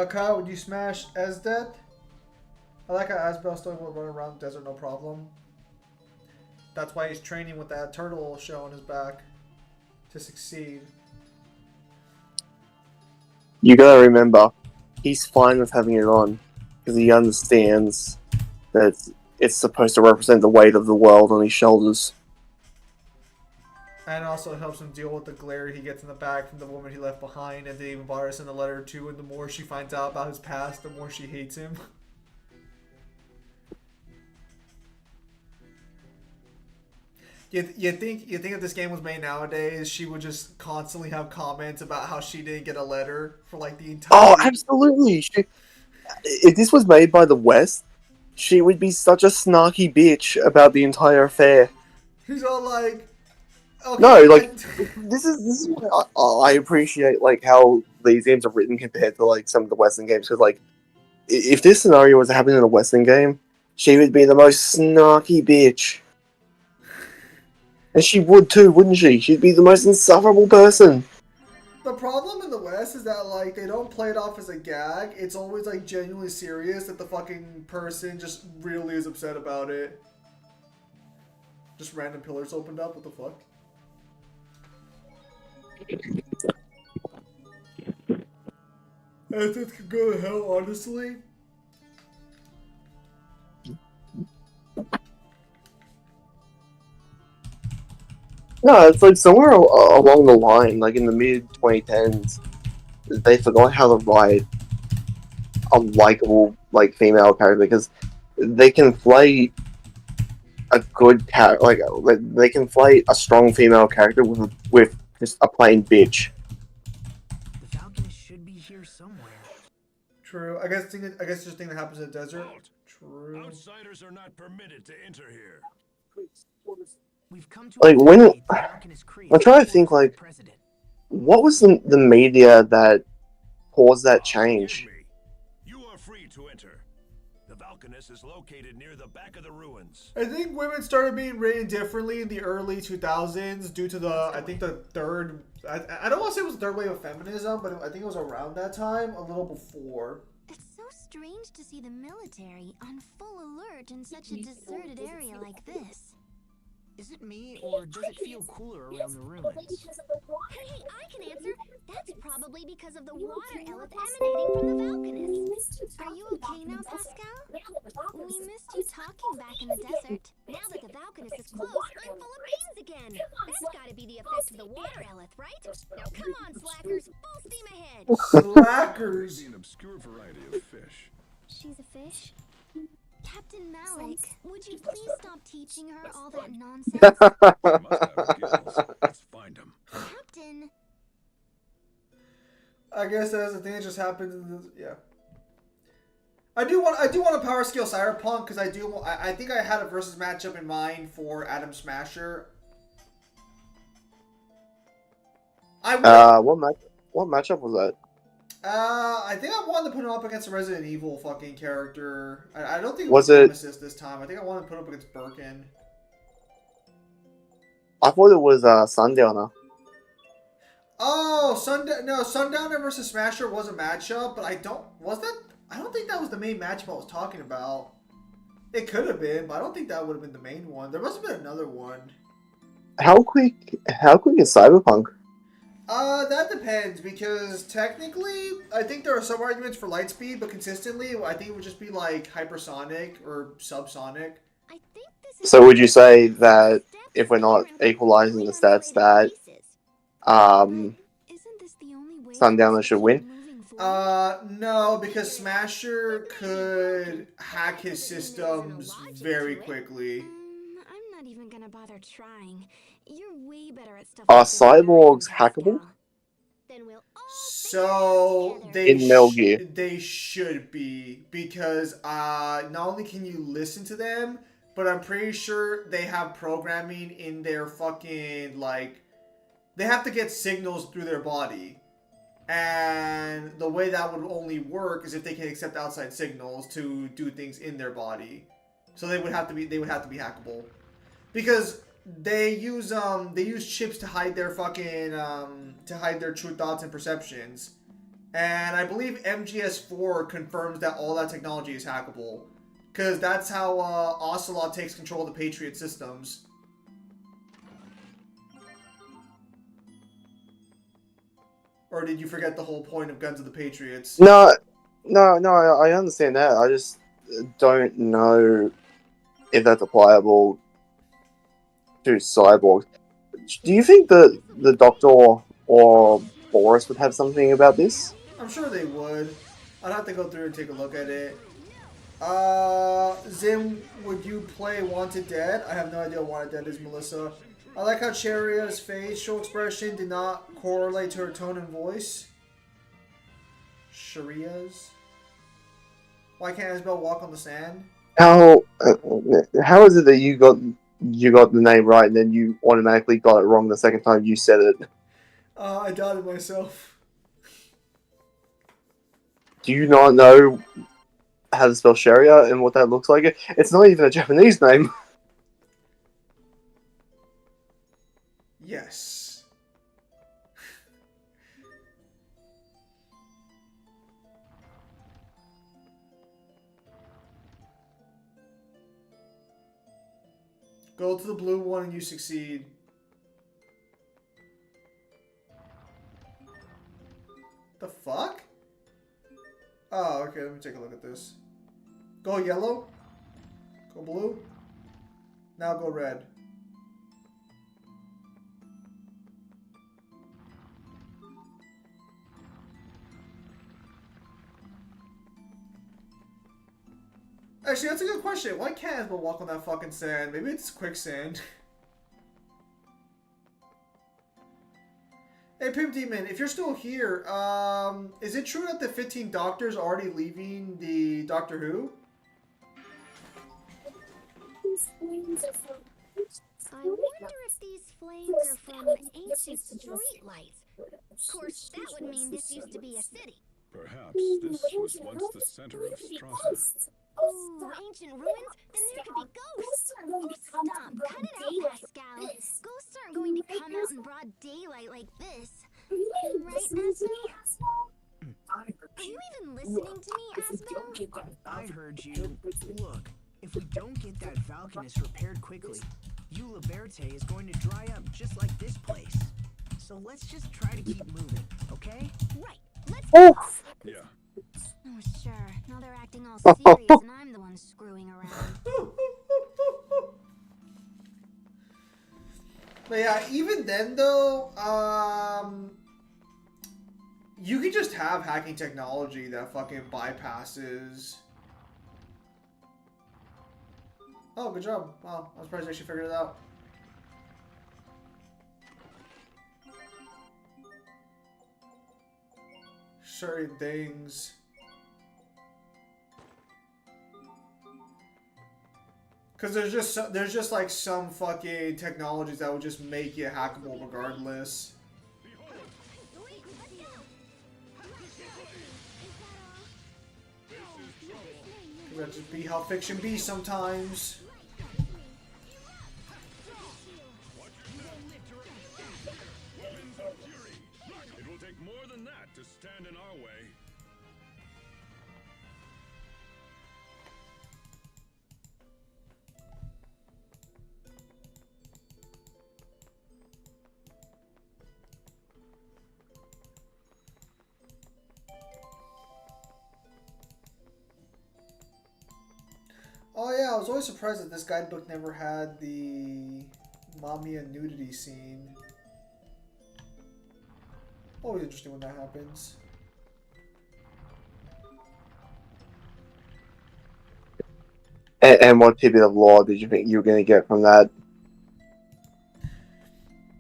Kyle, would you smash Esdet? I like how Asbel still will run around the desert no problem. That's why he's training with that turtle shell on his back to succeed. You gotta remember, he's fine with having it on because he understands that it's supposed to represent the weight of the world on his shoulders. And also helps him deal with the glare he gets in the back from the woman he left behind, and they even bought us in the letter too. And the more she finds out about his past, the more she hates him. You think if this game was made nowadays, she would just constantly have comments about how she didn't get a letter for like the entire. Oh, absolutely! If this was made by the West, she would be such a snarky bitch about the entire affair. He's all like, okay, no, like this is why I appreciate like how these games are written compared to like some of the Western games, because like if this scenario was happening in a Western game, she would be the most snarky bitch. And she would too, wouldn't she? She'd be the most insufferable person. The problem in the West is that like they don't play it off as a gag. It's always like genuinely serious that the fucking person just really is upset about it. Just random pillars opened up. What the fuck? This could go to hell, honestly. No, it's like somewhere along the line, like in the mid-2010s, they forgot how to write a likable, like, female character, because they can play a good character, like, they can play a strong female character with just a plain bitch. True. I guess it's just a thing that happens in the desert. Halt. True. Outsiders are not permitted to enter here. We've come to Like, when investigate the Falconist Creed I'm trying to for think, the like, president. what was the media that caused that change? Forgive me. You are free to enter. The Falconist is located near the back of the ruins. I think women started being written differently in the early 2000s due to the third. I don't want to say it was the third wave of feminism, but I think it was around that time, a little before. It's so strange to see the military on full alert in such a deserted area like this. Is it me, or does it feel cooler around the ruins? Hey, I can answer. That's probably because of the water eleth emanating from the Falconist. Are you okay now, Pascal? We missed you talking back in the desert. Now that the Falconist is closed, I'm full of beans again. That's gotta be the effect of the water eleth, right? Now come on, slackers, full steam ahead. Slackers. An obscure variety of fish. She's a fish? Captain Malik, would you please stop teaching her all that nonsense? They must have gills. Let's find them. Captain! I guess that's the thing that just happens in this, yeah. I do want a power scale Cyberpunk because I think I had a versus matchup in mind for Adam Smasher. What matchup was that? I think I wanted to put him up against a Resident Evil fucking character. I don't think it Was was it- Nemesis this time. I think I wanted to put him up against Birkin. I thought it was Sundowner. Oh, Sundowner versus Smasher was a matchup, but I don't think that was the main matchup I was talking about. It could have been, but I don't think that would have been the main one. There must have been another one. How quick is Cyberpunk? That depends, because technically, I think there are some arguments for light speed, but consistently, I think it would just be like hypersonic or subsonic. I think this is So would you say that if we're not equalizing the stats, that Isn't this the only way Sundowner should win? moving forward? No, because Smasher could hack his systems very quickly. I'm not even gonna bother trying. You're way better at stuff Are like this than I am, cyborgs Pascal. hackable? Then we'll all So they In Metal Gear. they should be, because not only can you listen to them, but I'm pretty sure they have programming in their fucking they have to get signals through their body. And the way that would only work is if they can accept outside signals to do things in their body. So they would have to be hackable. Because they use chips to hide their fucking to hide their true thoughts and perceptions. And I believe MGS4 confirms that all that technology is hackable. Because that's how Ocelot takes control of the Patriot systems. Or did you forget the whole point of Guns of the Patriots? No, I understand that. I just don't know if that's applicable to cyborgs. Do you think that the Doctor or Boris would have something about this? I'm sure they would. I'd have to go through and take a look at it. Zim, would you play Wanted Dead? I have no idea what Wanted Dead is, Melissa. I like how Cheria's facial expression did not correlate to her tone and voice. Sharia's? Why can't Isabel walk on the sand? How is it that you got the name right and then you automatically got it wrong the second time you said it? I doubted myself. Do you not know how to spell Sharia and what that looks like? It's not even a Japanese name. Yes. Go to the blue one and you succeed. The fuck? Oh, okay, let me take a look at this. Go yellow. Go blue. Now go red. Actually, that's a good question. Why can't Isabel walk on that fucking sand? Maybe it's quicksand. Hey, Pimp Demon, if you're still here, is it true that the 15 doctors are already leaving the Doctor Who? I wonder if these flames are from ancient street lights. Of course, that would mean this used to be a city. Perhaps this was once the center of Strasser. Ooh, ancient ruins? Then there could be ghosts. Oh, stop. Cut it out, Pascal. Ghosts aren't going to come out in broad daylight like this. Right, Asbel? Are you even listening to me, Asbel? I heard you. Look, if we don't get that Falconist repaired quickly, Eula Berthe is going to dry up just like this place. So let's just try to keep moving, okay? Right. Let's Oh. Yeah. Oh, sure. Now they're acting all serious and I'm the one screwing around. But yeah, even then though, you can just have hacking technology that fucking bypasses. Oh, good job. Wow, I was surprised I actually figured it out. Certain things. Because there's just like some fucking technologies that would just make it hackable regardless. That just be how fiction be sometimes. It will take more than that to stand in our way. Oh yeah, I was always surprised that this guidebook never had the Mamiya nudity scene. Always interesting when that happens. And what tidbit of lore did you think you were going to get from that?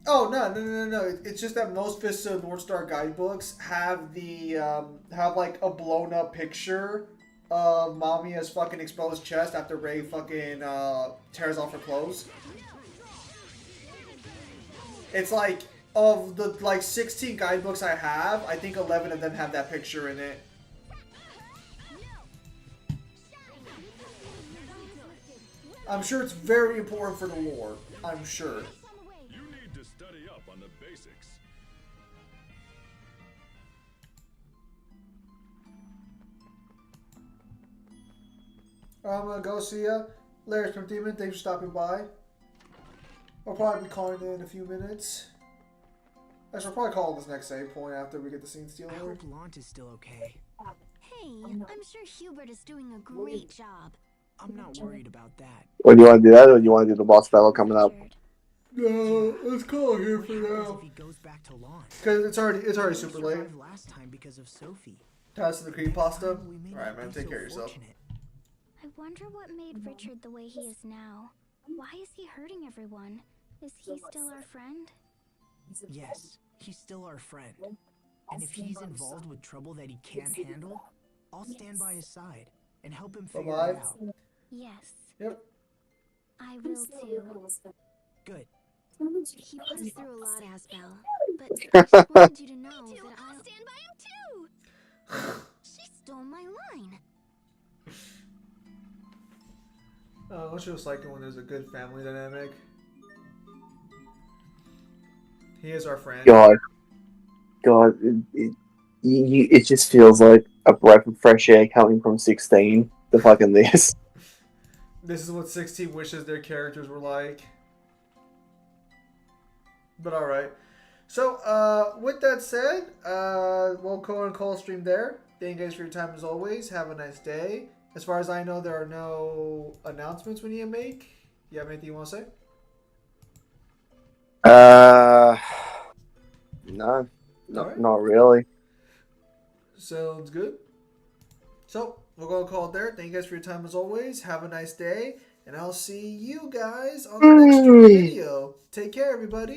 Oh no! It's just that most Vista North Star guidebooks have the have like a blown up picture of Mamiya's fucking exposed chest after Rey fucking tears off her clothes. It's like of the like 16 guidebooks I have, I think 11 of them have that picture in it. I'm sure it's very important for the lore. I'm sure. You need to study up on the basics. I'm gonna go see ya. Larry's from Demon, thanks for stopping by. I'll probably be calling in a few minutes. I shall probably call this next save point after we get the scene I stealer. hope Lant is still okay. Hey, I'm sure Hubert is doing a great job. I'm not worried about that. Or do you want to do that, or do you want to do the boss battle coming up? Richard. No, let's call here for What happens now. if he goes back to Lant? Cause it's already He super late. survived last time because of Sophie. Pass the creepypasta. We may Alright, not man, be take so care of yourself. fortunate. I wonder what made Richard the way he is now. Why is he hurting everyone? Is he still our friend? Yes, he's still our friend. And if he's involved with trouble that he can't handle, I'll stand by his side and help him figure Bye-bye. it out. Yes, Yep. I will too. Good. He put us through a lot, Asbel. But I just wanted you to know that I'll stand by him too. She stole my line. Don't you just like it when there's a good family dynamic? He is our friend. God, it just feels like a breath of fresh air coming from 16. The fucking this. This is what 16 wishes their characters were like. But alright. So, with that said, we'll go and call stream there. Thank you guys for your time as always. Have a nice day. As far as I know, there are no announcements we need to make. You have anything you want to say? No, Alright. not really. Sounds good. So, we're going to call it there. Thank you guys for your time as always. Have a nice day. And I'll see you guys on the next stream video. Take care, everybody.